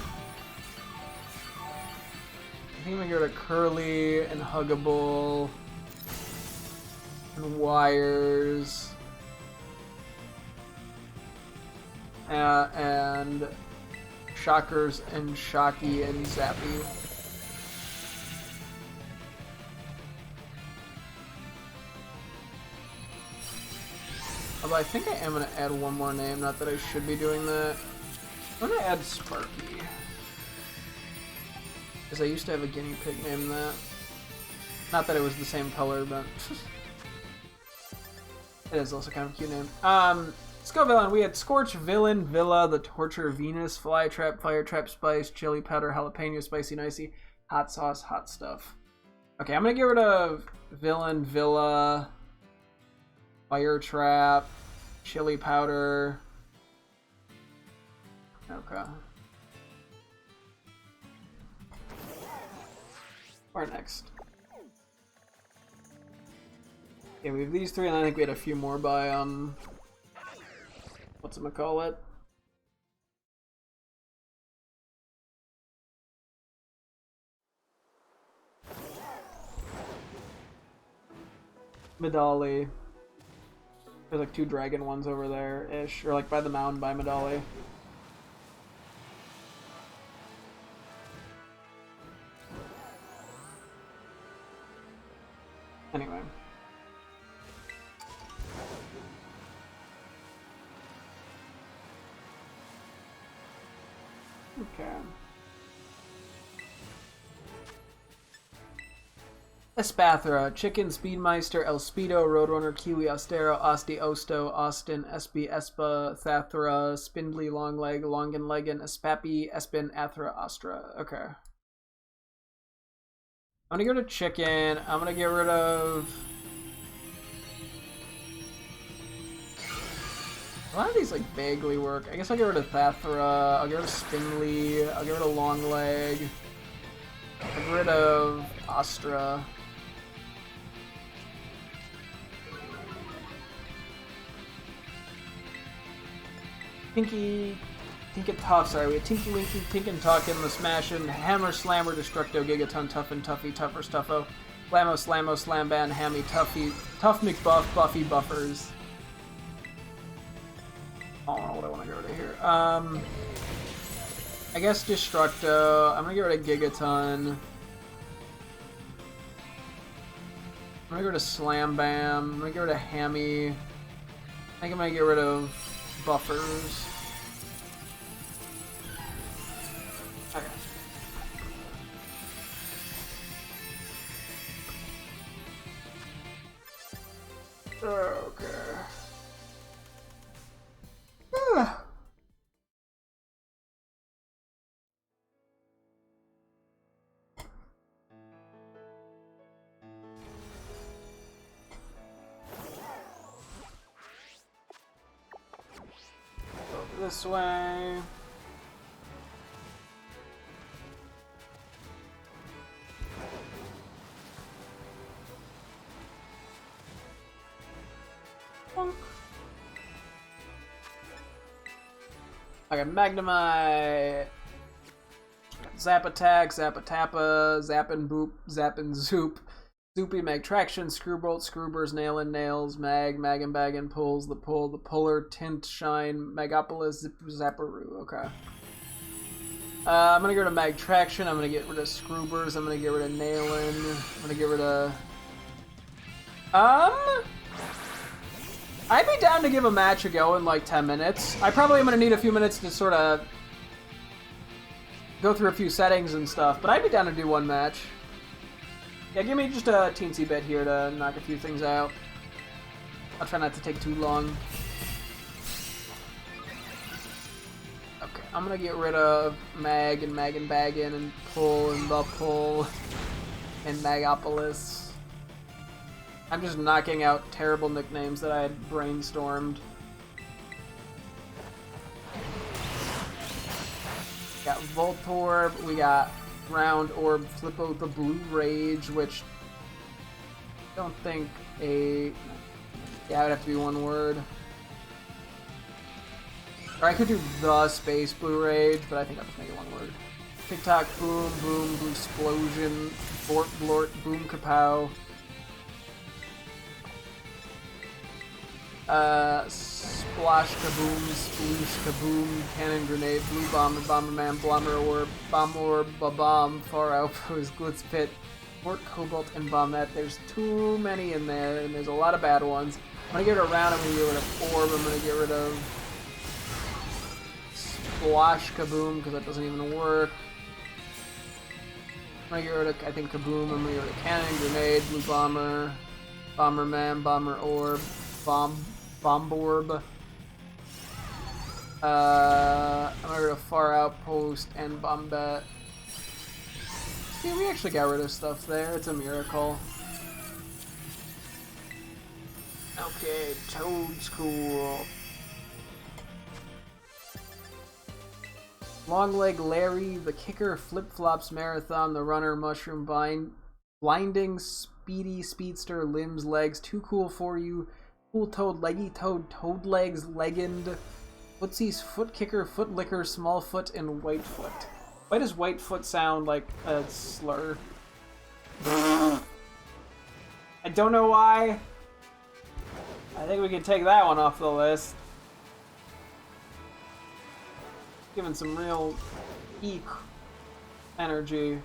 I think I'm gonna get rid of Curly and Huggable and Wires. And Shockers and Shocky and Zappy. Although I think I am going to add one more name, not that I should be doing that. I'm going to add Sparky. Because I used to have a guinea pig named that. Not that it was the same color, but... it is also kind of a cute name. Let's go villain. We had Scorch, Villain, Villa, The Torture, Venus, Flytrap, Firetrap, Spice, Chili Powder, Jalapeno, Spicy Nicey, Hot Sauce, Hot Stuff. Okay, I'm going to get rid of Villain, Villa... Fire Trap, Chili Powder. Okay. Or next. Okay, we have these three, and I think we had a few more by, whatchamacallit? Medali. There's like two dragon ones over there-ish, or like by the mound by Medali. Anyway. Okay. Espathra, Chicken, Speedmeister, El Speedo, Roadrunner, Kiwi, Austero, Osti, Osto, Austin, Espy, Espa, Thathra, Spindly, Longleg, Longan, Legan, Espappy, Espin, Athra, Astra. Okay. I'm gonna get rid of Chicken. I'm gonna get rid of... a lot of these like vaguely work. I guess I'll get rid of Thathra, I'll get rid of Spindly, I'll get rid of Longleg, I'll get rid of Astra. Tinky Tough, sorry, we had Tinky Winky, Tinkin' Talkin', The Smashin', Hammer, Slammer, Destructo, Gigaton, Tuffin', Tuffy, Tougher, Stuffo, Lamo, Slamo, Slamban, Hammy, Tuffy, Tough McBuff, Buffy, Buffers. I don't know what I want to go to here. I guess Destructo. I'm gonna get rid of Gigaton. I'm gonna get rid of Slam Bam. I'm gonna get rid of Hammy. I think I'm gonna get rid of Buffers. Okay. Okay. Over this way. Bonk. Okay, Magnemite. Zap Attack, Zap Atappa, Zap and Boop, Zap and Zoop, Soupy, Mag Traction, Screwbolt, Screwburst, Nail and Nails, Mag, Mag and Bag and Pulls, the Pull, the Puller, Tint, Shine, Megapolis, Zip, Zapparoo. Okay. I'm gonna get rid of Mag Traction, I'm gonna get rid of Screwburst, I'm gonna get rid of Nailin, I'm gonna get rid of... I'd be down to give a match a go in like 10 minutes. I probably am gonna need a few minutes to sort of go through a few settings and stuff, but I'd be down to do one match. Yeah, give me just a teensy bit here to knock a few things out. I'll try not to take too long. Okay, I'm gonna get rid of Mag and Baggin and Pull and the Pull and Magapolis. I'm just knocking out terrible nicknames that I had brainstormed. We got Voltorb, we got Round Orb, Flippo the Blue Rage, which I don't think a... Yeah, it would have to be one word. Or I could do the Space Blue Rage, but I think I'll just make it one word. TikTok, Boom, Boom, Blue Explosion, Blort, Blort, Boom Kapow. Splash Kaboom, Sploosh Kaboom, Cannon Grenade, Blue Bomber, Bomberman, Blomber Orb, Bomb Orb, Ba-Bomb, Far Outpost, Glitz Pit, Fort Cobalt, and Bombette. There's too many in there, and there's a lot of bad ones. I'm gonna get rid of Round, I'm gonna get rid of Orb, I'm gonna get rid of Splash Kaboom, because that doesn't even work. I'm gonna get rid of, I think, Kaboom, I'm gonna get rid of Cannon Grenade, Blue Bomber, Bomberman, Bomber Orb, Bomborb. I'm gonna get rid of Far Outpost and Bombette. See, we actually got rid of stuff there. It's a miracle. Okay, Toad's cool. Longleg Larry, the Kicker, Flip Flops Marathon, the Runner, Mushroom Blinding, Speedy, Speedster, Limbs, Legs, Too Cool For You, Cool Toad, Leggy Toad, Toad Legs, Legend, Footsie's, Foot Kicker, Foot Licker, Smallfoot, and Whitefoot. Why does Whitefoot sound like a slur? I don't know why. I think we can take that one off the list. Giving some real eek energy.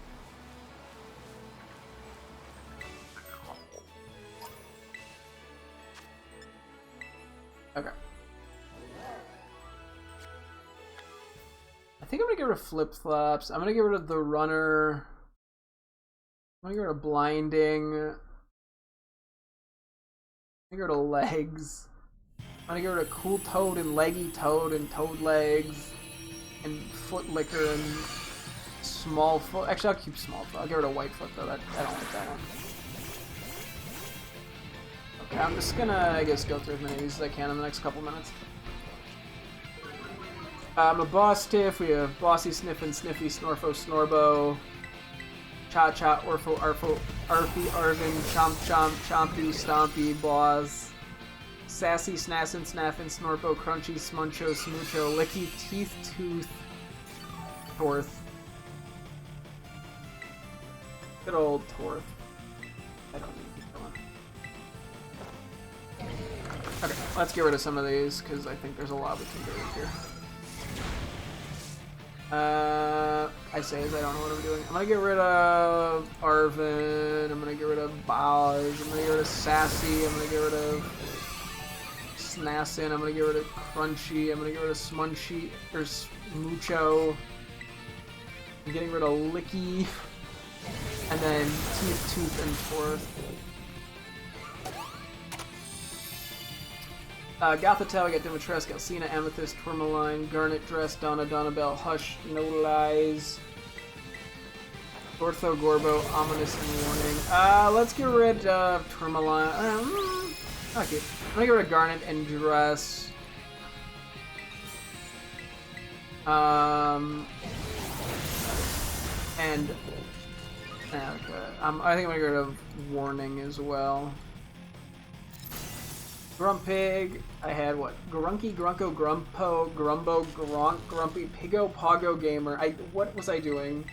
Okay. I think I'm gonna get rid of Flip Flops. I'm gonna get rid of the Runner. I'm gonna get rid of Blinding. I'm gonna get rid of Legs. I'm gonna get rid of Cool Toad and Leggy Toad and Toad Legs and Foot Licker and Smallfoot. Actually, I'll keep Smallfoot. I'll get rid of Whitefoot though. I don't like that one. Okay, I'm just gonna, I guess, go through as many of these as I can in the next couple minutes. I'm a Boss Tiff. We have Bossy, Sniffin, Sniffy, Snorfo, Snorbo, Cha-Cha, Orfo, Arfo, Arfy, Arvin, Chomp, Chomp, Chompy, Stompy, Boss, Sassy, Snassin, Snaffin, Snorpo, Crunchy, Smuncho, Smoocho, Licky, Teeth, Tooth, Torth. Good old Torth. I don't need to keep going. Okay, let's get rid of some of these, because I think there's a lot we can get rid of here. I say as I don't know what I'm doing. I'm gonna get rid of Arvin, I'm gonna get rid of Boz, I'm gonna get rid of Sassy, I'm gonna get rid of Snassin, I'm gonna get rid of Crunchy, I'm gonna get rid of Smunchy, or Smoocho, I'm getting rid of Licky, and then Teeth, Tooth, and Torth. Gothitelle, we got Dimitrescu, Alcina, Amethyst, Tourmaline, Garnet Dress, Donna, Donnabelle, Hush, No Lies, Ortho, Gorbo, Ominous, and Warning. Let's get rid of Tourmaline. Okay, I'm gonna get rid of Garnet and Dress. And okay, I think I'm gonna get rid of Warning as well. Grumpig, I had what? Grunky, Grunko, Grumpo, Grumbo, Gronk, Grumpy, Piggo, Poggo Gamer. What was I doing?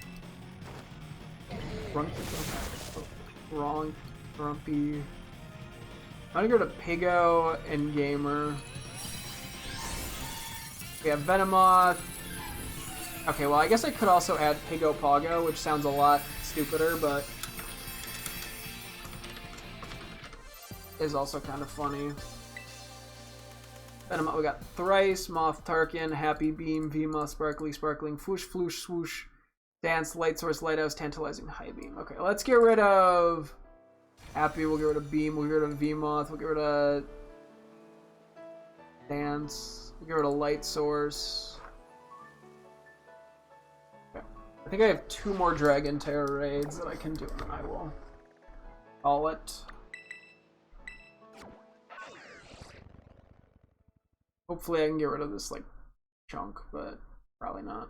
Grunky, Grunko, wrong. Grumpy. I'm gonna go to Pigo and Gamer. We have Venomoth. Okay, well, I guess I could also add Pigo Pogo, which sounds a lot stupider, but is also kind of funny. Venomoth, we got Thrice, Moth Tarkin, Happy Beam, Vmoth, Sparkly, Sparkling, Foosh, Floosh, Swoosh, Dance, Light Source, Lighthouse, Tantalizing, High Beam. Okay, let's get rid of Happy, we'll get rid of Beam, we'll get rid of Vmoth, we'll get rid of Dance, we'll get rid of Light Source. Okay. I think I have 2 more Dragon Terror raids that I can do, and I will call it. Hopefully I can get rid of this, like, chunk, but probably not.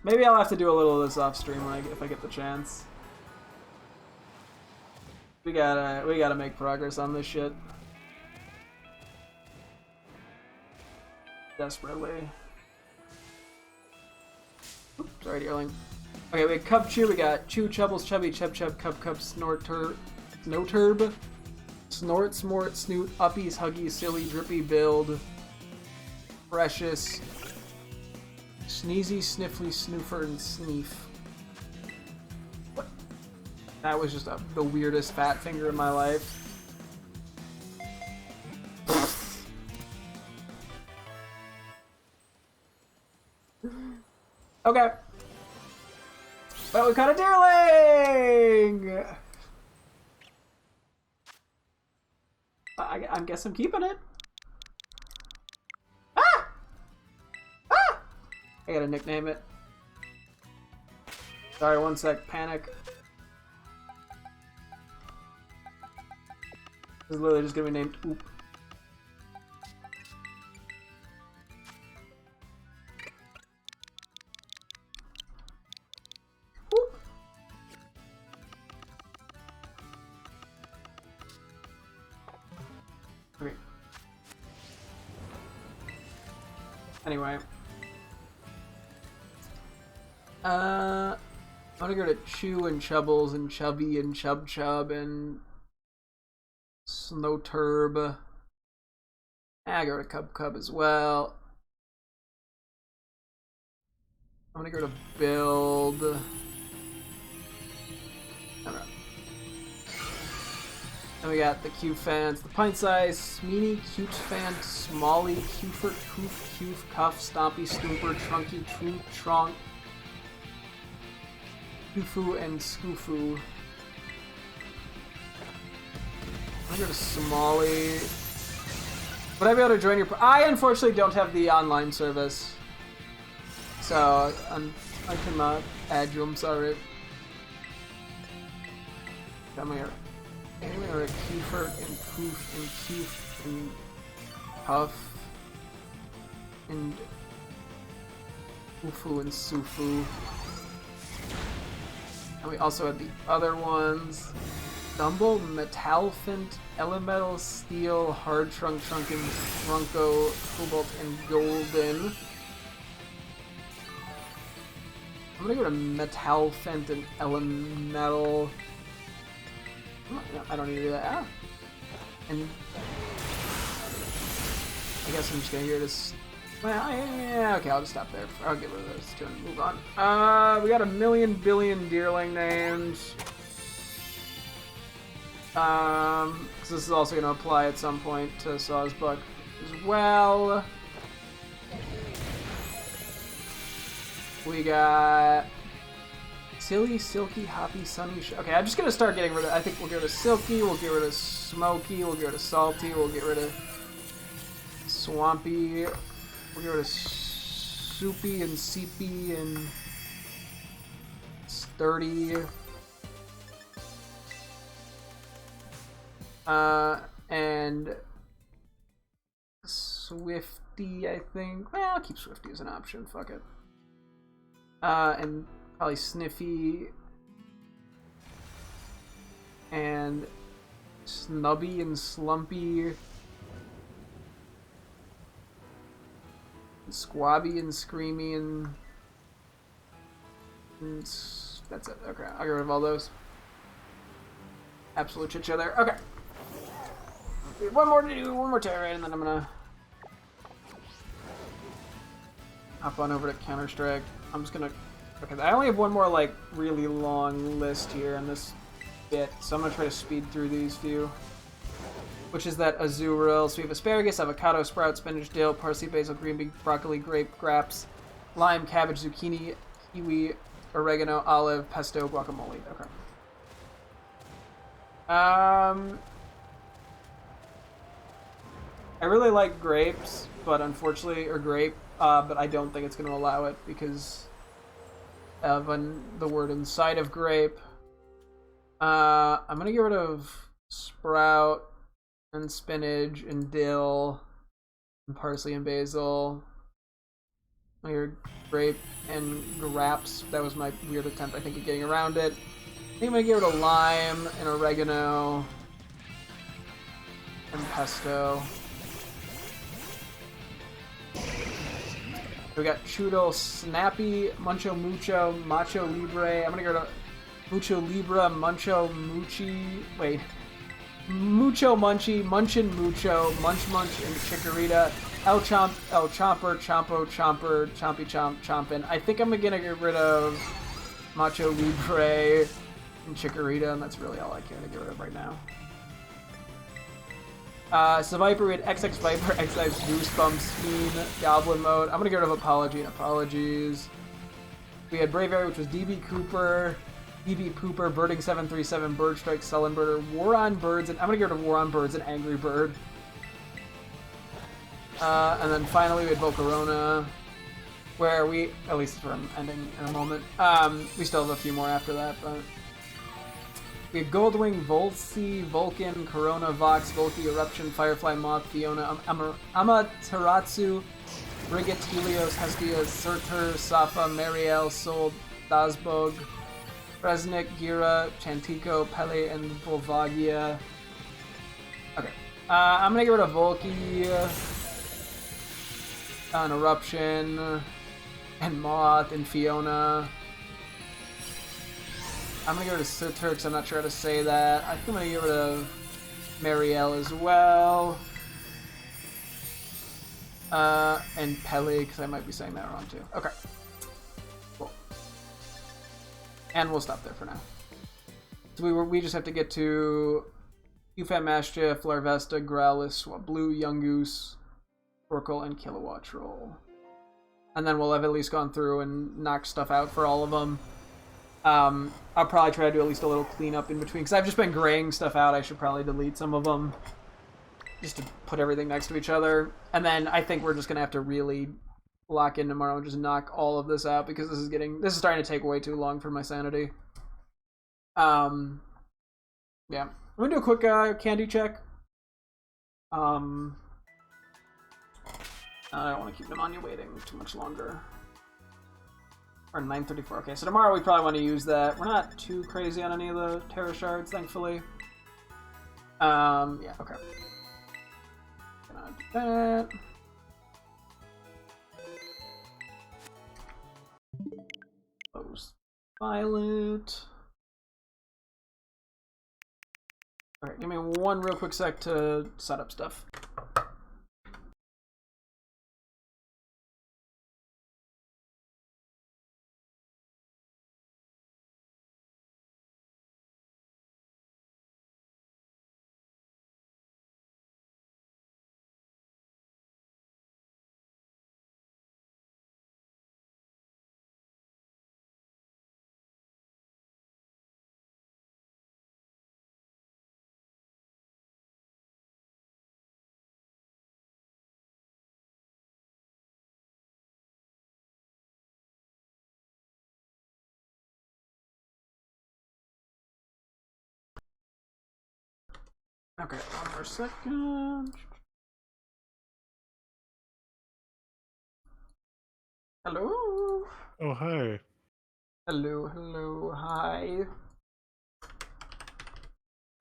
Maybe I'll have to do a little of this off stream when if I get the chance. We gotta make progress on this shit. Desperately. Oops, sorry, dearling. Okay, we got Cubchoo, we got Chew, Chubbles, Chubby, Chub, Cub, Snorturb, Snort, Smort, Snoot, Uppies, Huggies, Silly, Drippy, Build, Precious, Sneezy, Sniffly, Snoofer, and Sneef. What? That was just the weirdest fat finger in my life. Okay. Well, we caught a deerling! I guess I'm keeping it. Ah! Ah! I gotta nickname it. Sorry, one sec. Panic. This is literally just gonna be named Oop. Oop. Okay. Anyway. I'm gonna go to Chew and Chubbles and Chubby and Chub Chub and Snowturb. I go to Cub as well. I'm gonna go to Build. Alright. Then we got the Q fans, the Pint Size, Smeeny, Cute Fan, Smally, Cufert, Coof, Cuf, Cuff, Stompy, Stooper, Trunky, True, Trunk, Kufu, and Scoofu. I'm gonna go to Smally. Would I be able to join your... I unfortunately don't have the online service. So, I cannot add you, I'm sorry. I'm gonna go to Kiefer and Poof and Cuf and Puff and Ufu and Sufu. And we also had the other ones. Dumble, Metalfint, Elemental, Steel, Hard Trunk, Trunkin, Trunko, Cobalt, and Golden. I'm gonna go to Metalfint and Elemental. No, I don't need to do that. Ah. And I guess I'm just gonna hear this. Well, yeah, okay, I'll just stop there. I'll get rid of those two and move on. We got a million billion deerling names. Because this is also going to apply at some point to Sawsbuck as well. We got Silly, Silky, Hoppy, Sunny. Okay, I'm just going to start getting rid of... I think we'll get rid of Silky, we'll get rid of Smoky, we'll get rid of Salty, we'll get rid of Swampy, we'll get rid of Soupy and Seepy and Sturdy. And Swifty, I think. Well, I'll keep Swifty as an option. Fuck it. And probably Sniffy. And Snubby and Slumpy. And Squabby and Screamy and And that's it. Okay, I'll get rid of all those. Absolute shit show there. Okay. One more to do, one more Terra, and then I'm gonna hop on over to Counter-Strike. I'm just gonna... Okay, I only have one more, like, really long list here in this bit, so I'm gonna try to speed through these few. Which is that Azuril, so we have asparagus, avocado, sprout, spinach, dill, parsley, basil, green bean, broccoli, grape, grapes, lime, cabbage, zucchini, kiwi, oregano, olive, pesto, guacamole. Okay. I really like grapes, but unfortunately, or grape, but I don't think it's going to allow it because of the word inside of grape. I'm going to get rid of sprout and spinach and dill and parsley and basil. I heard grape and grapes. That was my weird attempt, I think, at getting around it. I think I'm going to get rid of lime and oregano and pesto. We got Chudel, Snappy, Muncho Mucho, Macho Libre. I'm gonna go to Mucho Libre, Muncho Muchi. Wait. Mucho Munchie, Munchin Mucho, Munch Munch, and Chikorita. El Chomp, El Chomper, Chompo, Chomper, Chompy Chomp, Chompin. I think I'm gonna get rid of Macho Libre and Chikorita, and that's really all I care to get rid of right now. So Viper, we had XX Viper, XX Goosebumps, Fiend, Goblin Mode. I'm gonna get rid of Apology and Apologies. We had Bravery, which was DB Cooper, DB Pooper, Birding 737, Bird Strike, Sullen Birder, War on Birds, and I'm gonna get rid of War on Birds and Angry Bird. And then finally we had Volcarona, where we, at least where I'm ending in a moment. We still have a few more after that, but... We have Goldwing, Volsey, Vulcan, Corona, Vox, Volky, Eruption, Firefly, Moth, Fiona, Amaterasu, Brigit, Helios, Hestia, Surtur, Safa, Mariel, Sol, Dazbog, Resnick, Gira, Chantico, Pele, and Volvagia. Okay. I'm gonna get rid of Volky, an Eruption, and Moth, and Fiona. I'm gonna go to Surtur because I'm not sure how to say that. I think I'm gonna get rid of Marielle as well. And Pele, because I might be saying that wrong too. Okay. Cool. And we'll stop there for now. So we just have to get to UFAM Mastiff, Larvesta, Growlithe, Swablu, Yungoos, Oracle, and Kilowatt Troll. And then we'll have at least gone through and knocked stuff out for all of them. I'll probably try to do at least a little cleanup in between, because I've just been graying stuff out. I should probably delete some of them, just to put everything next to each other. And then I think we're just going to have to really lock in tomorrow and just knock all of this out, because this is starting to take way too long for my sanity. Yeah. I'm going to do a quick candy check. I don't want to keep them on you waiting too much longer. Or 934. Okay, so tomorrow we probably want to use that. We're not too crazy on any of the Terra Shards, thankfully. Yeah, okay. Gonna do that. Close Violet. Okay, give me one real quick sec to set up stuff. Okay, one more second. Hello? Oh, hi. Hello, hello, hi.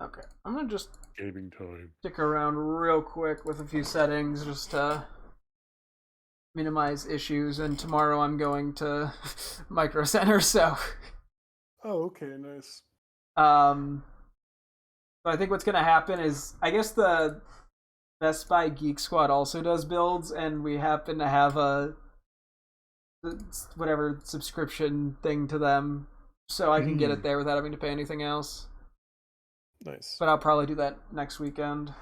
Okay, I'm gonna just Gaming time. stick around real quick with a few settings just to minimize issues. And tomorrow I'm going to Micro Center, so Oh, okay, nice. um, so I think what's gonna happen is I guess the Best Buy Geek Squad also does builds, and we happen to have a whatever subscription thing to them, so I can get it there without having to pay anything else. Nice. But I'll probably do that next weekend.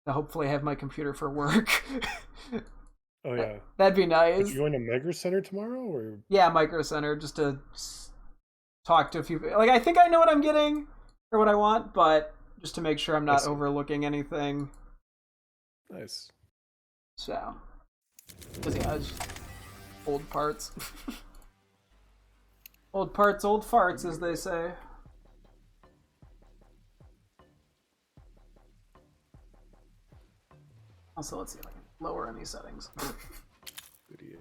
To hopefully have my computer for work. Oh yeah. That'd be Are nice. you going to Micro Center tomorrow, or? Yeah, Micro Center, just to talk to a few. Like, I think I know what I'm getting or what I want, but just to make sure I'm not overlooking anything. Nice. So, because yeah, it's old parts. Old parts, old farts, as they say. Also, let's see if I can lower any settings. Good idea.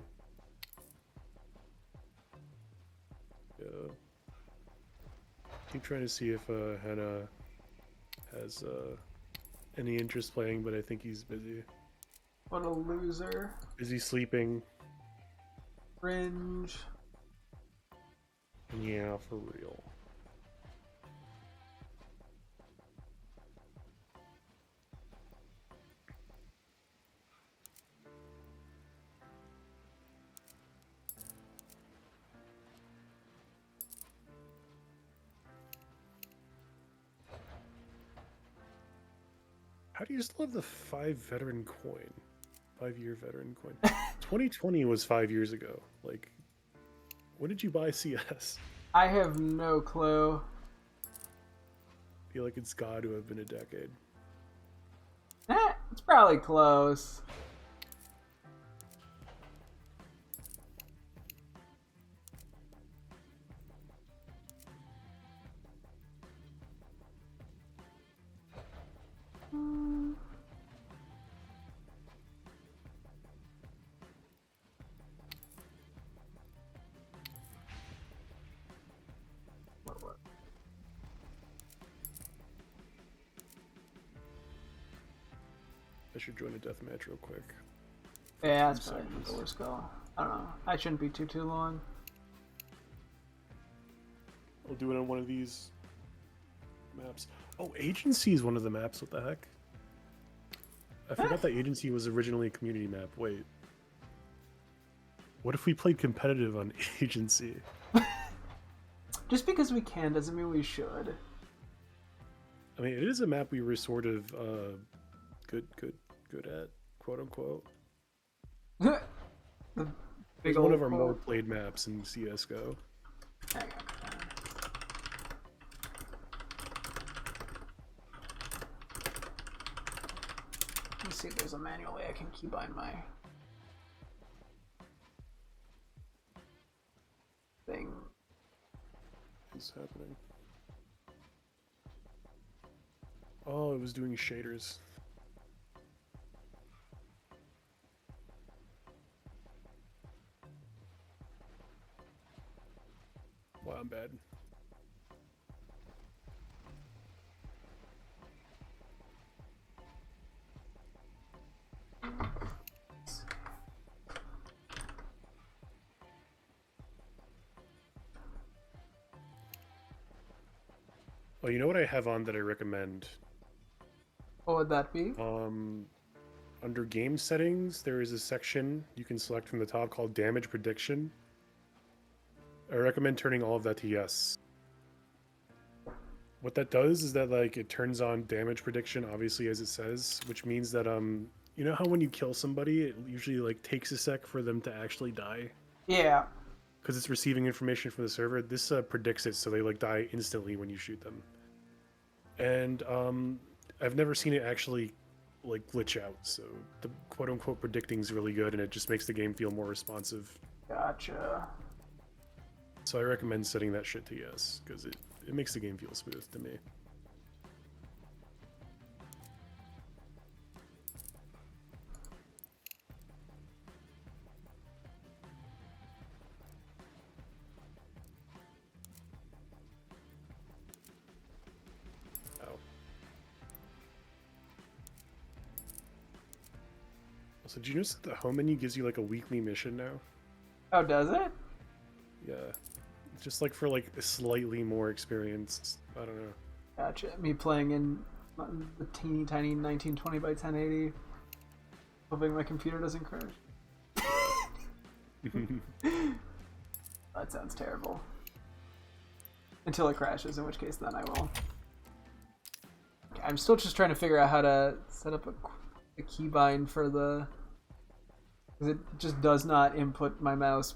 Yeah. Keep trying to see if Hannah has any interest playing, but I think he's busy. What a loser. Busy sleeping. Cringe. Yeah, for real. How do you still have the 5 veteran coin? 5-year veteran coin. 2020 was 5 years ago. Like, when did you buy CS? I have no clue. I feel like it's got to have been a decade. It's probably close. I should join a deathmatch real quick. Yeah, that's probably the worst call. I don't know. I shouldn't be too long. I'll do it on one of these maps. Oh, Agency is one of the maps. What the heck? I forgot that Agency was originally a community map. Wait. What if we played competitive on Agency? Just because we can doesn't mean we should. I mean, it is a map we were sort of good at, quote unquote. The big It's old one of our quote. more played maps in CS:GO. Hang on. Let's see if there's a manual way I can keybind my thing. What's happening? Oh, it was doing shaders. Wow, I'm bad. Oh, you know what I have on that I recommend? What would that be? Under game settings, there is a section you can select from the top called damage prediction. I recommend turning all of that to yes. What that does is that like it turns on damage prediction, obviously as it says, which means that you know how when you kill somebody, it usually like takes a sec for them to actually die Yeah. because it's receiving information from the server. This predicts it, so they like die instantly when you shoot them. And I've never seen it actually like glitch out, so the quote unquote predicting is really good, and it just makes the game feel more responsive. Gotcha. So I recommend setting that shit to yes, because it makes the game feel smooth to me. So did you notice that the home menu gives you like a weekly mission now? Oh, does it? Yeah. Just like for like a slightly more experience. I don't know. Gotcha. Me playing in the teeny tiny 1920 by 1080. Hoping my computer doesn't crash. That sounds terrible. Until it crashes, in which case then I will. Okay, I'm still just trying to figure out how to set up a keybind for the... Because it just does not input my mouse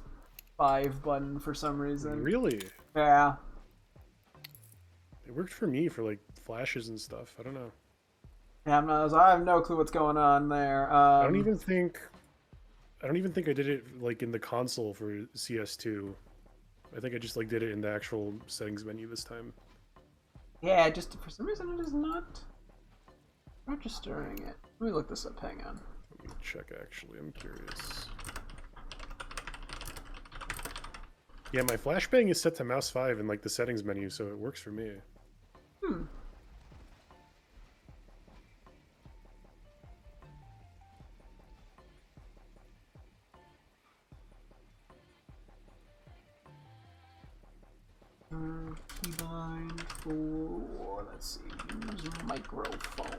5 button for some reason. Really? Yeah. It worked for me for like flashes and stuff. I don't know. Yeah, I have no clue what's going on there. I don't even think I did it like in the console for CS2. I think I just like did it in the actual settings menu this time. Yeah, just for some reason it is not registering it. Let me look this up. Hang on. Let me check. Actually, I'm curious. Yeah, my flashbang is set to mouse 5 in like the settings menu, so it works for me. Hmm. Keybind for, let's see, use microphone.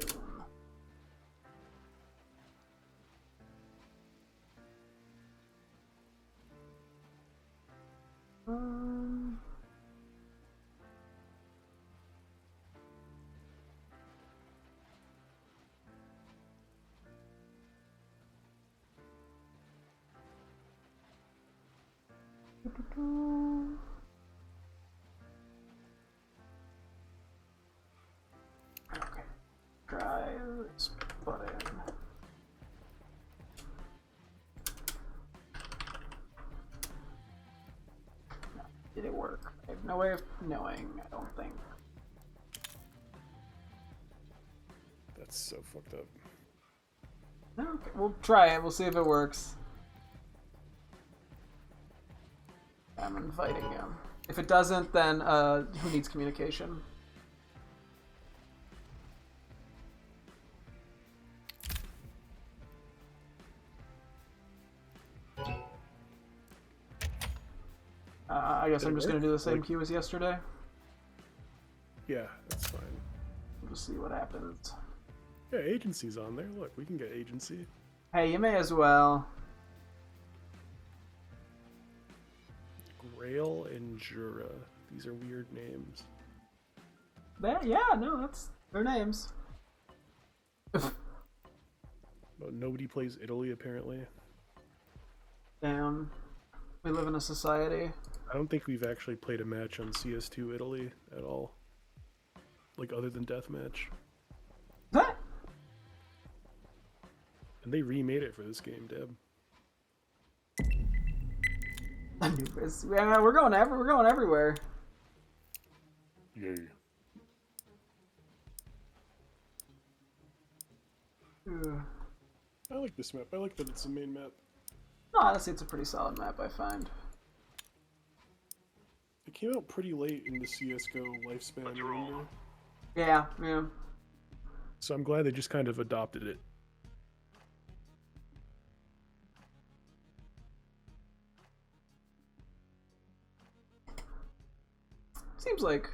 Okay, try this button. No, did it work? I have no way of knowing, I don't think. That's so fucked up. Okay, we'll try it, we'll see if it works. I'm inviting him. If it doesn't, then who needs communication? I guess I'm just going to do the same queue as yesterday. Yeah, that's fine. We'll just see what happens. Yeah, agency's on there. Look, we can get agency. Hey, you may as well. Grail and Jura. These are weird names. Yeah, no, that's their names. But nobody plays Italy, apparently. Damn. We live in a society. I don't think we've actually played a match on CS2 Italy at all. Like, other than Deathmatch. What? And they remade it for this game, Deb. We're going everywhere. Yay. I like this map. I like that it's the main map. No, honestly, it's a pretty solid map, I find. It came out pretty late in the CSGO lifespan, remember? Yeah. So I'm glad they just kind of adopted it. Seems like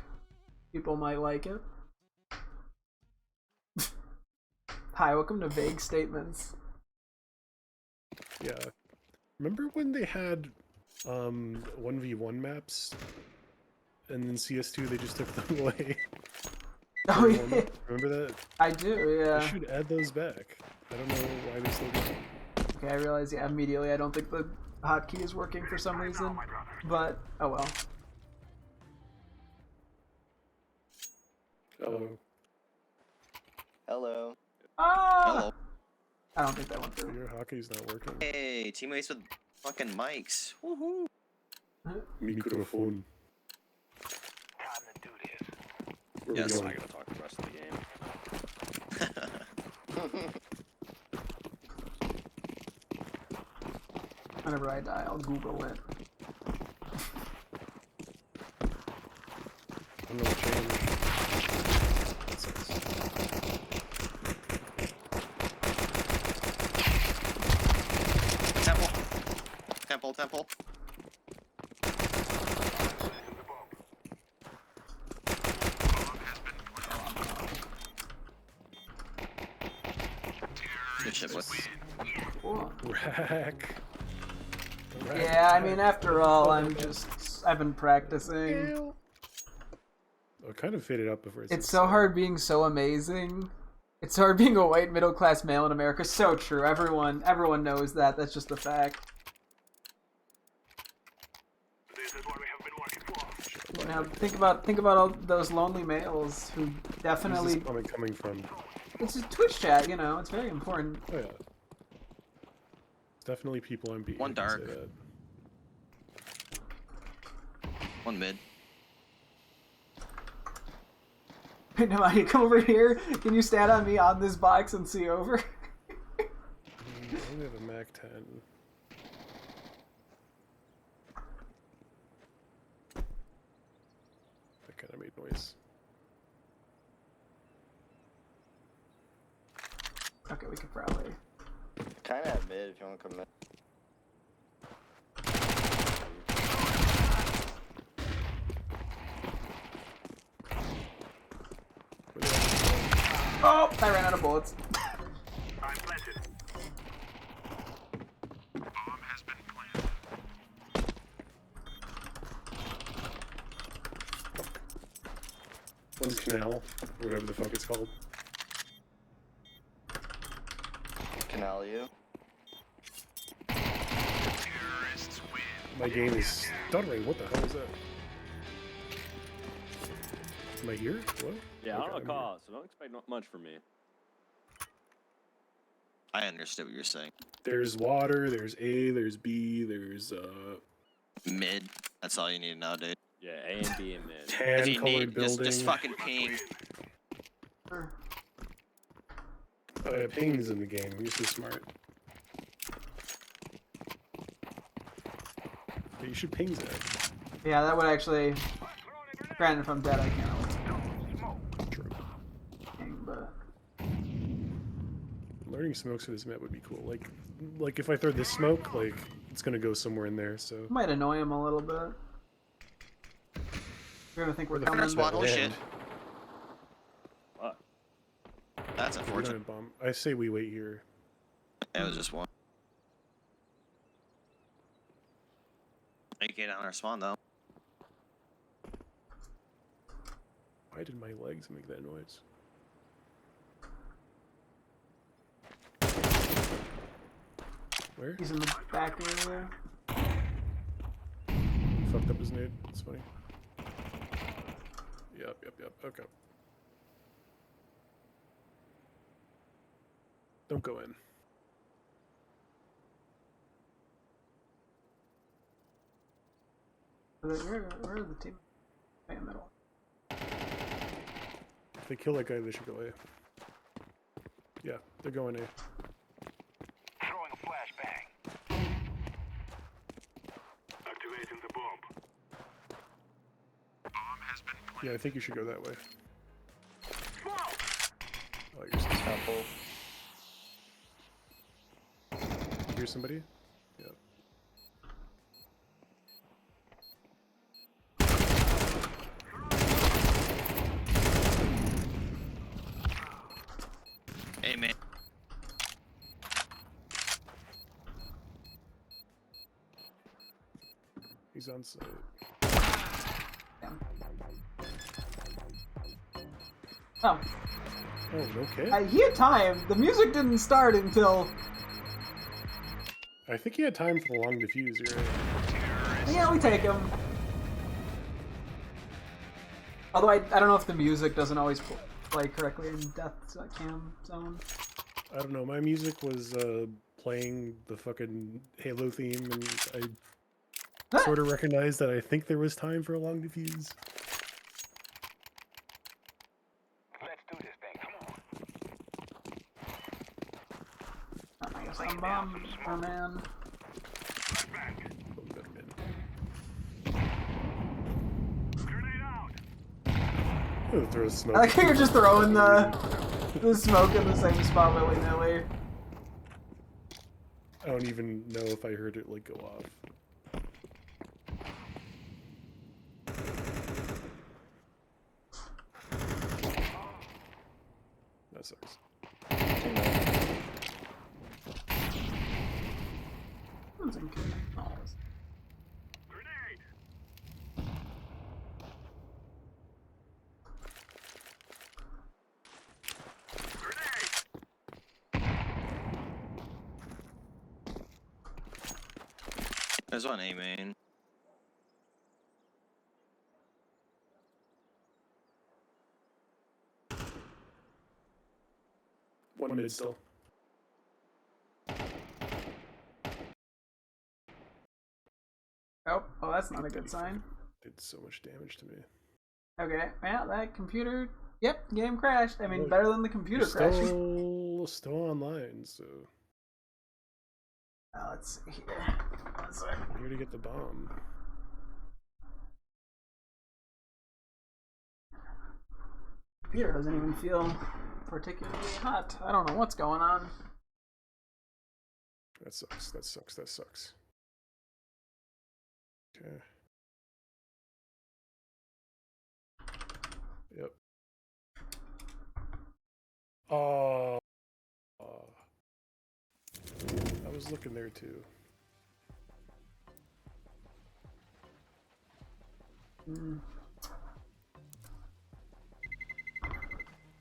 people might like it. Hi, welcome to Vague Statements. Yeah. Remember when they had 1v1 maps? And then CS2 they just took them away? Oh yeah. Remember that? I do, yeah. They should add those back. I don't know why they still don't. Okay, I realize, yeah, immediately I don't think the hotkey is working for some reason. But, oh well. Hello. Hello. Ah! Hello. I don't think that went through. Your hockey's not working. Hey, teammates with fucking mics. Woohoo. Microphone. Time to do this. Where Yes, we I'm going? not gonna talk the rest of the game. Whenever I die, I'll Google it. I'm gonna change. Temple, temple. Good shit, boys. Cool. Rack. Yeah, I mean, after all, I've been practicing. I kind of faded up before. It's so hard being so amazing. It's hard being a white middle-class male in America. So true. Everyone knows that. That's just a fact. This is what we have been working for. Now, think about all those lonely males who Where's definitely. this comment coming from? It's a Twitch chat, you know. It's very important. Oh yeah. It's definitely people I'm beating. One I can say dark. that. One mid. No, you come over here. Can you stand on me on this box and see over? I only have a Mac 10. That kind of made noise. Okay, we could probably. Kind of at mid if you want to come in. Oh, I ran out of bullets. I'm planted. Bomb has been planted. One's Canal, or whatever the fuck it's called. Canal you. Terrorists win. My game is stuttering. What the hell is that? Am I here? What? Yeah, Okay, I don't I'm know cause, so don't expect not much from me. I understood what you're saying. There's water, there's A, there's B, there's Mid. That's all you need to know, dude. Yeah, A and B and mid. If tan you colored need, building. just fucking ping. Oh yeah, ping's in the game. You're so smart. Yeah, you should ping that. Yeah, that would actually. Granted, if I'm dead, I can't always True. ping, but. Learning smokes for this map would be cool. Like if I throw this smoke, like it's gonna go somewhere in there. So Might annoy him a little bit. You're gonna think we're coming. First one, holy shit. land. Fuck. That's We're not unfortunate. in bomb. I say we wait here. It was just one. They get on our spawn though. Why did my legs make that noise? Where? He's in the back area. Fucked up his nade. That's funny. Yep. Okay. Don't go in. Where are the team? Right in the middle. If they kill that guy, they should go A. Yeah, they're going A. Throwing a flashbang. Activating the bomb. Bomb has been planted. Yeah, I think you should go that way. Smoke! Oh, you're so Temple. Hear somebody? Yep. Hey man. He's on site. Oh, Oh, okay. he had time. The music didn't start until. I think he had time for the long diffuse, you're right. Yeah, we take him. Although I don't know if the music doesn't always play correctly in Death Cam Zone. I don't know, my music was playing the fucking Halo theme, and I sort of recognized that I think there was time for a long diffuse. Let's do this thing. Come on. I guess I'm bomber man. Flashbang. Oh, better man. Grenade out. Oh, throw smoke. I like how you're just throwing the smoke in the same spot willy nilly. I don't even know if I heard it like go off. sucks. Someone's in connect. Grenade! Grenade! There's one A main. One mid still. Oh, well, that's not a good sign. Did so much damage to me. Okay, well, that computer. Yep, game crashed. I mean, Look, better than the computer crashing. Still online, so Let's see here. One second. I'm here to get the bomb. Computer doesn't even feel particularly hot. I don't know what's going on. That sucks. That sucks. That sucks. Okay. Yep. Oh. I was looking there too.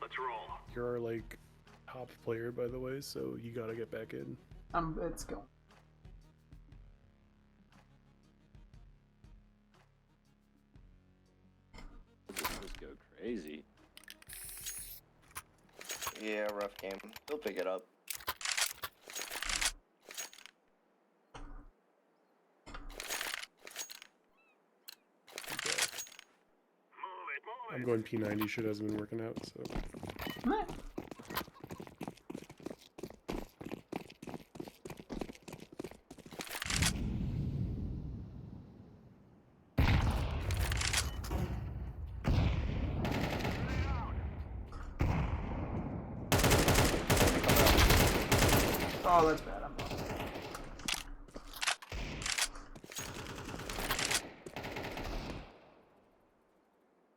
Let's roll. You're our like top player, by the way, so you gotta get back in. It's going. Just go crazy. Yeah, rough game. He'll pick it up. Okay. Move it, move I'm it. going P90. Shit hasn't been working out, so Meh. Oh, that's bad. I'm wrong.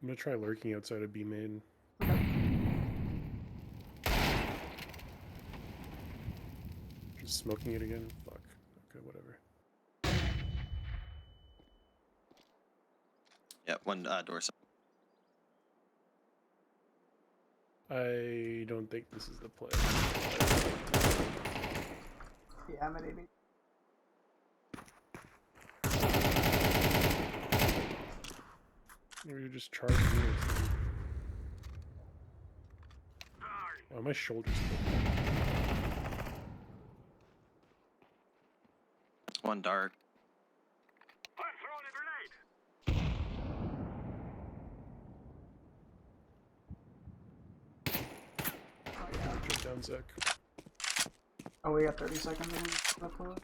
I'm gonna try lurking outside of B main. Just smoking it again. Fuck. Okay, whatever. Yeah, one door side. I don't think this is the play. Yeah, I'm at 80. Or you're just charging me. Oh, my shoulders. One dark. I'm throwing a grenade. Jump down, Zach. Oh, we got 30 seconds in the floor.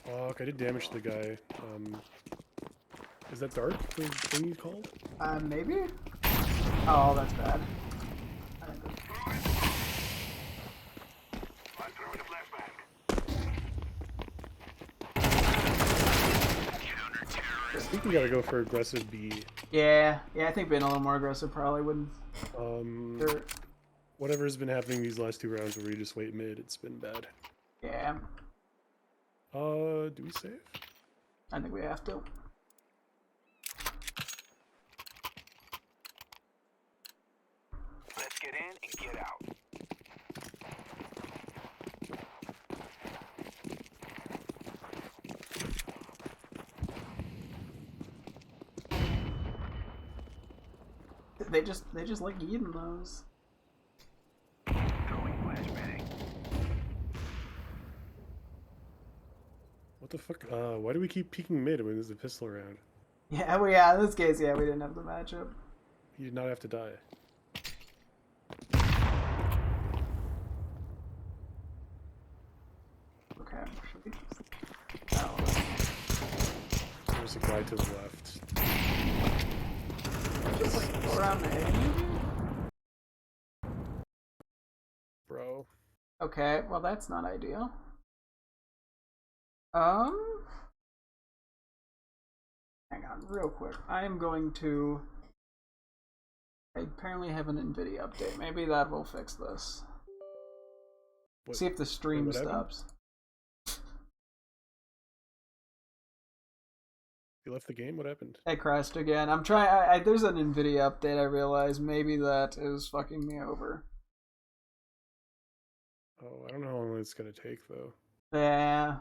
Fuck, I did damage to the guy. Is that dark? The thing you called? Maybe? Oh, that's bad. I'm throwing a flashbang. I think we gotta go for aggressive B. Yeah, I think being a little more aggressive probably wouldn't hurt. Whatever has been happening these last 2 rounds where we just wait mid, it's been bad. Yeah, Do we save? I think we have to. Let's get in and get out. They just like eating those. Throwing flashbang. What the fuck? Why do we keep peeking mid when there's a pistol around? Yeah, in this case, yeah, we didn't have the matchup. He did not have to die. Okay, should we just... Oh, There's a guy to the left. just like go around the edge. Bro. Okay, well that's not ideal. Hang on, real quick. I am going to I apparently have an NVIDIA update. Maybe that will fix this. What- See if the stream what happened? stops. You left the game? What happened? It crashed again. I'm trying. There's an NVIDIA update. I realize maybe that is fucking me over. Oh, I don't know how long it's gonna take though. Yeah.